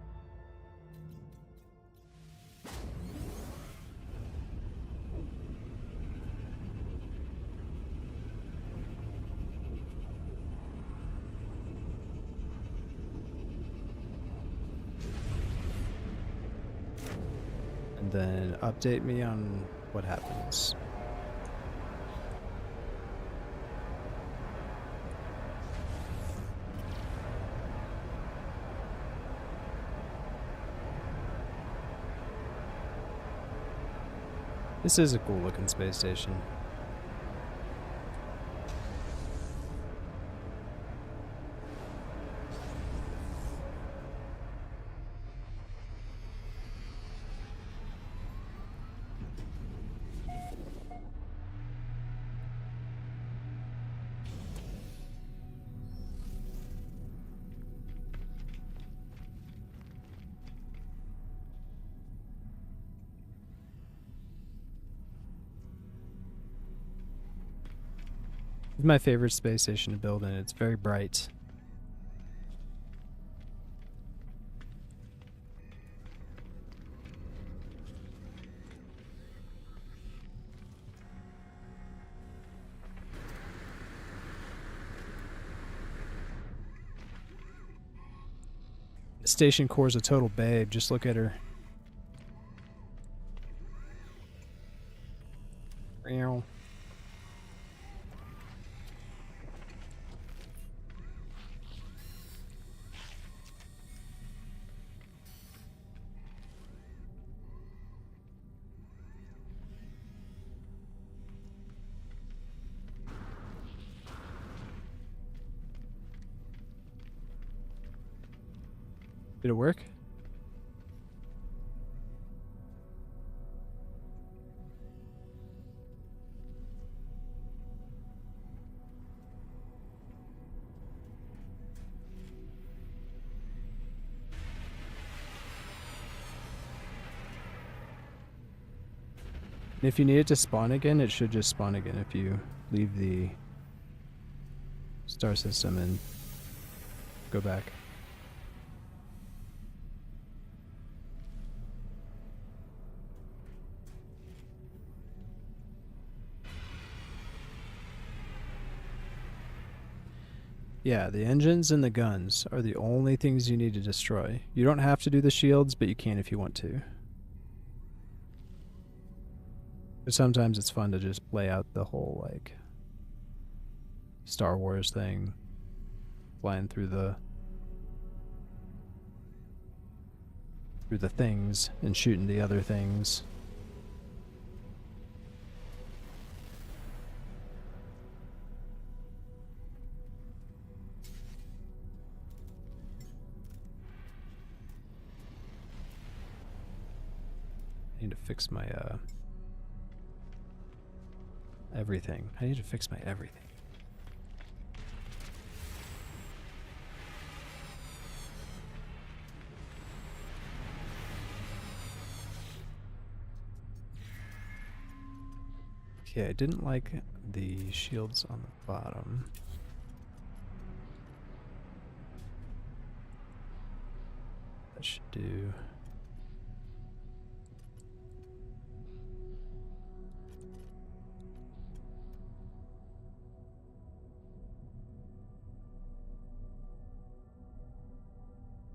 And then update me on what happens. This is a cool looking space station. It's my favorite space station to build in. It's very bright. The station core is a total babe. Just look at her. Meow. Did it work? And if you need it to spawn again, it should just spawn again if you leave the star system and go back. Yeah, the engines and the guns are the only things you need to destroy. You don't have to do the shields, but you can if you want to. But sometimes it's fun to just play out the whole like Star Wars thing, flying through the things and shooting the other things. I need to fix my everything. I need to fix my everything. Okay, I didn't like the shields on the bottom. That should do.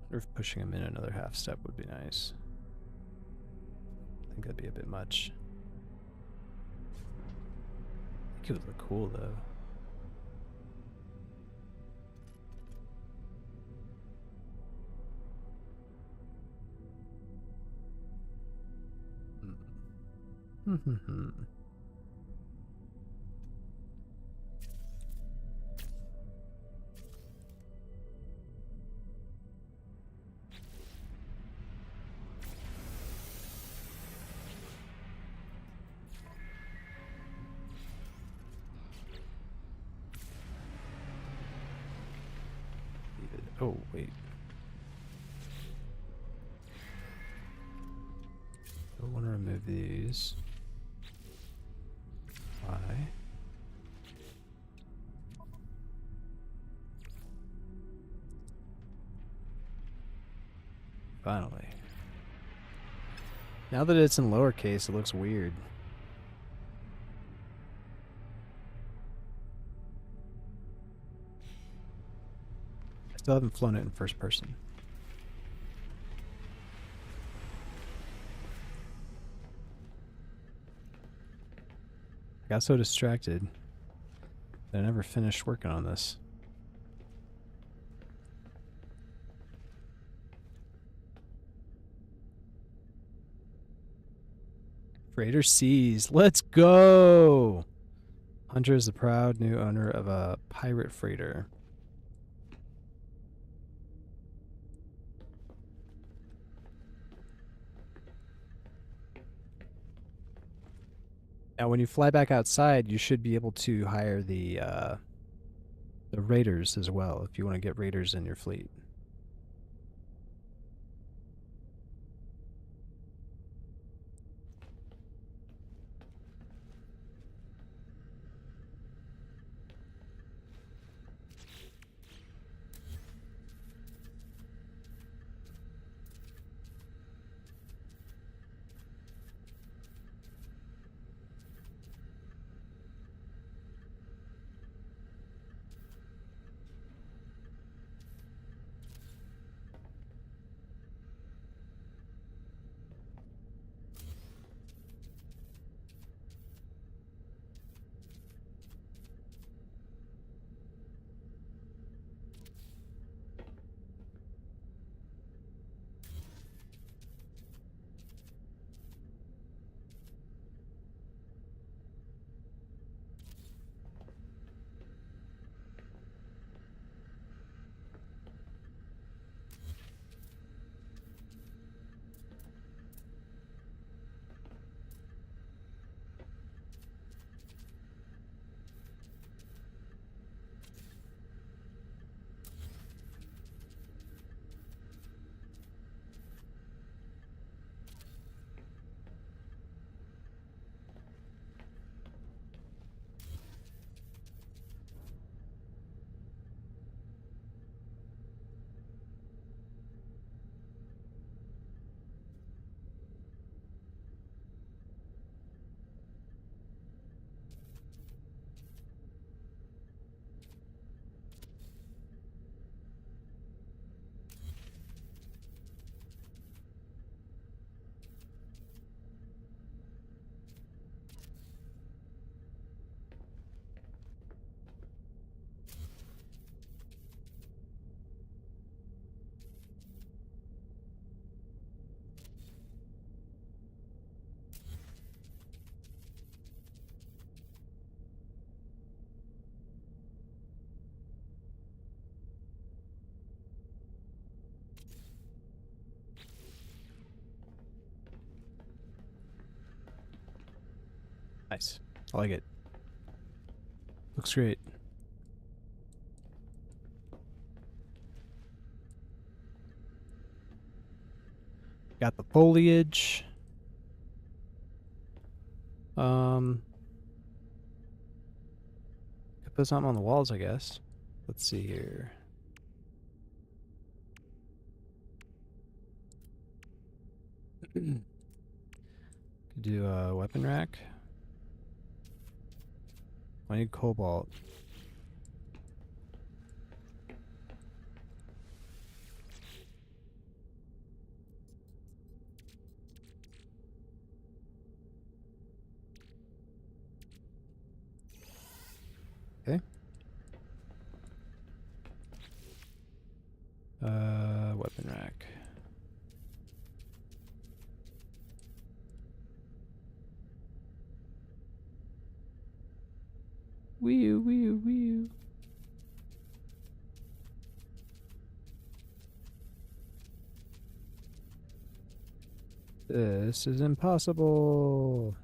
I wonder if pushing them in another half step would be nice. I think that'd be a bit much. I think it would look cool though. Oh, wait. I want to remove these. Why? Finally. Now that it's in lowercase, it looks weird. I still haven't flown it in first person. I got so distracted that I never finished working on this. Freighter seized. Let's go! Hunter is the proud new owner of a pirate freighter. Now, when you fly back outside, you should be able to hire the raiders as well if you want to get raiders in your fleet. Nice. I like it. Looks great. Got the foliage. Could put something on the walls, I guess. Let's see here. Could do a weapon rack. I need cobalt. Okay. Weapon rack. Wee-oo, wee-oo, wee-oo. This is impossible.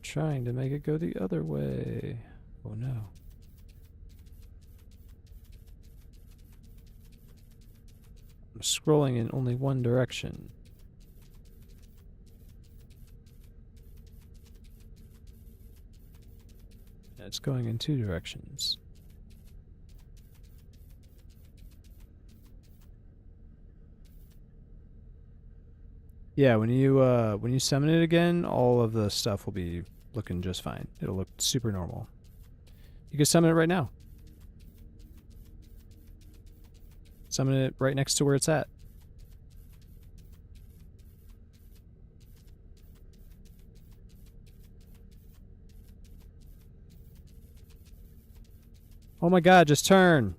Trying to make it go the other way. Oh no. I'm scrolling in only one direction. And it's going in two directions. Yeah, when you summon it again, all of the stuff will be looking just fine. It'll look super normal. You can summon it right now. Summon it right next to where it's at. Oh my god, just turn.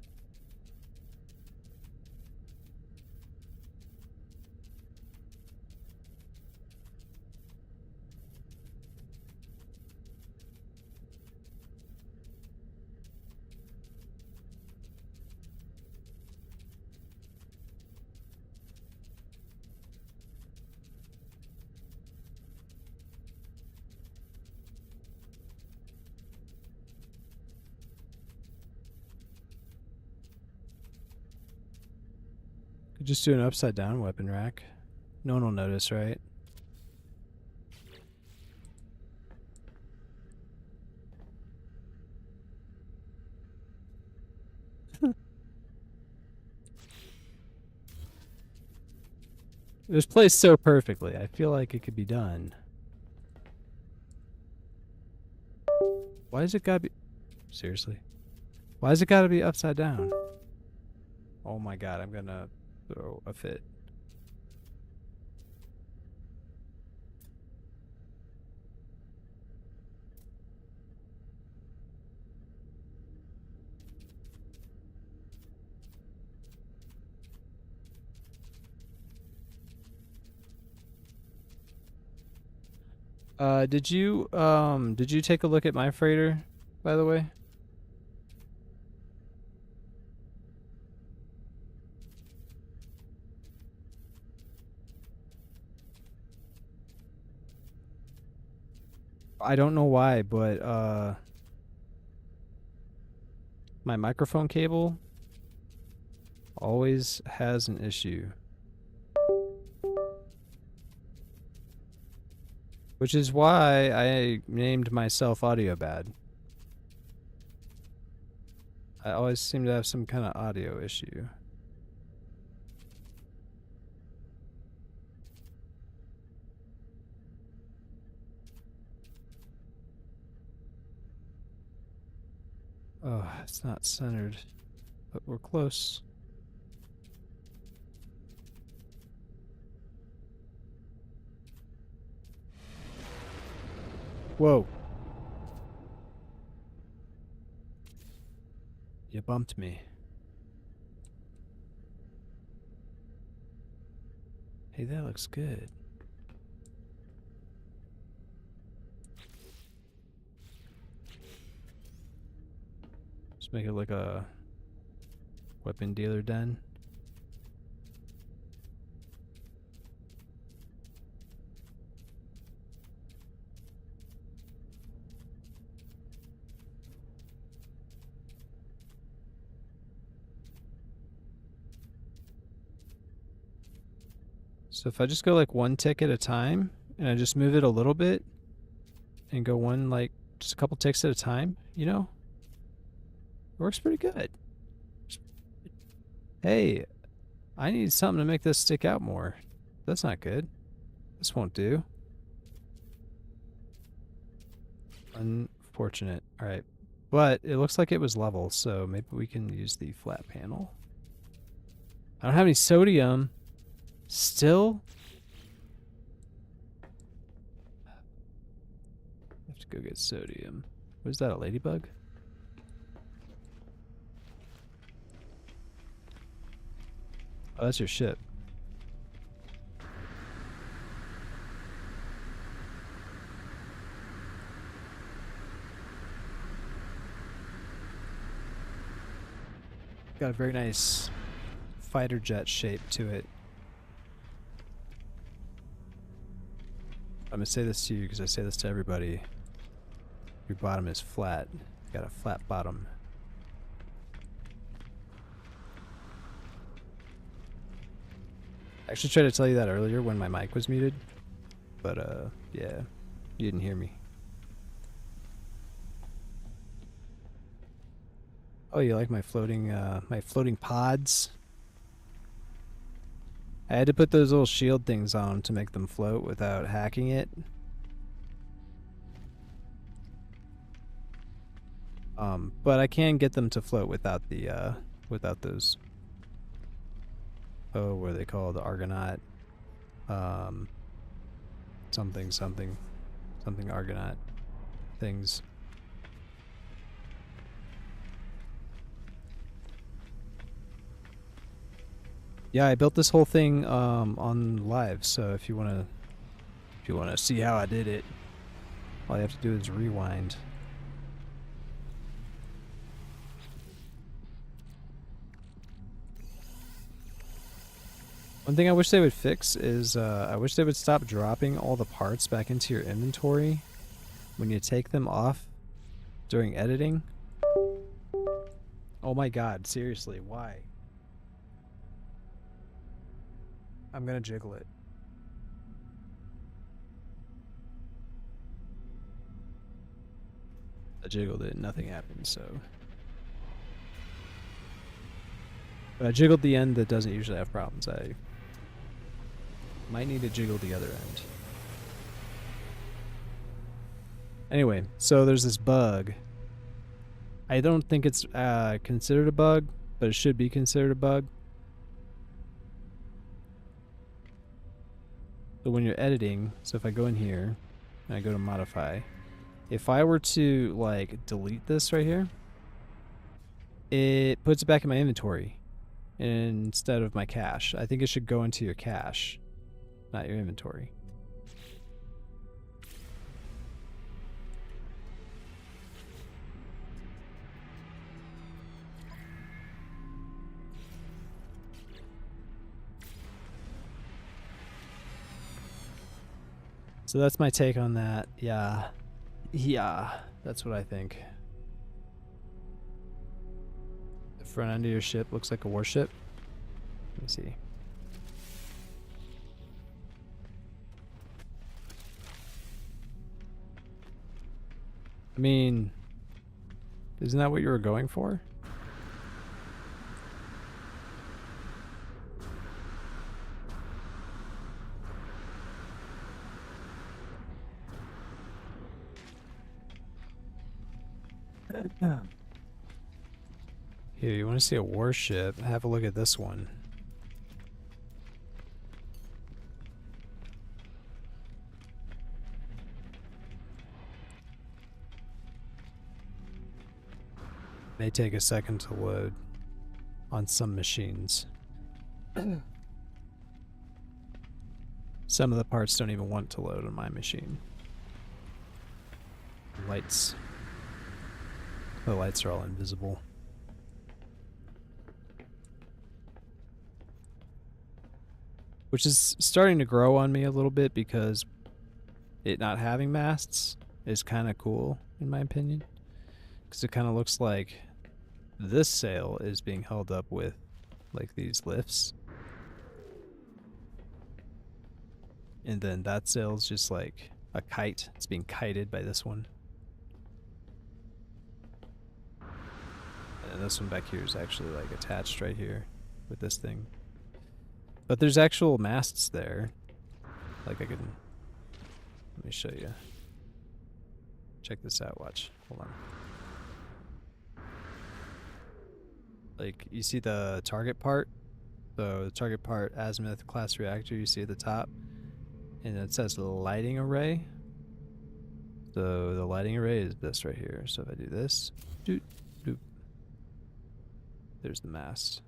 Could just do an upside down weapon rack. No one will notice, right? It was placed so perfectly. I feel like it could be done. Why is it gotta be... Seriously? Why is it gotta be upside down? Oh my god, I'm gonna throw a fit. Did you take a look at my freighter, by the way? I don't know why, but my microphone cable always has an issue. Which is why I named myself Audio Bad. I always seem to have some kind of audio issue. Oh, it's not centered, but we're close. Whoa. You bumped me. Hey, that looks good. Just make it like a weapon dealer den. So if I just go like one tick at a time, and I just move it a little bit, and go one, like, just a couple ticks at a time, you know? It works pretty good. Hey, I need something to make this stick out more. That's not good. This won't do. Unfortunate. Alright. But it looks like it was level, so maybe we can use the flat panel. I don't have any sodium. Still? I have to go get sodium. What is that, a ladybug? Oh, that's your ship. Got a very nice fighter jet shape to it. I'm gonna say this to you because I say this to everybody. Your bottom is flat. You got a flat bottom. I actually tried to tell you that earlier when my mic was muted, but yeah, you didn't hear me. Oh, you like my floating pods? I had to put those little shield things on to make them float without hacking it. But I can get them to float without the without those. Oh, what are they called? Argonaut. Something Argonaut things. Yeah, I built this whole thing on live, so if you wanna see how I did it, all you have to do is rewind. One thing I wish they would fix is I wish they would stop dropping all the parts back into your inventory when you take them off during editing. Oh my god, seriously, why? I'm gonna jiggle it. I jiggled it, nothing happened, so. But I jiggled the end that doesn't usually have problems. I might need to jiggle the other end. Anyway, so there's this bug. I don't think it's considered a bug, but it should be considered a bug. So when you're editing, so if I go in here and I go to modify, if I were to like delete this right here, it puts it back in my inventory instead of my cache. I think it should go into your cache, not your inventory. So that's my take on that. Yeah. Yeah, that's what I think. The front end of your ship looks like a warship. Let me see. I mean, isn't that what you were going for? Here, you want to see a warship? Have a look at this one. May take a second to load on some machines. Some of the parts don't even want to load on my machine. Lights. The lights are all invisible. Which is starting to grow on me a little bit because it not having masts is kind of cool, in my opinion. Because it kind of looks like this sail is being held up with like these lifts. And then that sail's just like a kite. It's being kited by this one. And this one back here is actually like attached right here with this thing. But there's actual masts there. Like I can, let me show you. Check this out, watch, hold on. Like you see the target part? So the target part azimuth class reactor you see at the top. And it says lighting array. So the lighting array is this right here. So if I do this, doot, doot, there's the mast.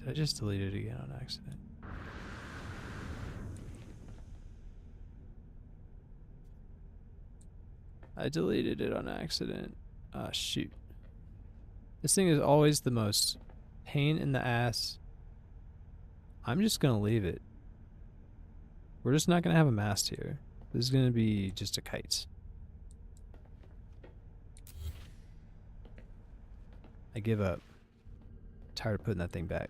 I just deleted it again on accident. I deleted it on accident. Ah, shoot. This thing is always the most pain in the ass. I'm just gonna leave it. We're just not gonna have a mast here. This is gonna be just a kite. I give up. I'm tired of putting that thing back.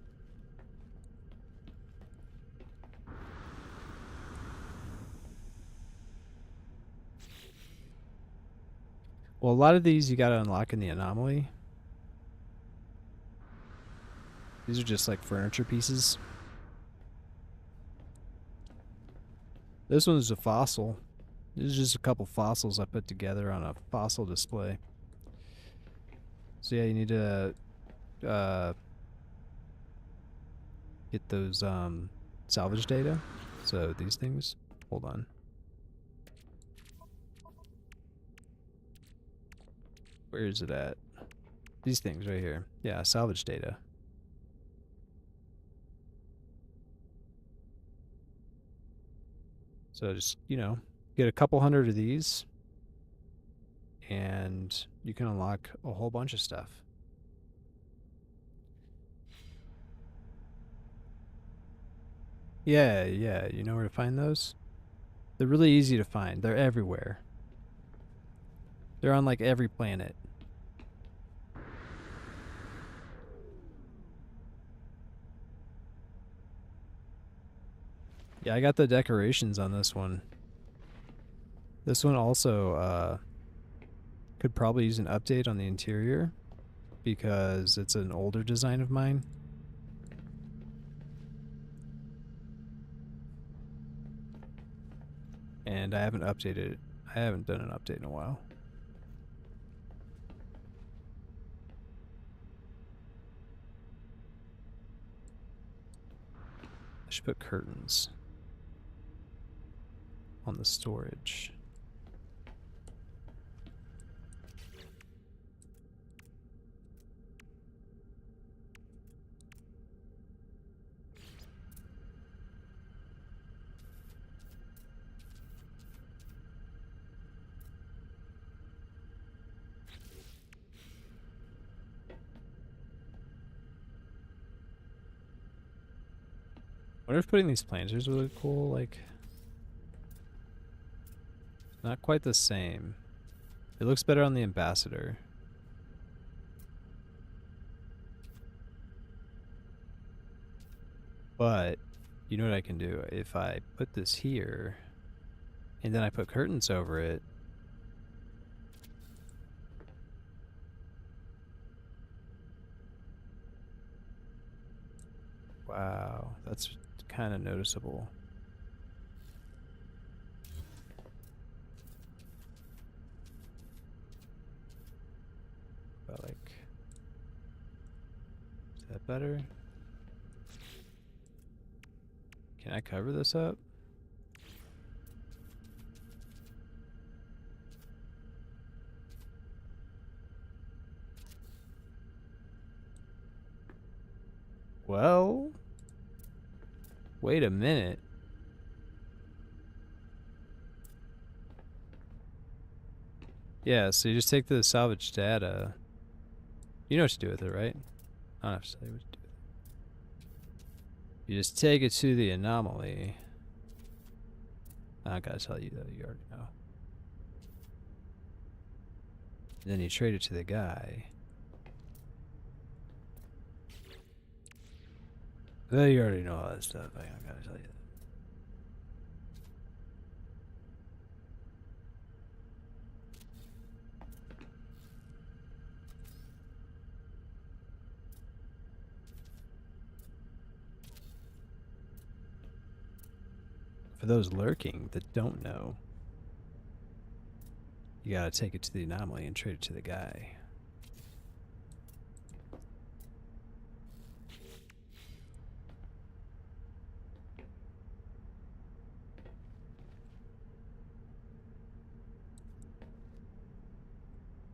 Well, a lot of these you gotta unlock in the anomaly. These are just like furniture pieces. This one's a fossil. This is just a couple fossils I put together on a fossil display. So yeah, you need to get those salvage data. So these things, hold on. Where is it at? These things right here. Yeah, salvage data. So just, you know, get a couple hundred of these and you can unlock a whole bunch of stuff. Yeah, you know where to find those? They're really easy to find. They're everywhere. They're on like every planet. Yeah, I got the decorations on this one. This one also could probably use an update on the interior because it's an older design of mine. And I haven't updated it. I haven't done an update in a while. I should put curtains on the storage. I wonder if putting these planters would look cool, like not quite the same. It looks better on the ambassador. But you know what I can do? If I put this here and then I put curtains over it, wow, that's kind of noticeable. But like, is that better? Can I cover this up? Well, wait a minute. Yeah, so you just take the salvage data. You know what to do with it, right? I don't have to tell you what to do. You just take it to the anomaly. I gotta tell you though, you already know. And then you trade it to the guy. Well, you already know all that stuff. I gotta tell you that. For those lurking that don't know, you gotta take it to the anomaly and trade it to the guy.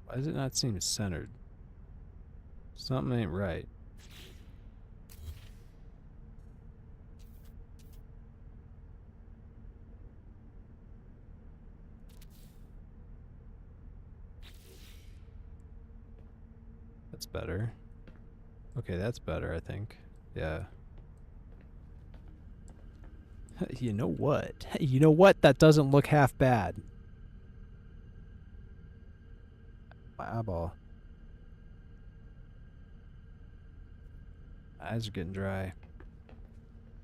Why does it not seem centered? Something ain't right. That's better. Okay, that's better, I think. Yeah. You know what? You know what? That doesn't look half bad. My eyeball. My eyes are getting dry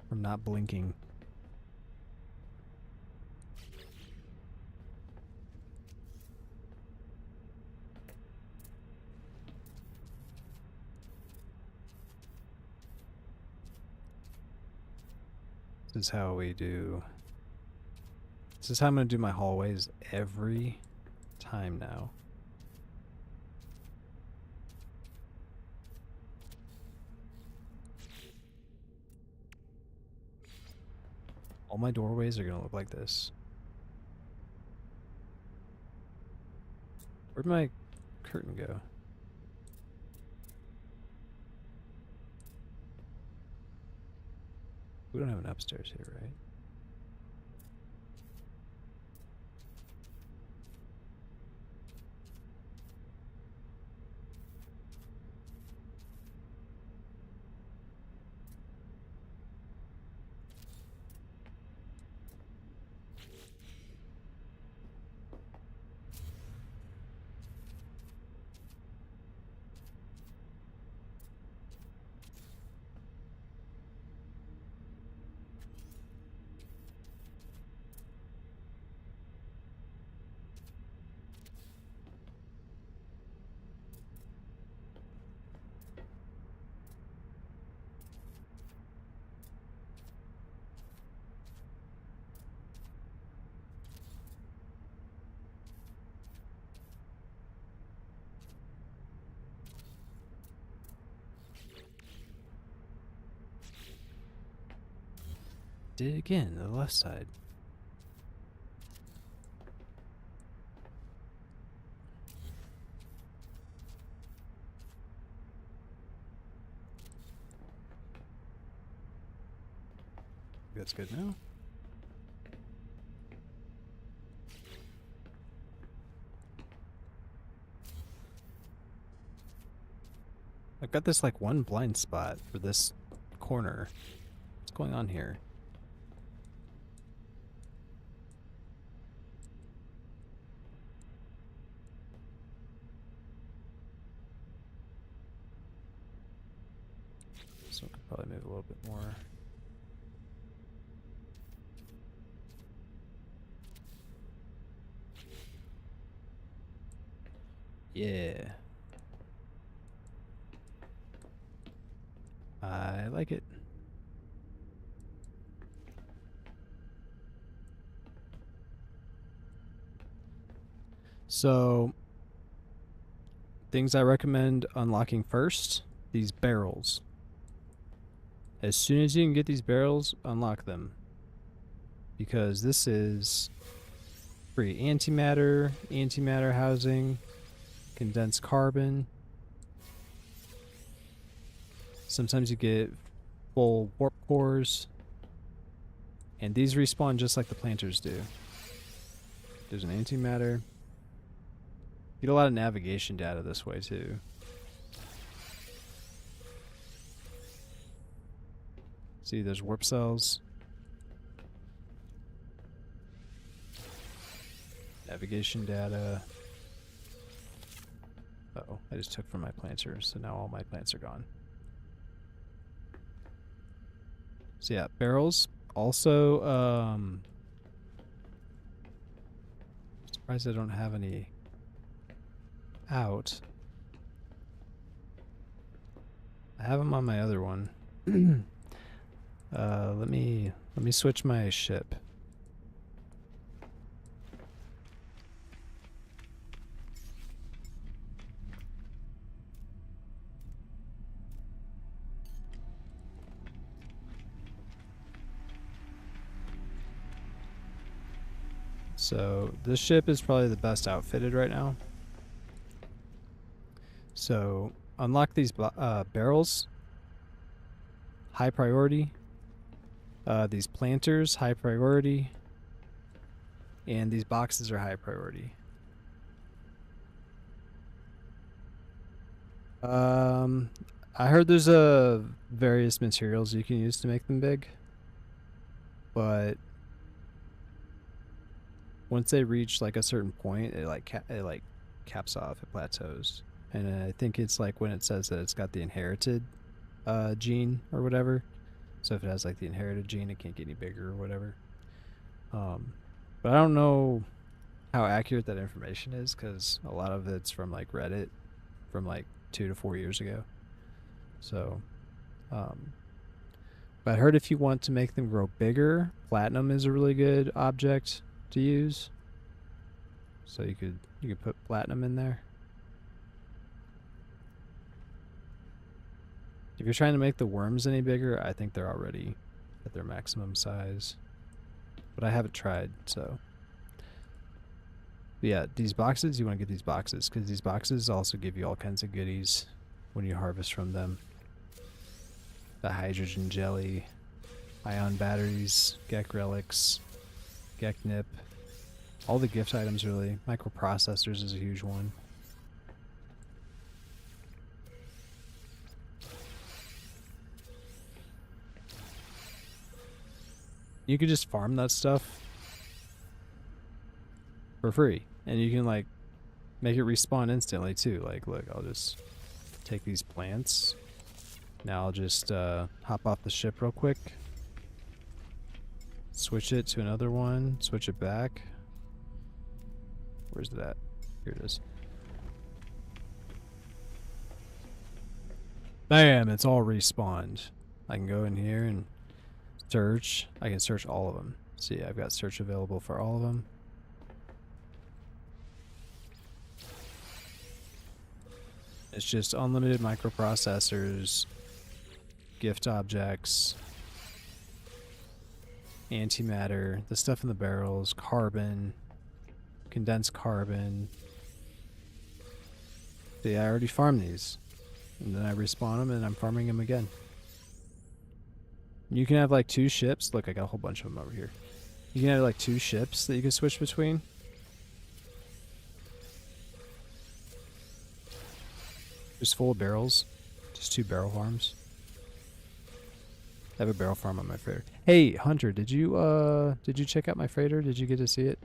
from not blinking. This is how we do. This is how I'm going to do my hallways every time now. All my doorways are going to look like this. Where'd my curtain go? We don't have an upstairs here, right? Did it again, the left side. That's good now. I've got this like one blind spot for this corner. What's going on here? So I could probably move a little bit more. Yeah. I like it. So, things I recommend unlocking first, these barrels. As soon as you can get these barrels, unlock them. Because this is free antimatter, antimatter housing, condensed carbon. Sometimes you get full warp cores. And these respawn just like the planters do. There's an antimatter. Get a lot of navigation data this way too. See, there's warp cells. Navigation data. Uh-oh, I just took from my planter, so now all my plants are gone. So yeah, barrels. Also, surprised I don't have any out. I have them on my other one. Let me switch my ship. So this ship is probably the best outfitted right now. So unlock these barrels, high priority. These planters, high priority. And these boxes are high priority. I heard there's various materials you can use to make them big, but once they reach like a certain point, it caps off, it plateaus. And I think it's like when it says that it's got the inherited gene or whatever. So if it has like the inherited gene, it can't get any bigger or whatever. But I don't know how accurate that information is, because a lot of it's from like Reddit from like 2 to 4 years ago. So, but I heard if you want to make them grow bigger, platinum is a really good object to use. So you could put platinum in there. If you're trying to make the worms any bigger, I think they're already at their maximum size. But I haven't tried, so. But yeah, these boxes, you want to get these boxes, because these boxes also give you all kinds of goodies when you harvest from them. The hydrogen jelly, ion batteries, Gek relics, Gek nip. All the gift items, really. Microprocessors is a huge one. You could just farm that stuff for free, and you can like make it respawn instantly too. Like, look, I'll just take these plants. Now I'll just hop off the ship real quick, switch it to another one, switch it back. Where's that? Here it is. Bam! It's all respawned. I can go in here and search. I can search all of them. See, I've got search available for all of them. It's just unlimited microprocessors, gift objects, antimatter, the stuff in the barrels, carbon, condensed carbon. See, I already farmed these. And then I respawn them and I'm farming them again. You can have like 2 ships. Look, I got a whole bunch of them over here. You can have like 2 ships that you can switch between. Just full of barrels. Just 2 barrel farms. I have a barrel farm on my freighter. Hey, Hunter, did you check out my freighter? Did you get to see it?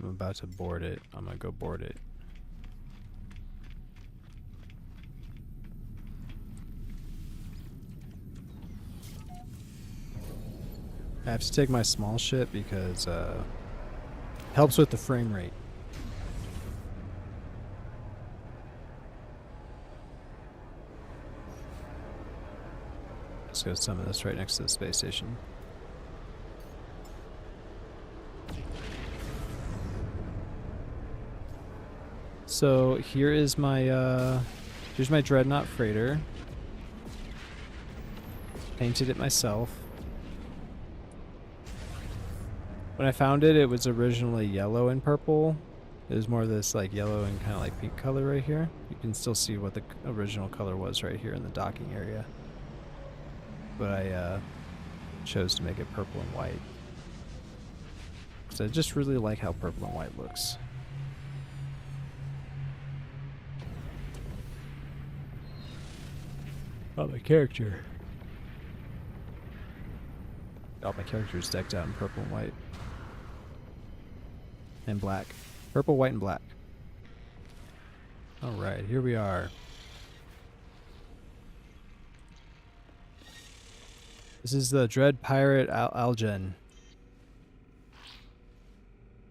I'm about to board it. I'm gonna go board it. I have to take my small ship because helps with the frame rate. Let's go summon this right next to the space station. So here is my here's my Dreadnought freighter. Painted it myself. When I found it, it was originally yellow and purple. It was more of this like yellow and kind of like pink color right here. You can still see what the original color was right here in the docking area. But I chose to make it purple and white. Because I just really like how purple and white looks. Oh, my character. Oh, my character is decked out in purple and white. And black. Purple, white, and black. Alright, here we are. This is the Dread Pirate Algen.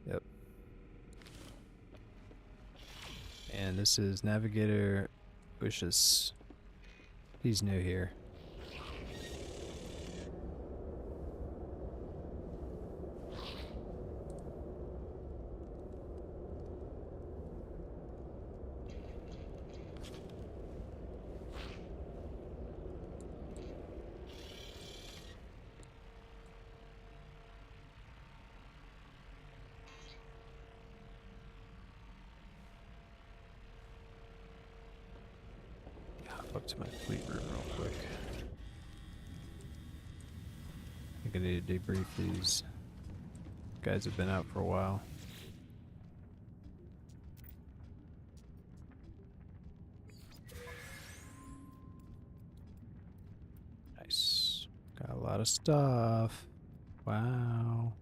Yep. And this is Navigator Wishes. He's new here. Up to my fleet room real quick. I think I need to debrief these guys have been out for a while. Nice. Got a lot of stuff. Wow.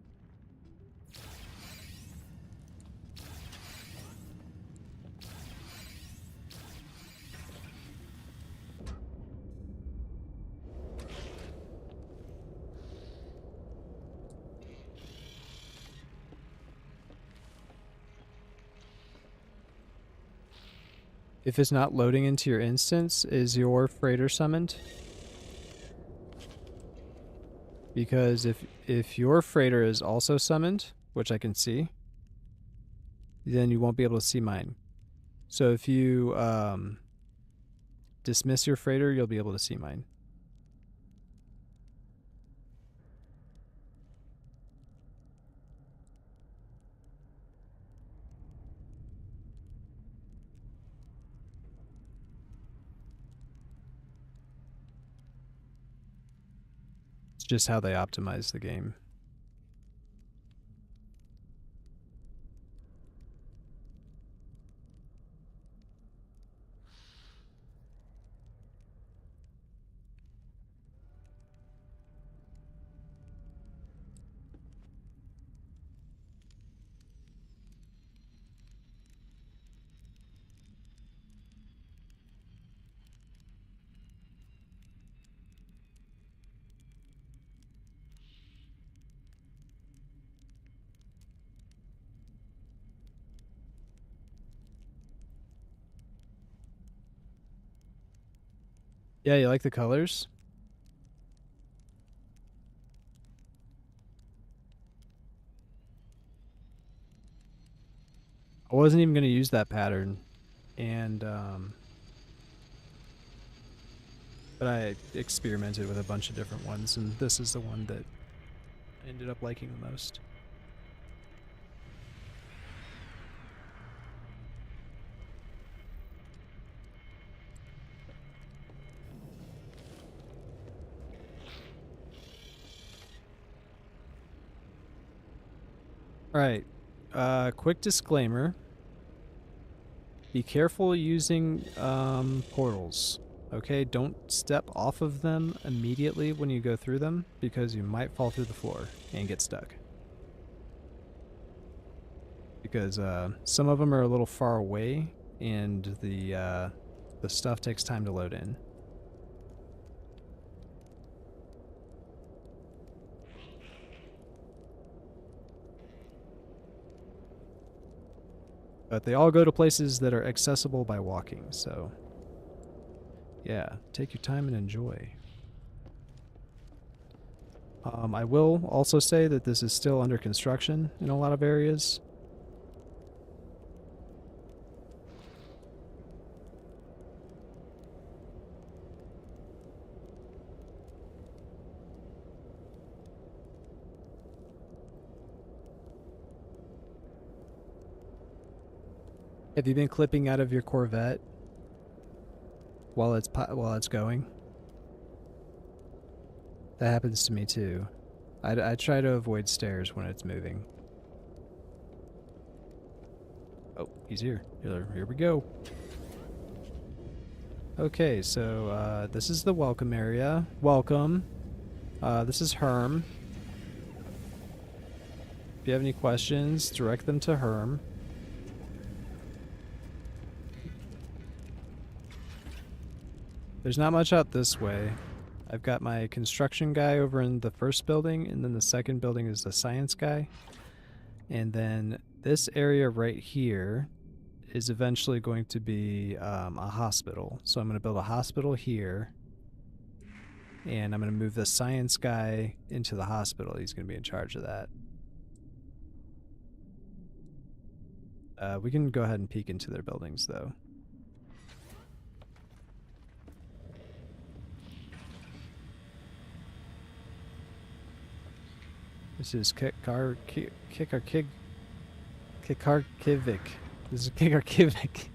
If it's not loading into your instance, is your freighter summoned? Because if your freighter is also summoned, which I can see, then you won't be able to see mine. So if you dismiss your freighter, you'll be able to see mine. Just how they optimize the game. Yeah, you like the colors? I wasn't even going to use that pattern, and but I experimented with a bunch of different ones, and this is the one that I ended up liking the most. Alright, quick disclaimer. Be careful using portals, okay? Don't step off of them immediately when you go through them, because you might fall through the floor and get stuck. Because some of them are a little far away, and the stuff takes time to load in. But they all go to places that are accessible by walking, so yeah, take your time and enjoy. I will also say that this is still under construction in a lot of areas. Have you been clipping out of your Corvette while it's going? That happens to me too. I try to avoid stairs when it's moving. Oh, he's here. Here we go. Okay, so this is the welcome area. Welcome. This is Herm. If you have any questions, direct them to Herm. There's not much out this way. I've got my construction guy over in the first building, and then the second building is the science guy. And then this area right here is eventually going to be a hospital. So I'm going to build a hospital here, and I'm going to move the science guy into the hospital. He's going to be in charge of that. We can go ahead and peek into their buildings, though. This is Kikarkivik. This is Kikarkivik.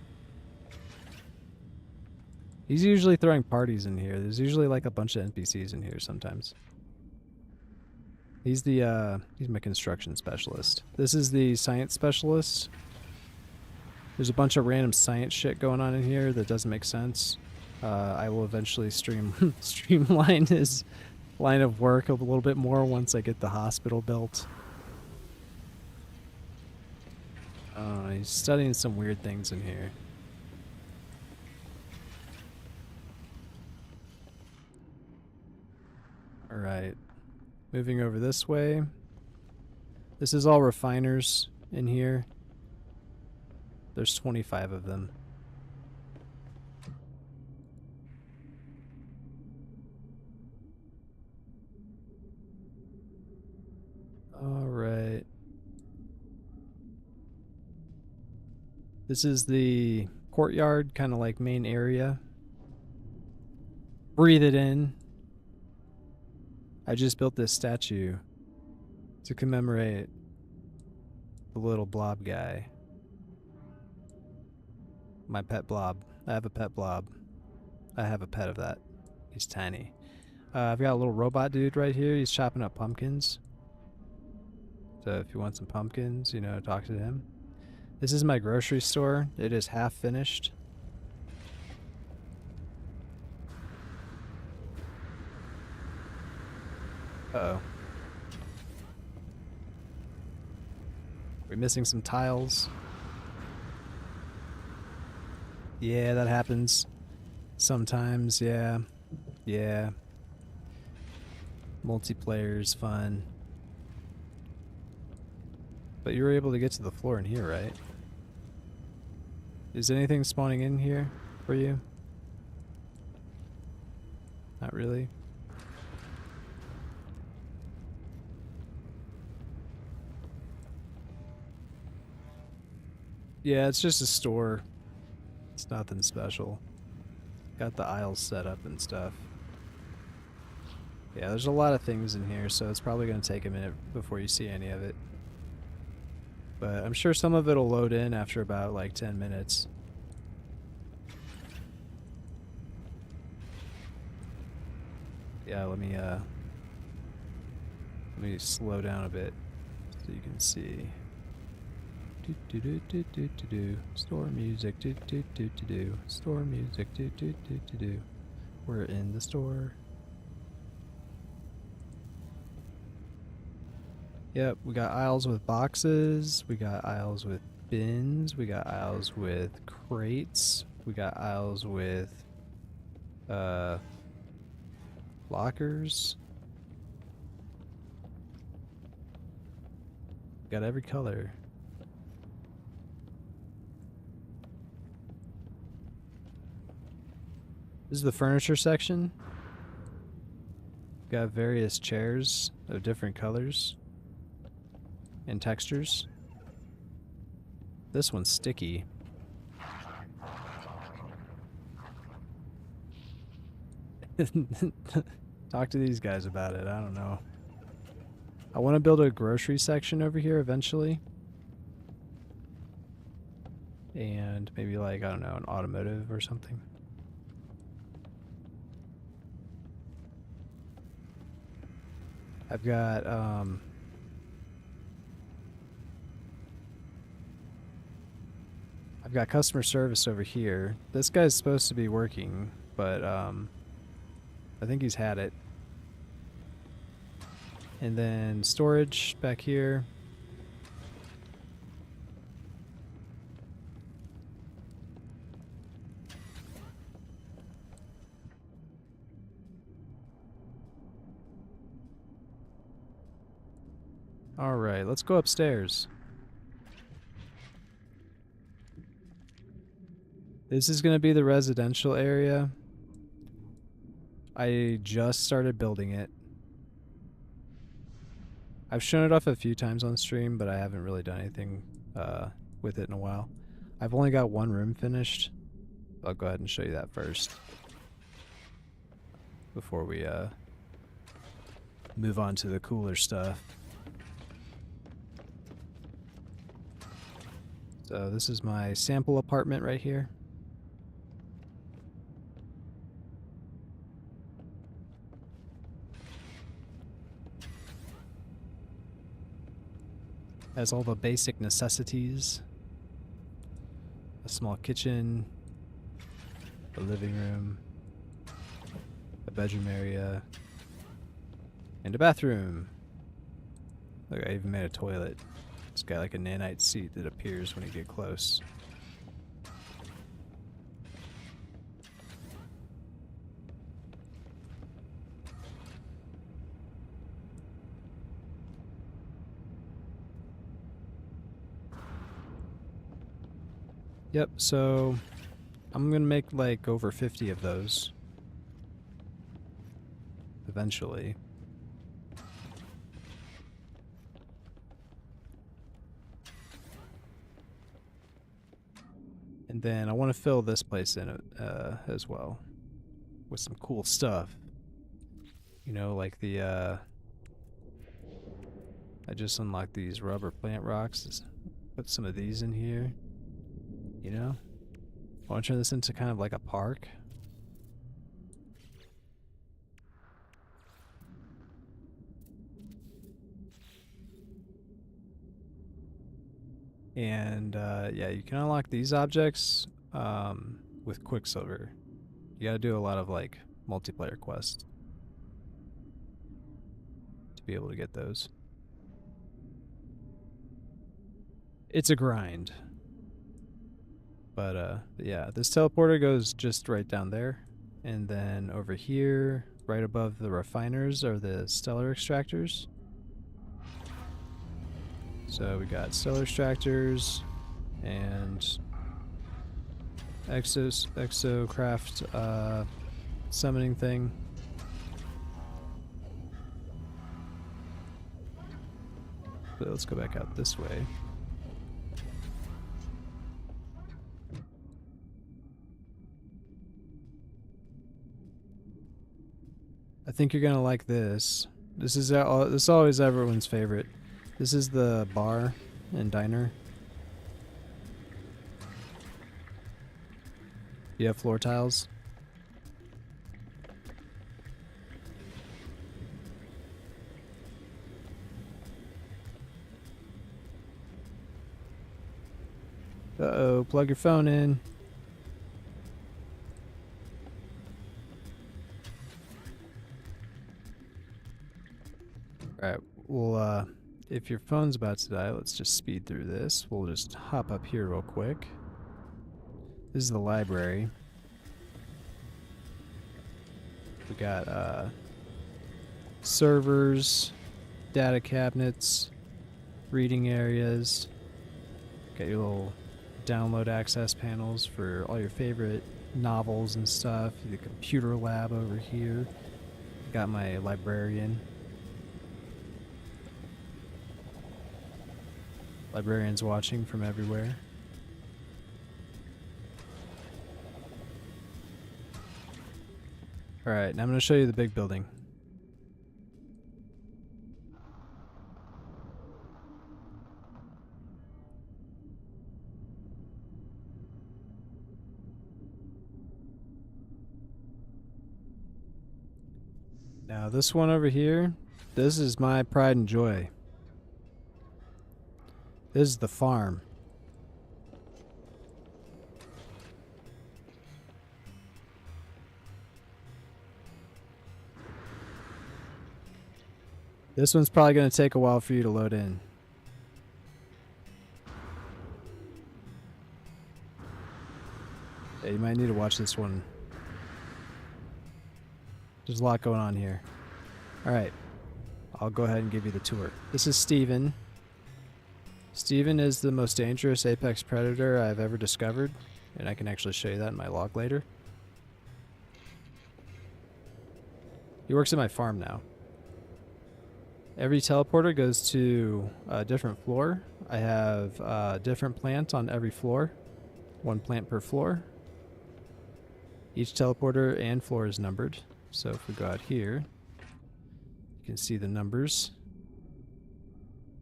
He's usually throwing parties in here. There's usually like a bunch of NPCs in here sometimes. He's my construction specialist. This is the science specialist. There's a bunch of random science shit going on in here that doesn't make sense. I will eventually streamline his line of work a little bit more once I get the hospital built. He's studying some weird things in here. Alright. Moving over this way. This is all refiners in here. There's 25 of them. Alright. This is the courtyard, kind of like main area. Breathe it in. I just built this statue to commemorate the little blob guy. My pet blob. I have a pet blob. I have a pet of that. He's tiny. I've got a little robot dude right here. He's chopping up pumpkins. So if you want some pumpkins, you know, talk to him. This is my grocery store. It is half finished. Uh-oh. We're missing some tiles. Yeah, that happens. Sometimes, yeah. Yeah. Multiplayer's fun. But you were able to get to the floor in here, right? Is anything spawning in here for you? Not really. Yeah, it's just a store. It's nothing special. Got the aisles set up and stuff. Yeah, there's a lot of things in here, so it's probably going to take a minute before you see any of it. But I'm sure some of it will load in after about like 10 minutes. Yeah, let me slow down a bit so you can see. Store music. Store music. We're in the store. Yep, we got aisles with boxes. We got aisles with bins. We got aisles with crates. We got aisles with lockers. Got every color. This is the furniture section. got various chairs of different colors and textures. This one's sticky. Talk to these guys about it. I don't know. I want to build a grocery section over here eventually. And maybe like, I don't know, an automotive or something. I've got customer service over here. This guy's supposed to be working, but I think he's had it. And then storage back here. All right, let's go upstairs. This is going to be the residential area. I just started building it. I've shown it off a few times on stream, but I haven't really done anything with it in a while. I've only got one room finished. I'll go ahead and show you that first before we move on to the cooler stuff. So this is my sample apartment right here. Has all the basic necessities. A small kitchen, a living room, a bedroom area, and a bathroom. Look, I even made a toilet. It's got like a nanite seat that appears when you get close. Yep, so I'm gonna make like over 50 of those eventually. And then I want to fill this place in as well with some cool stuff. You know, like the I just unlocked these rubber plant rocks. Put some of these in here. You know? I want to turn this into kind of like a park. And yeah, you can unlock these objects with Quicksilver. You gotta do a lot of like multiplayer quests to be able to get those. It's a grind. But yeah, this teleporter goes just right down there. And then over here, right above the refiners, are the stellar extractors. So we got stellar extractors and exocraft summoning thing. So let's go back out this way. I think you're gonna like this. This is always everyone's favorite. This is the bar and diner. You have floor tiles. Uh-oh, plug your phone in. Alright, well, if your phone's about to die, let's just speed through this. We'll just hop up here real quick. This is the library. We got servers, data cabinets, reading areas. Got your little download access panels for all your favorite novels and stuff. The computer lab over here. Got my librarian. Librarians watching from everywhere. Alright, now I'm going to show you the big building. Now this one over here, this is my pride and joy. This is the farm. This one's probably going to take a while for you to load in. Yeah, you might need to watch this one. There's a lot going on here. Alright. I'll go ahead and give you the tour. This is Steven. Steven is the most dangerous apex predator I've ever discovered. And I can actually show you that in my log later. He works at my farm now. Every teleporter goes to a different floor. I have a different plant on every floor. 1 plant per floor. Each teleporter and floor is numbered. So if we go out here, you can see the numbers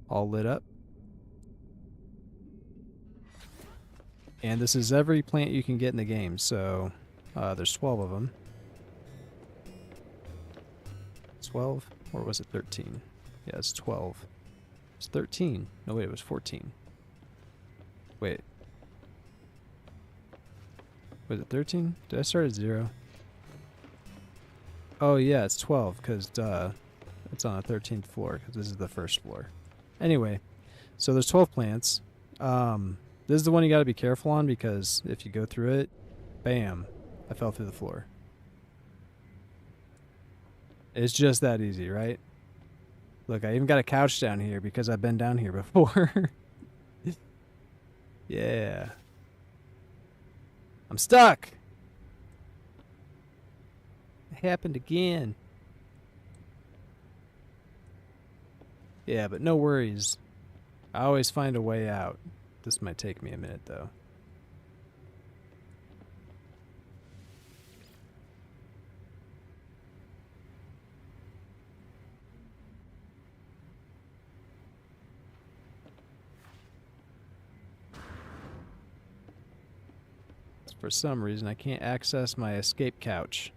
all lit up. And this is every plant you can get in the game, so there's 12 of them. 12? Or was it 13? Yeah, it's 12. It's 13. No, wait, it was 14. Wait. Was it 13? Did I start at 0? Oh yeah, it's 12, because it's on the 13th floor, because this is the first floor. Anyway, so there's 12 plants. This is the one you got to be careful on, because if you go through it, bam, I fell through the floor. It's just that easy, right? Look, I even got a couch down here, because I've been down here before. Yeah. I'm stuck! Happened again. Yeah, but no worries. I always find a way out. This might take me a minute, though. For some reason, I can't access my escape couch.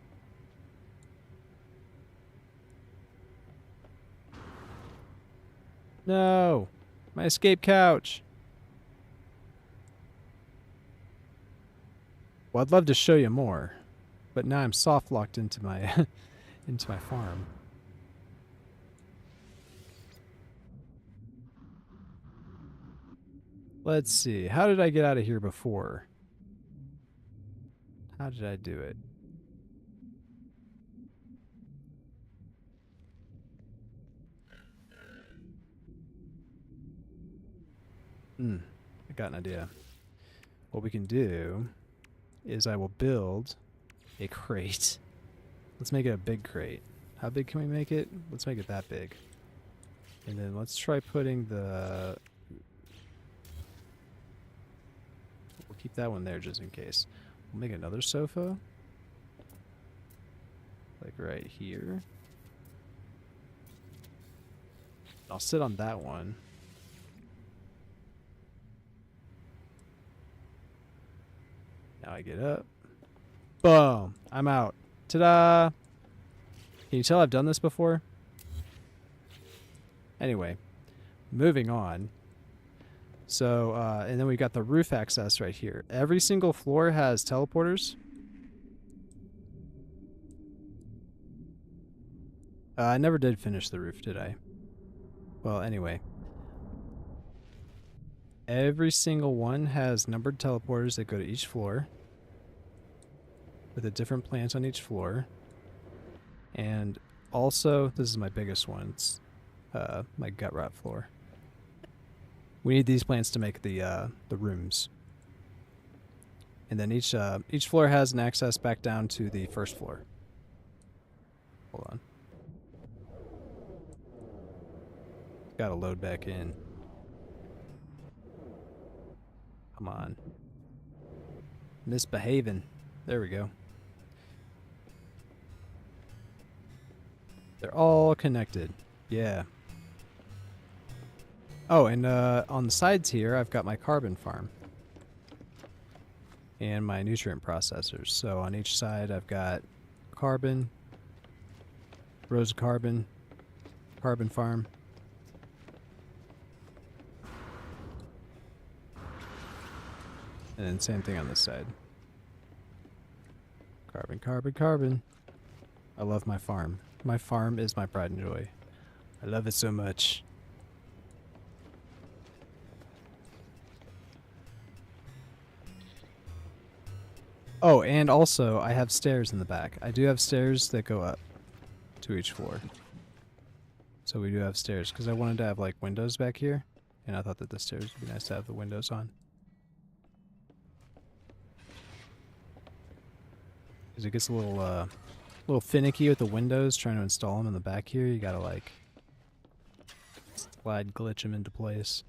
No! My escape couch! Well, I'd love to show you more, but now I'm soft locked into my into my farm. Let's see. How did I get out of here before? How did I do it? I got an idea. What we can do is I will build a crate. Let's make it a big crate. How big can we make it? Let's make it that big. And then let's try putting the... We'll keep that one there just in case. We'll make another sofa. Like right here. I'll sit on that one. Now I get up. Boom! I'm out. Ta-da! Can you tell I've done this before? Anyway, moving on. So, and then we've got the roof access right here. Every single floor has teleporters. I never did finish the roof, did I? Well, anyway. Every single one has numbered teleporters that go to each floor, with a different plant on each floor. And also, this is my biggest one. It's my gut rot floor. We need these plants to make the rooms. And then each floor has an access back down to the first floor. Hold on. Gotta load back in. Come on. Misbehaving. There we go. They're all connected. Yeah. Oh, and on the sides here, I've got my carbon farm. And my nutrient processors. So on each side, I've got carbon, rows of carbon, carbon farm. And then same thing on this side. Carbon, carbon, carbon. I love my farm. My farm is my pride and joy. I love it so much. Oh, and also, I have stairs in the back. I do have stairs that go up to each floor. So we do have stairs, because I wanted to have, like, windows back here. And I thought that the stairs would be nice to have the windows on. Because it gets a little finicky with the windows, trying to install them in the back here. You gotta, like, slide glitch them into place.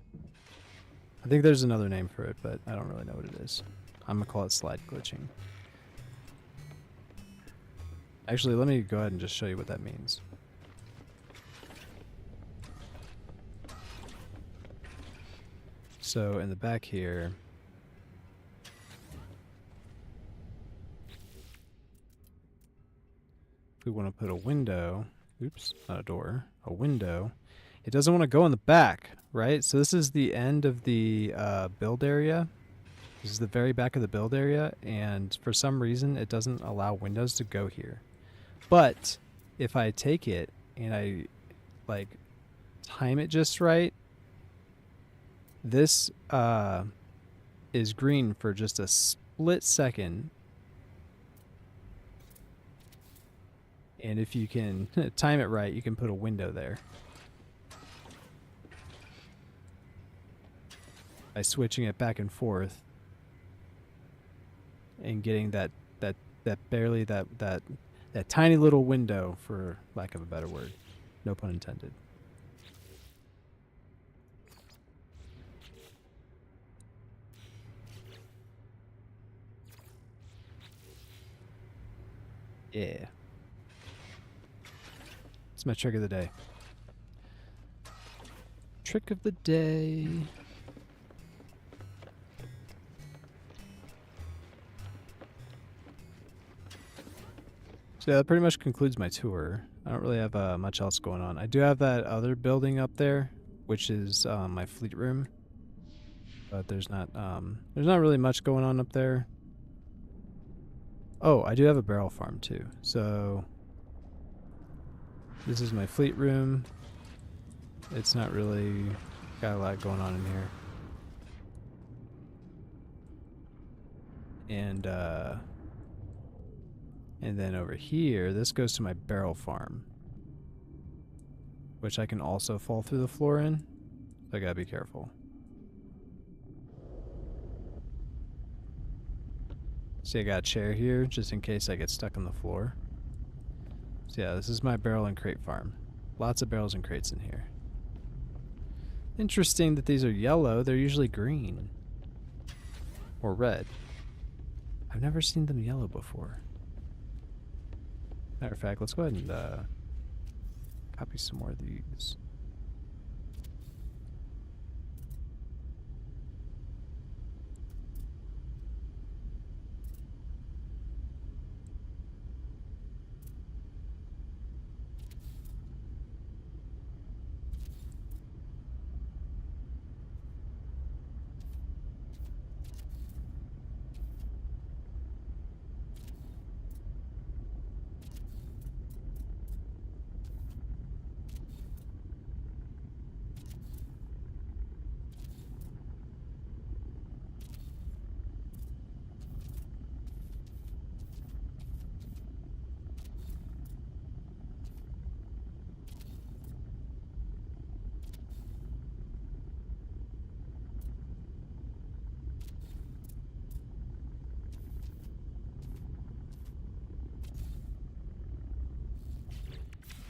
I think there's another name for it, but I don't really know what it is. I'm gonna call it slide glitching. Actually, let me go ahead and just show you what that means. So in the back here, if we want to put a window, oops, not a door, a window, it doesn't want to go in the back, right? So this is the end of the build area. This is the very back of the build area, and for some reason it doesn't allow windows to go here. But if I take it and I like time it just right, this is green for just a split second. And if you can time it right, you can put a window there. By switching it back and forth and getting that tiny little window, for lack of a better word. No pun intended. Yeah. It's my trick of the day. Trick of the day. So yeah, that pretty much concludes my tour. I don't really have much else going on. I do have that other building up there, which is my fleet room. But there's not really much going on up there. Oh, I do have a barrel farm too. So this is my fleet room. It's not really got a lot going on in here. And then over here, this goes to my barrel farm, which I can also fall through the floor in. So I gotta be careful. See, I got a chair here just in case I get stuck on the floor. So yeah, this is my barrel and crate farm. Lots of barrels and crates in here. Interesting that these are yellow. They're usually green. Or red. I've never seen them yellow before. Matter of fact, let's go ahead and copy some more of these.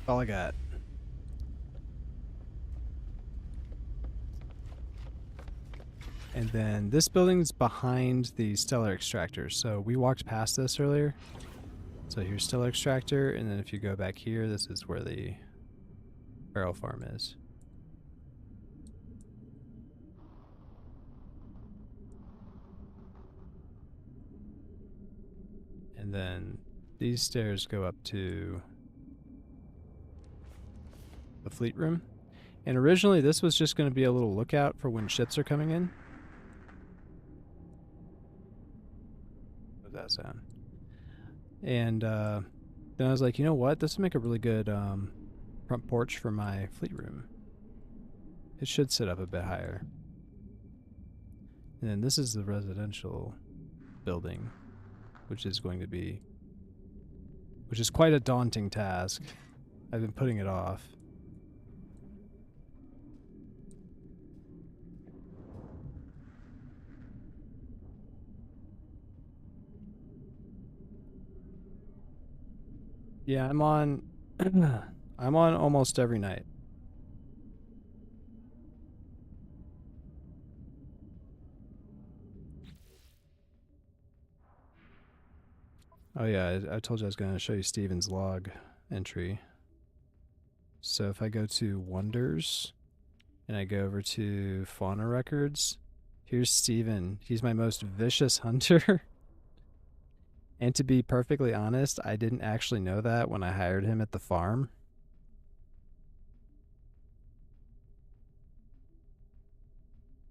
All I got. And then this building's behind the stellar extractor. So we walked past this earlier. So here's stellar extractor, and then if you go back here, this is where the barrel farm is. And then these stairs go up to the fleet room. And originally this was just going to be a little lookout for when ships are coming in. What does that sound? And then I was like, you know what? This would make a really good front porch for my fleet room. It should sit up a bit higher. And then this is the residential building, which is quite a daunting task. I've been putting it off. Yeah, I'm on I'm on almost every night. Oh yeah, I told you I was going to show you Steven's log entry. So if I go to Wonders and I go over to Fauna Records, here's Steven. He's my most vicious hunter. And to be perfectly honest, I didn't actually know that when I hired him at the farm.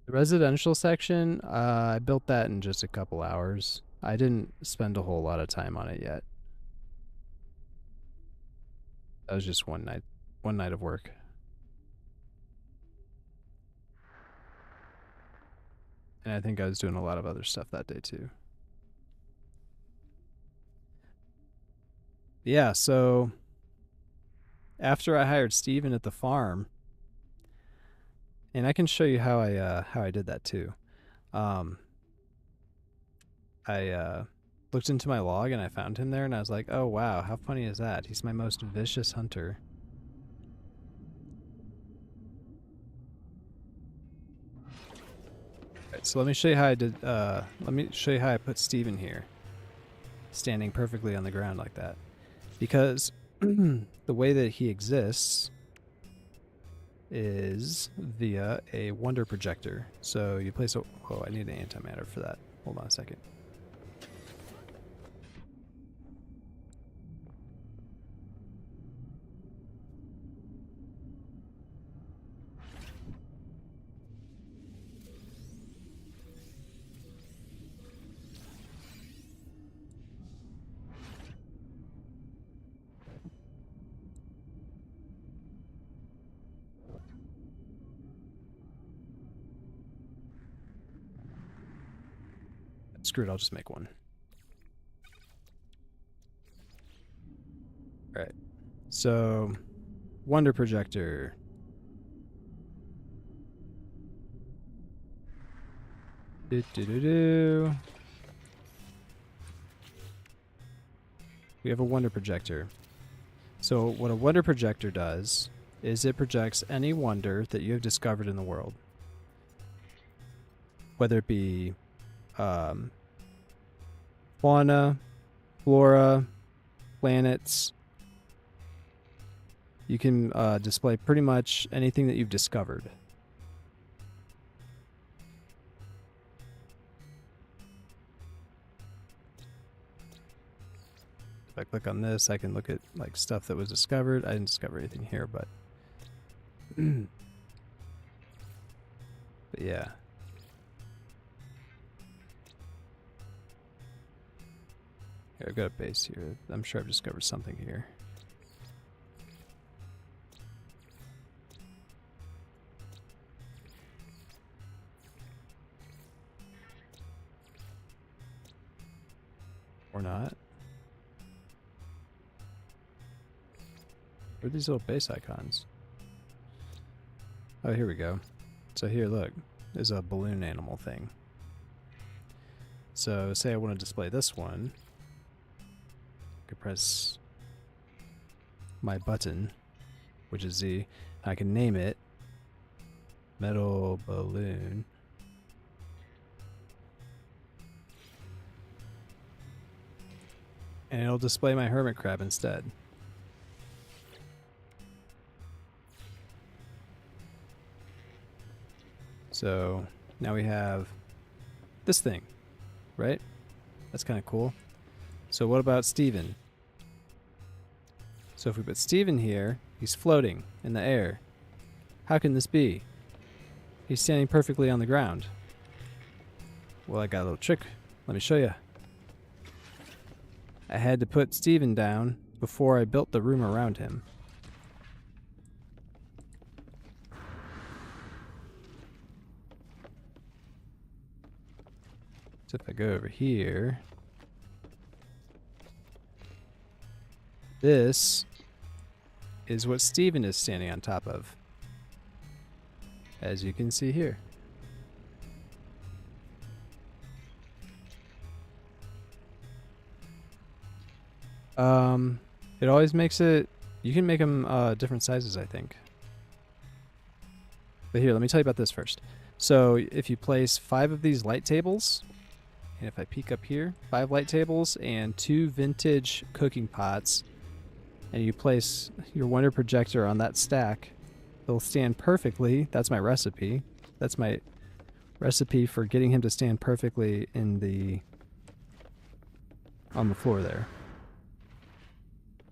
The residential section, I built that in just a couple hours. I didn't spend a whole lot of time on it yet. That was just one night of work. And I think I was doing a lot of other stuff that day too. Yeah, so after I hired Steven at the farm, and I can show you how I did that too. I looked into my log and I found him there, and I was like, oh wow, how funny is that? He's my most vicious hunter. Alright, so let me show you how I did. Let me show you how I put Steven here, standing perfectly on the ground like that. Because the way that he exists is via a wonder projector. So you place a... Oh, I need an antimatter for that. Hold on a second. Screw it, I'll just make one. Alright. So, wonder projector. We have a wonder projector. So what a wonder projector does is it projects any wonder that you have discovered in the world. Whether it be fauna, flora, planets. You can display pretty much anything that you've discovered. If I click on this, I can look at like stuff that was discovered. I didn't discover anything here, but but yeah. Here, I've got a base here. I'm sure I've discovered something here. Or not. Where are these little base icons? Oh, here we go. So here, look. There's a balloon animal thing. So say I want to display this one. I could press my button, which is Z. I can name it Metal Balloon. And it'll display my hermit crab instead. So now we have this thing, right? That's kind of cool. So what about Steven? So if we put Steven here, he's floating in the air. How can this be? He's standing perfectly on the ground. Well, I got a little trick. Let me show you. I had to put Steven down before I built the room around him. So if I go over here, this is what Steven is standing on top of, as you can see here. It always makes it, you can make them different sizes, I think. But here, let me tell you about this first. So if you place 5 of these light tables, and if I peek up here, 5 light tables and 2 vintage cooking pots, and you place your wonder projector on that stack, they'll stand perfectly. That's my recipe. That's my recipe for getting him to stand perfectly in the on the floor there.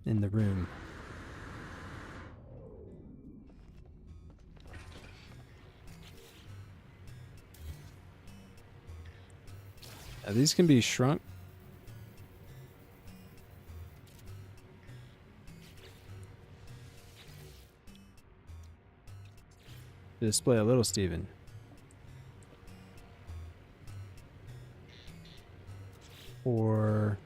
In the room. Now these can be shrunk. To display a little Steven. Or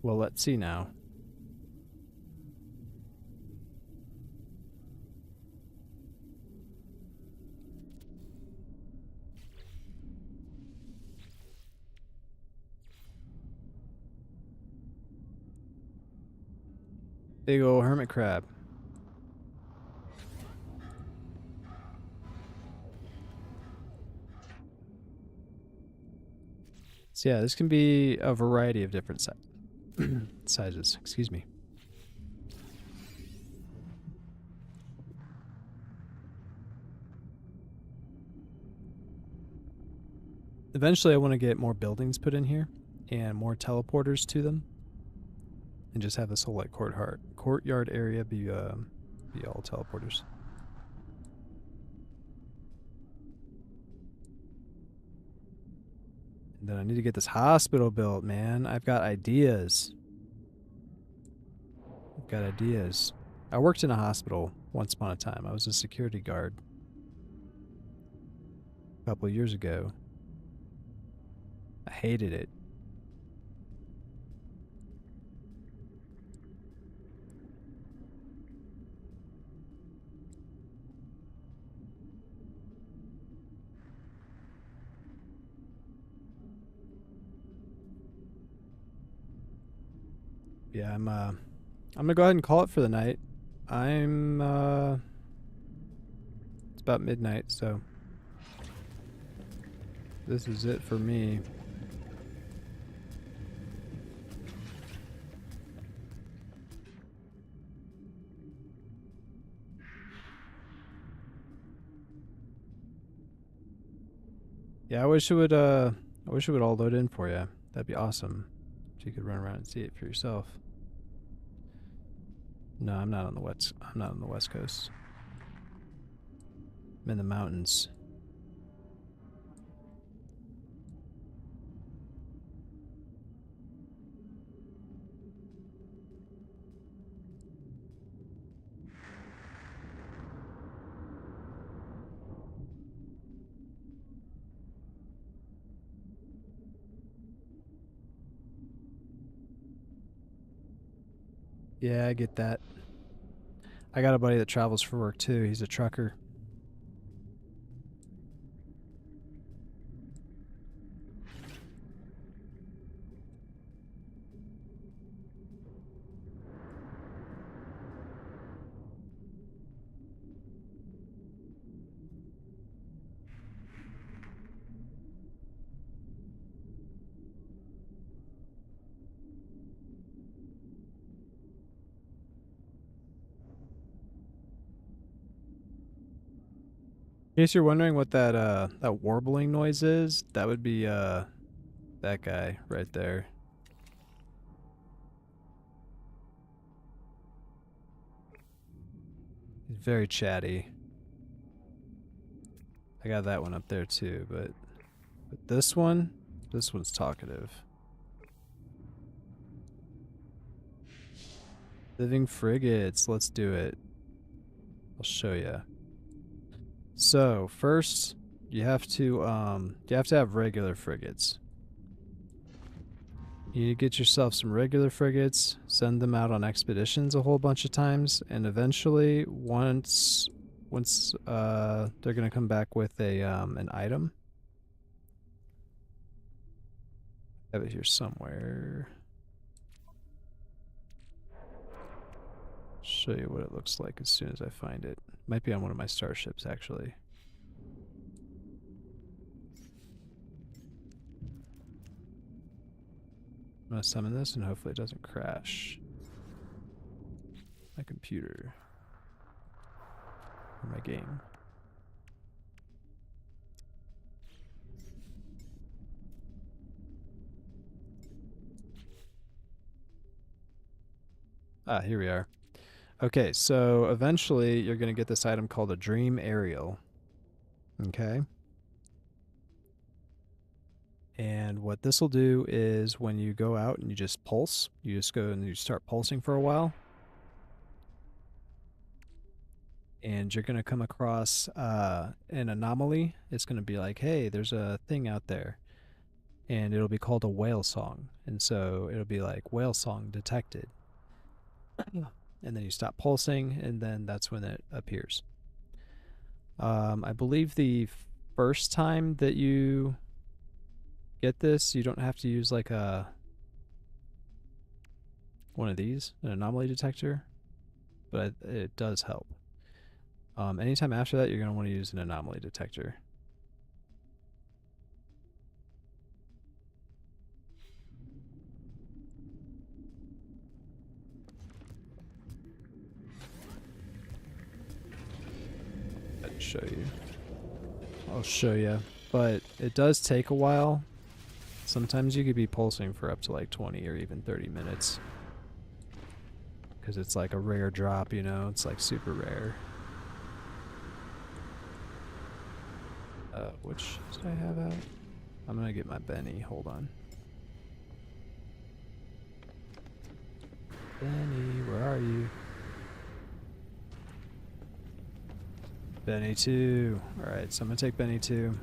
well, let's see now. Big old hermit crab. So yeah, this can be a variety of different sizes. Excuse me. Eventually, I want to get more buildings put in here and more teleporters to them, and just have this whole like courtyard area be all teleporters. And then I need to get this hospital built, man. I've got ideas. I worked in a hospital once upon a time. I was a security guard a couple of years ago. I hated it. Yeah, I'm gonna go ahead and call it for the night. It's about midnight, so this is it for me. Yeah, I wish it would all load in for you. That'd be awesome. If you could run around and see it for yourself. No, I'm not on the West Coast. I'm in the mountains. Yeah, I get that. I got a buddy that travels for work too. He's a trucker. In case you're wondering what that warbling noise is, that would be that guy right there. He's very chatty. I got that one up there too, but this one's talkative. Living frigates, let's do it. I'll show you. So first, you have to have regular frigates. You need to get yourself some regular frigates, send them out on expeditions a whole bunch of times, and eventually, once they're gonna come back with a an item. I have it here somewhere. Show you what it looks like as soon as I find it. Might be on one of my starships, actually. I'm gonna summon this and hopefully it doesn't crash my computer or my game. Ah, here we are. Okay, so eventually you're going to get this item called a Dream Aerial. Okay. And what this will do is when you go out and you just pulse, you just go and you start pulsing for a while. And you're going to come across an anomaly. It's going to be like, hey, there's a thing out there. And it'll be called a whale song. And so it'll be like whale song detected. And then you stop pulsing, and then that's when it appears. I believe the first time that you get this, you don't have to use like one of these, an anomaly detector, but it does help. Anytime after that, you're going to want to use an anomaly detector. I'll show you. I'll show you, but it does take a while. Sometimes you could be pulsing for up to like 20 or even 30 minutes. Because it's like a rare drop, you know? It's like super rare. Which did I have out? I'm gonna get my Benny. Hold on. Benny, where are you? Benny 2. Alright, so I'm gonna take Benny 2.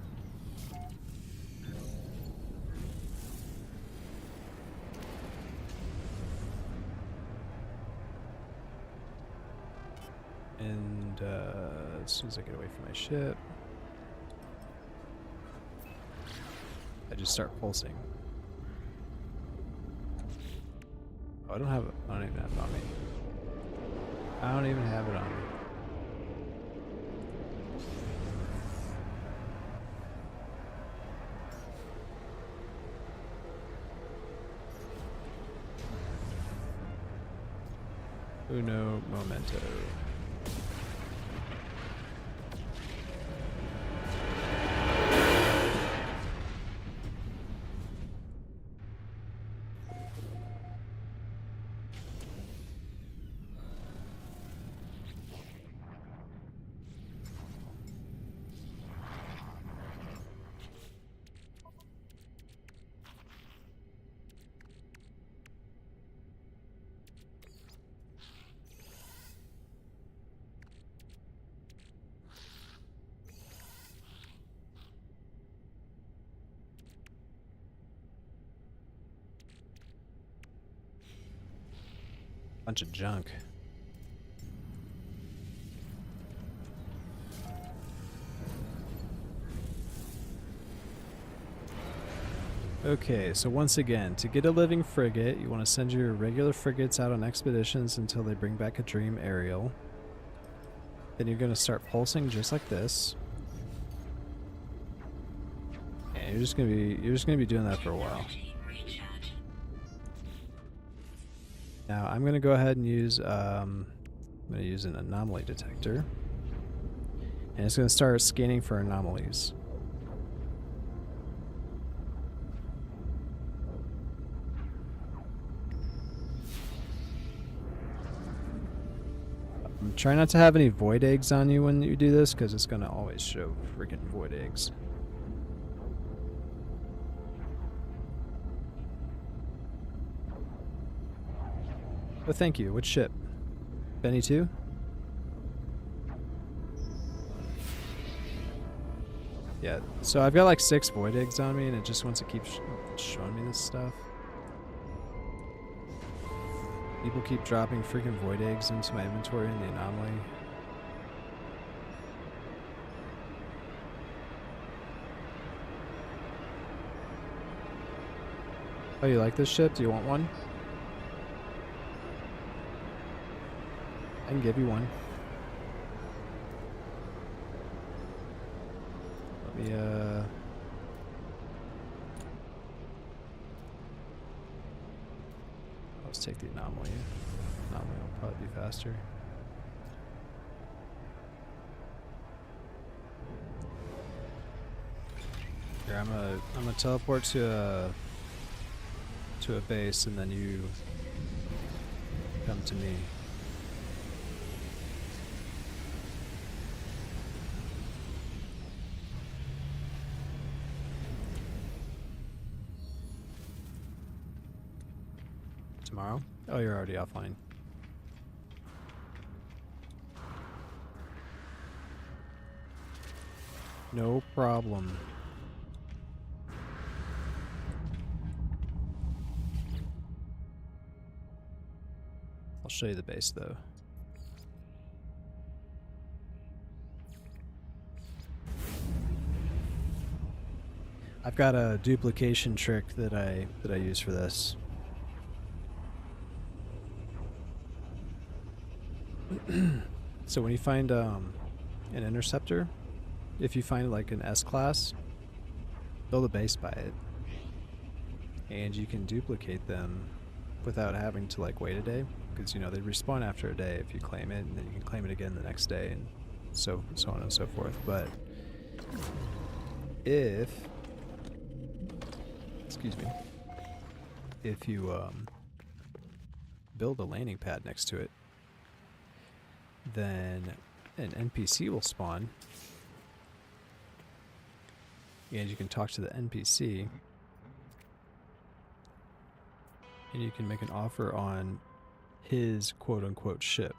And as soon as I get away from my ship, I just start pulsing. Oh, I don't even have it on me. I don't even have it on me. Uno momento. Bunch of junk. Okay, so once again, to get a living frigate, you want to send your regular frigates out on expeditions until they bring back a Dream Aerial. Then you're going to start pulsing just like this. And you're just going to be doing that for a while. Now I'm going to go ahead and use I'm going to use an anomaly detector. And it's going to start scanning for anomalies. Try not to have any void eggs on you when you do this, because it's going to always show freaking void eggs. Oh, thank you. Which ship? Benny 2? Yeah, so I've got like 6 void eggs on me, and it just wants to keep showing me this stuff. People keep dropping freaking void eggs into my inventory in the anomaly. Oh, you like this ship? Do you want one? I can give you one. Let me, let's take the anomaly. Anomaly will probably be faster. Here, I'm gonna teleport to a base, and then you come to me. Tomorrow? Oh, you're already offline. No problem. I'll show you the base though. I've got a duplication trick that I use for this. So when you find an interceptor, if you find like an S-class, build a base by it. And you can duplicate them without having to like wait a day, because you know they respawn after a day if you claim it, and then you can claim it again the next day, and so on and so forth. But if you build a landing pad next to it, then an NPC will spawn, and you can talk to the NPC, and you can make an offer on his quote-unquote ship.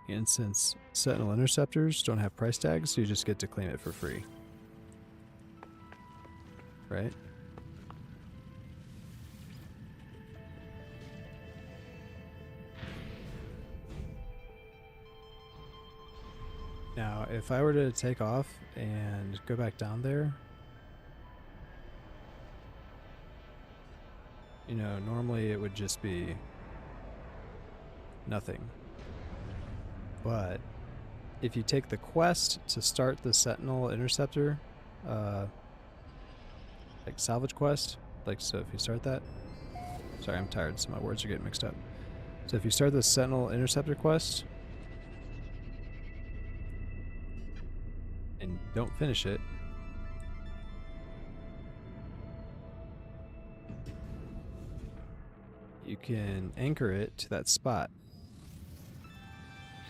And since Sentinel Interceptors don't have price tags, you just get to claim it for free. Right? Now, if I were to take off and go back down there, you know, normally it would just be nothing. But if you take the quest to start the Sentinel Interceptor, like salvage quest, like, so if you start that, sorry, I'm tired, so my words are getting mixed up. So if you start the Sentinel Interceptor quest and don't finish it, you can anchor it to that spot.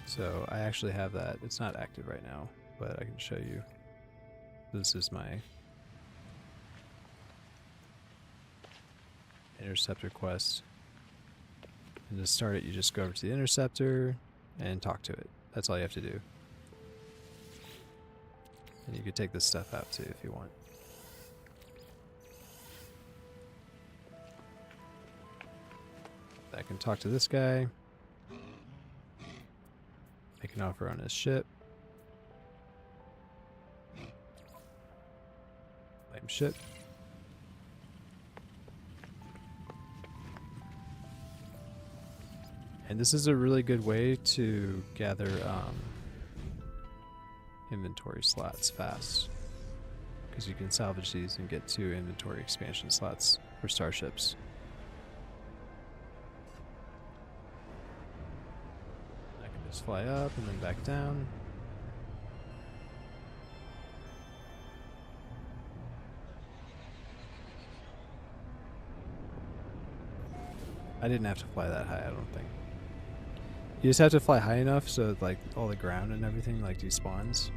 So I actually have that. It's not active right now, but I can show you. This is my interceptor quest. And to start it, you just go over to the interceptor and talk to it. That's all you have to do. And you could take this stuff out too if you want. I can talk to this guy. Make an offer on his ship. Claim ship. And this is a really good way to gather inventory slots fast, because you can salvage these and get 2 inventory expansion slots for starships. I can just fly up and then back down. I didn't have to fly that high, I don't think. You just have to fly high enough so like all the ground and everything like despawns.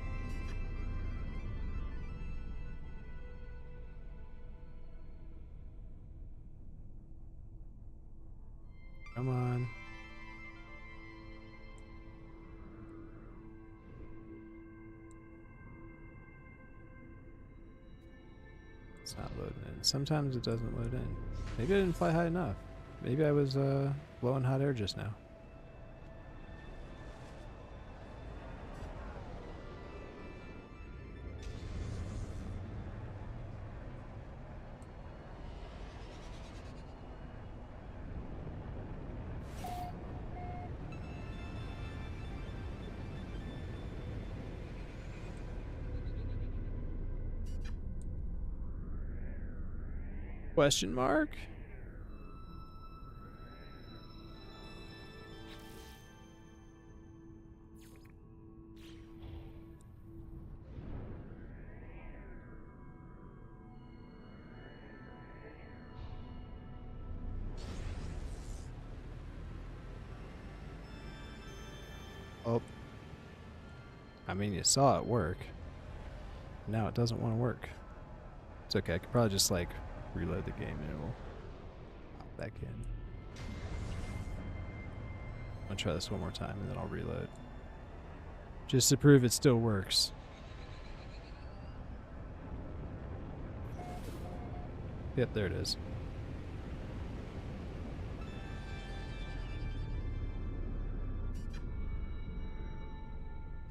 Come on. It's not loading in. Sometimes it doesn't load in. Maybe I didn't fly high enough. Maybe I was blowing hot air just now. Question mark? Oh. I mean, you saw it work. Now it doesn't want to work. It's okay. I could probably just like reload the game and it will pop back in. I'll try this one more time and then I'll reload. Just to prove it still works. Yep, there it is.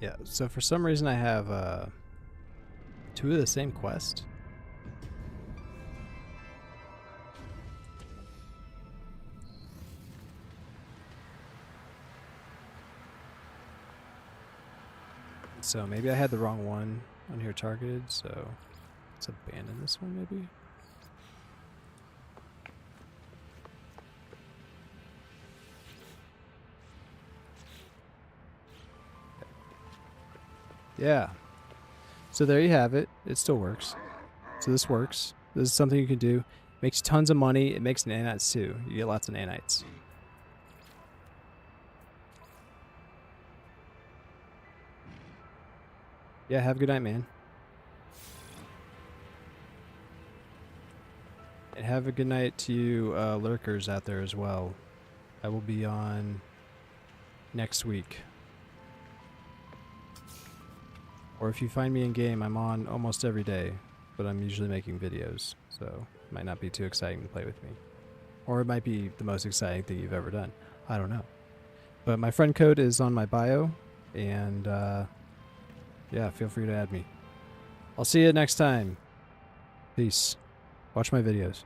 Yeah, so for some reason I have 2 of the same quest. So maybe I had the wrong one on here targeted, so let's abandon this one maybe. Yeah. So there you have it. It still works. So this works. This is something you can do. Makes tons of money. It makes nanites too. You get lots of nanites. Yeah, have a good night, man. And have a good night to you lurkers out there as well. I will be on next week. Or if you find me in game, I'm on almost every day, but I'm usually making videos, so it might not be too exciting to play with me. Or it might be the most exciting thing you've ever done. I don't know. But my friend code is on my bio, and yeah, feel free to add me. I'll see you next time. Peace. Watch my videos.